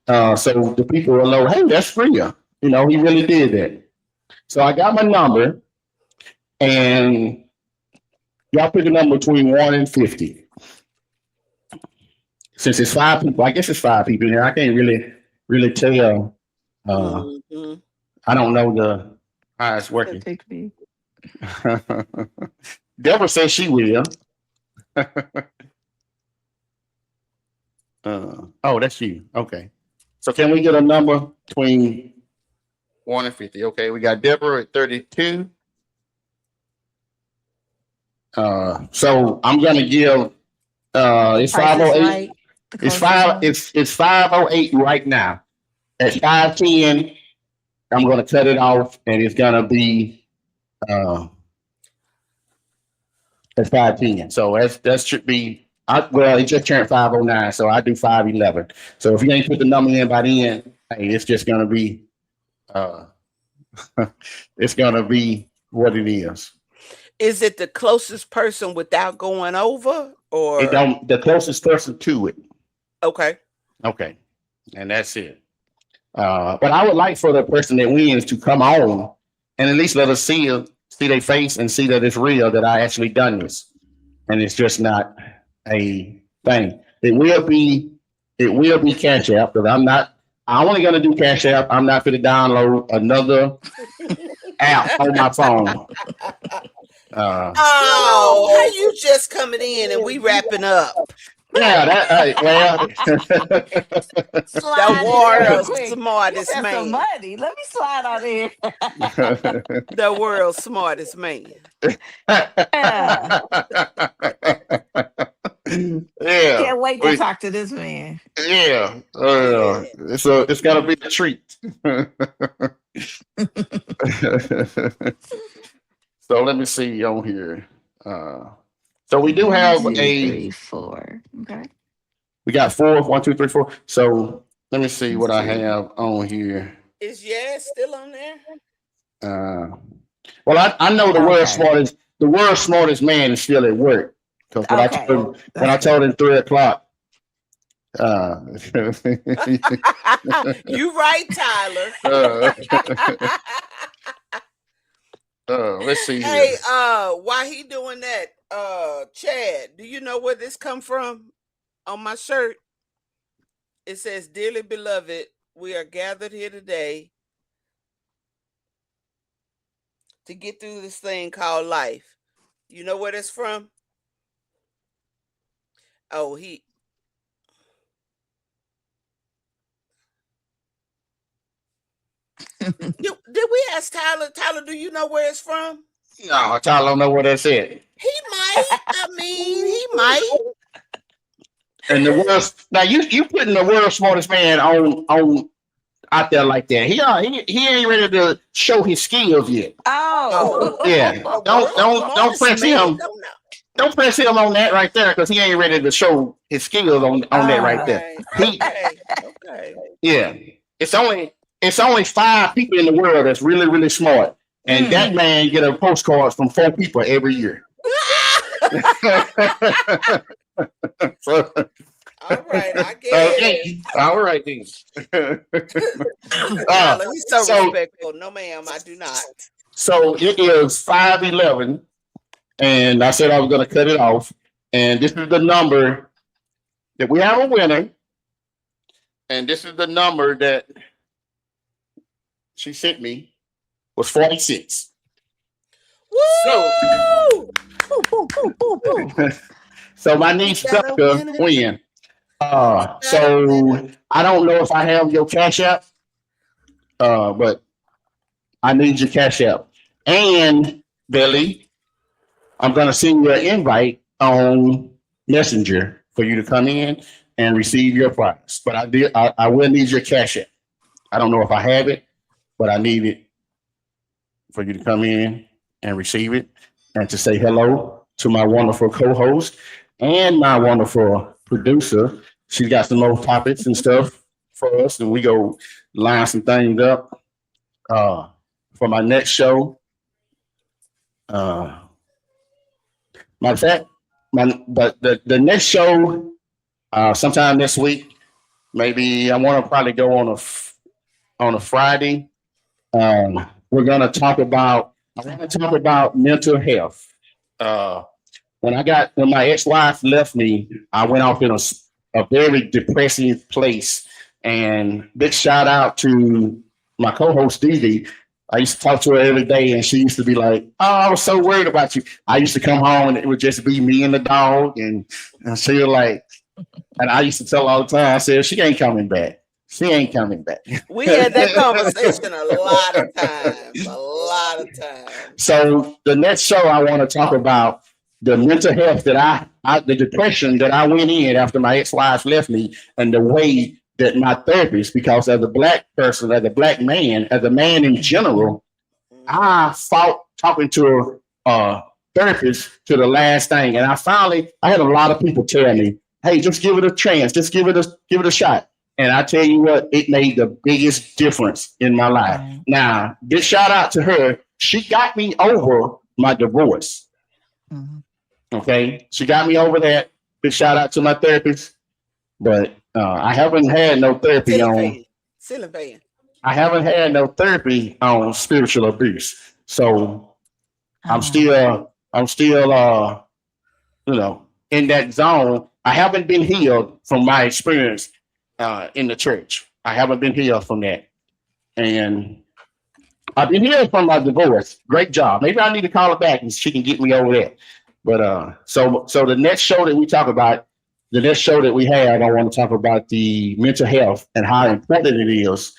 So the people will know, hey, that's Freya. He really did that. So I got my number, and y'all pick a number between 1 and 50. Since it's five people, I guess it's five people here. I can't really tell. Uh, Hmm. I don't know how it's Said working. pick me. Deborah says she will. Oh, that's you. Okay. So can we get a number between 1 and 50? Okay, we got Deborah at 32. So I'm gonna give it's Price is 508. right. The It's closest five. one. It's 508 right now. At 510, I'm gonna cut it off, and it's gonna be uh at 510. So that should be. Well, it just turned 509, so I do 511. So if you ain't put the number in by then, hey, it's just gonna be uh it's gonna be what it is. Is it the closest person without going over, It or don't the closest person to it. okay? Okay, and that's it. But I would like for the person that wins to come on and at least let us see their face and see that it's real that I actually done this, and it's just not a thing. It will be Cash App because I'm only gonna do Cash App. I'm not gonna download another app on my phone. Uh, Oh, how you just coming in and we wrapping up? Yeah, that well. Slide The in here real world's quick. You smartest said some man. money. Let me slide on in. The world's smartest man. Yeah. Yeah, Can't wait to talk to this man. yeah. Yeah. It's gotta be a treat. So let me see on here. So we do One, have two, three, four. Okay. we got four, 1, 2, 3, 4. So let me see Let's what I see. have on here. Is Yaz still on there? Well, I know Okay. the world's smartest man is still at work. Because Okay. when I That's told good. him 3 o'clock, You right, Tyler. uh, let's see here. Hey, why he doing that? Chad, do you know where this come from? On my shirt, it says, "Dearly beloved, we are gathered here today to get through this thing called life." You know where that's from? Oh, he. Did we ask Tyler? Tyler, do you know where it's from? No, Tyler don't know what that said. He might. I mean, he might. And the world's now you putting the world's smartest man on out there like that. He ain't ready to show his skills yet. Oh. Yeah, don't press him. Don't press him on that right there because he ain't ready to show his skills on that right there. Okay. Yeah, it's only 5 people in the world that's really smart, and that man get a postcard from 4 people every year. So, all right, I guess. Okay. All right, then. Tyler, he's so respectful. No, ma'am, I do not. So it is 5:11, and I said I was going to cut it off. And this is the number that we have a winner, and this is the number that she sent me was 46. Woo! So my niece Becca win. So I don't know if I have your cash app, but I need your cash app. And Billy, I'm gonna send you an invite on Messenger for you to come in and receive your prize. But I will need your cash app. I don't know if I have it, but I need it for you to come in and receive it and to say hello to my wonderful co-host and my wonderful producer. She's got some more topics and stuff for us, and we go line some things up for my next show. Matter of fact, but the next show sometime this week, maybe I want to probably go on a Friday. We're gonna talk about mental health. When my ex-wife left me, I went off in a very depressing place. And big shout out to my co-host Dee Dee. I used to talk to her every day, and she used to be like, "Oh, I was so worried about you." I used to come home, and it would just be me and the dog, and she was like, and I used to tell her all the time, I said, "She ain't coming back. She ain't coming back." We had that conversation a lot of times. So the next show, I want to talk about the mental health that the depression that I went in after my ex-wife left me, and the way that my therapist, because as a Black person, as a Black man, as a man in general, I fought talking to a therapist to the last thing. And I had a lot of people tell me, "Hey, just give it a chance. Just give it a shot." And I tell you what, it made the biggest difference in my life. Right. Now, big shout out to her. She got me over my divorce. Mhm. Okay. She got me over that. Big shout out to my therapist. But I haven't had no therapy on spiritual abuse. So I'm still in that zone. I haven't been healed from my experience in the church. I haven't been healed from that. And I've been healed from my divorce. Great job. Maybe I need to call her back and she can get me over that. But so the next show that we talk about the next show that we have, I want to talk about the mental health and how important it is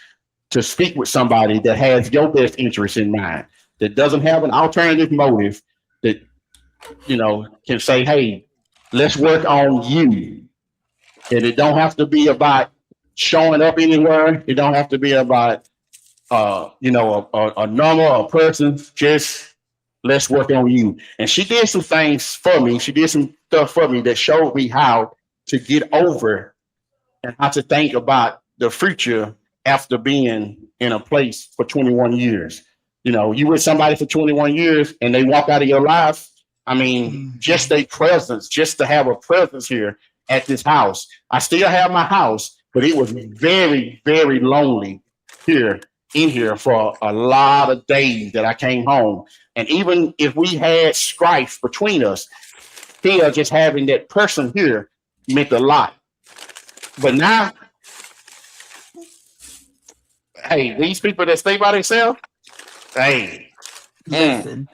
to speak with somebody that has your best interest in mind, that doesn't have an alternative motive, that can say, "Hey, let's work on you." And it don't have to be about showing up anywhere. It don't have to be about a number or a person. Just let's work on you. And she did some things for me. She did some stuff for me that showed me how to get over and how to think about the future after being in a place for 21 years. You with somebody for 21 years and they walk out of your life. I mean, just a presence, just to have a presence here at this house. I still have my house, but it was very, very lonely here in here for a lot of days that I came home. And even if we had strife between us, still just having that person here meant a lot. But now, hey, these people that stay by themselves, hey. Listen.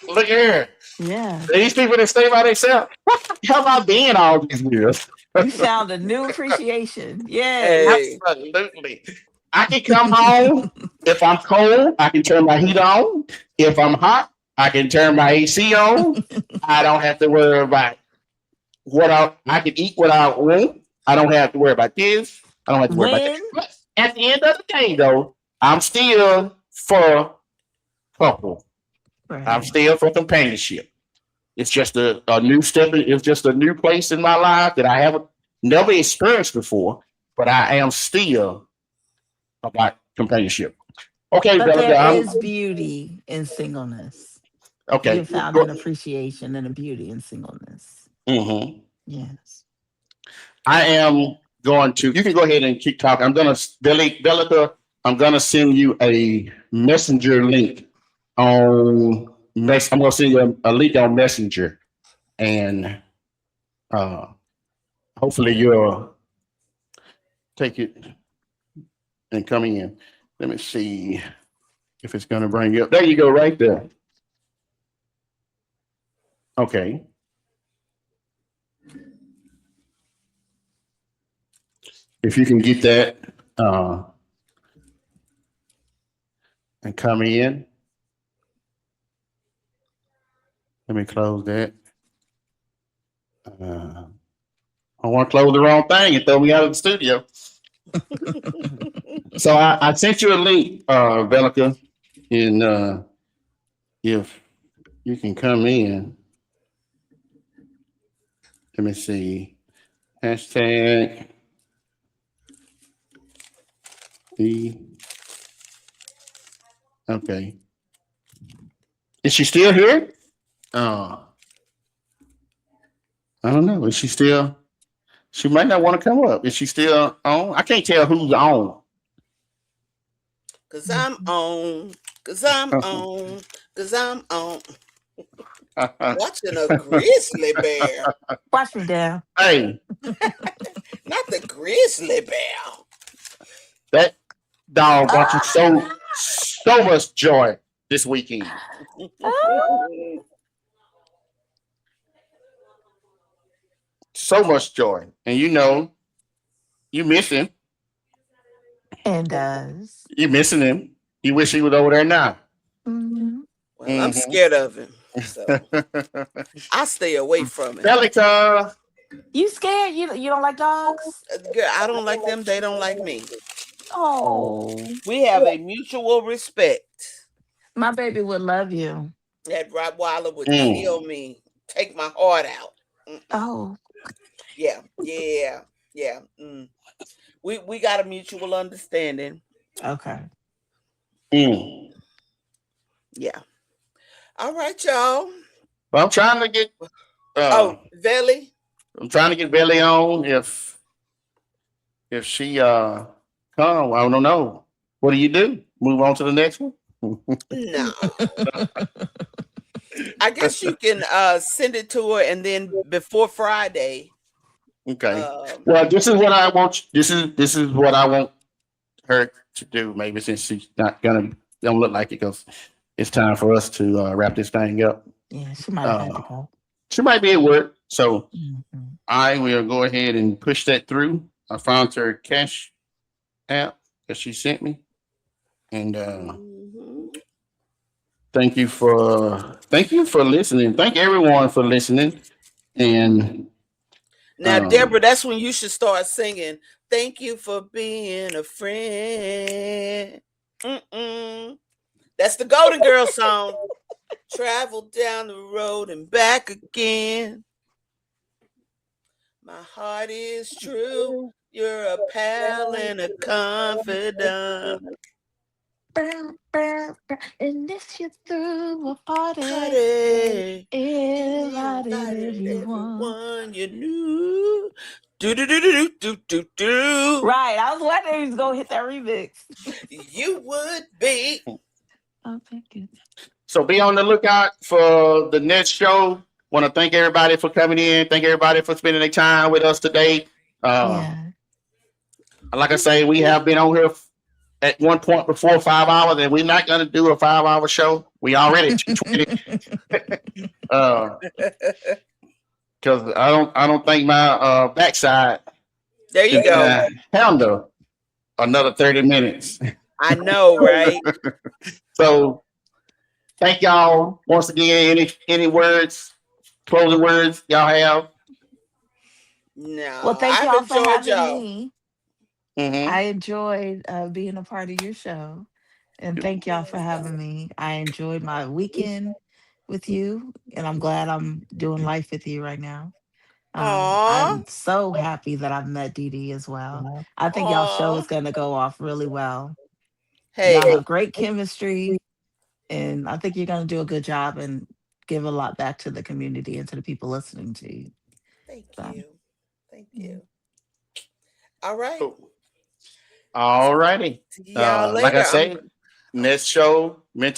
Look here. Yeah. These people that stay by themselves, what the hell am I being all these years? You found a new appreciation. Yeah. Hey. Absolutely. I can come home. If I'm cold, I can turn my heat on. If I'm hot, I can turn my AC on. I don't have to worry about I can eat what I want. I don't have to worry about this. I don't have to worry about that. But at the end of the day, though, I'm still for couple. Right. I'm still for companionship. It's just a new step. It's just a new place in my life that I haven't never experienced before, but I am still about companionship. Okay, But Bella, there is beauty in singleness. okay. You found an appreciation and a beauty in singleness. Mm-hmm. Yes. I am going to. You can go ahead and keep talking. I'm gonna, Bellica. I'm gonna send you a messenger link on. I'm gonna send you a link on Messenger, and hopefully you'll take it and come in. Let me see if it's gonna bring you up. There you go, right there. Okay. If you can get that and come in. Let me close that. I want to close the wrong thing and throw me out of the studio. So I sent you a link, Velica, and if you can come in. Let me see. Hashtag the. Okay. Is she still here? I don't know. Is she still? She might not want to come up. Is she still on? I can't tell who's on. Cause I'm on. Cause I'm on. Cause I'm on. Watching a grizzly bear. Watch me down. Hey, Not the grizzly bear. that dog brought you so much joy this weekend. So much joy. And you miss him. And does. You missing him. You wish he was over there now. Mhm. Well, I'm scared of him. So I stay away from it. Belica. You scared? You don't like dogs? Girl, I don't like them. They don't like me. Oh, We have a mutual respect. my baby would love you. That Rottweiler would kill me, take my heart out. Oh, Yeah. We got a mutual understanding. okay. Yeah. All right, y'all. Well, I'm trying to get. Veli. I'm trying to get Belly on. If she come, I don't know. What do you do? Move on to the next one? No. I guess you can send it to her, and then before Friday. Okay. Well, this is what I want. This is what I want her to do. Maybe since she's not don't look like it, because it's time for us to wrap this thing up. Yeah, she might have had to go. She might be at work, so Mhm. I will go ahead and push that through. I found her cash app that she sent me, and Mhm. thank you for listening. Thank everyone for listening, and Now, um, Deborah, that's when you should start singing. Thank you for being a friend. Mm-mm. That's the Golden Girls song. Travel down the road and back again. My heart is true. You're a pal and a confidant. Bow, bow, bow. And if you threw a party, Party. invited Invited everyone. everyone you knew. Do do do do do do do. Right. I was wondering he was gonna hit that remix. You would be. Oh, thank you. so be on the lookout for the next show. Want to thank everybody for coming in. Thank everybody for spending their time with us today. Uh, Yeah. like I say, we have been on here at one point before 5 hours, and we're not going to do a 5 hour show. We already 220. Because I don't think my backside There you is go. gonna handle another 30 minutes. I know, right? So thank y'all once again. Any words, closing words y'all have? Well, No, thank I've y'all for enjoyed having y'all. me. Mm-hmm. I enjoyed being a part of your show. And thank y'all for having me. I enjoyed my weekend with you, and I'm glad I'm doing life with you right now. Aw, I'm so happy that I've met Dee Dee as well. I think y'all show aw. is going to go off really well. Y'all Hey, have great chemistry, and I think you're going to do a good job and give a lot back to the community and to the people listening to you. thank So, you. Thank yeah. you. All right. All righty. See y'all Like I later. say, next show, we're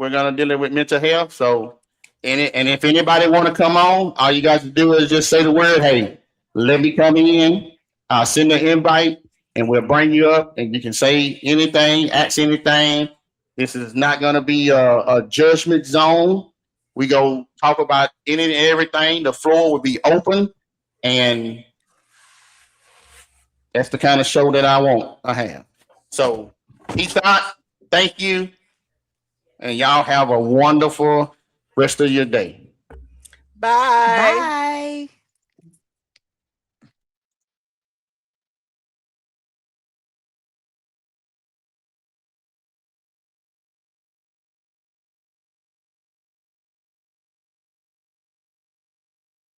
gonna deal with mental health. So, and if anybody want to come on, all you guys do is just say the word. Hey, let me come in. I'll send an invite, and we'll bring you up, and you can say anything, ask anything. This is not gonna be a judgment zone. We go talk about any and everything. The floor will be open, and that's the kind of show that I want. I have. So, peace out. Thank you. And y'all have a wonderful rest of your day. Bye. Bye.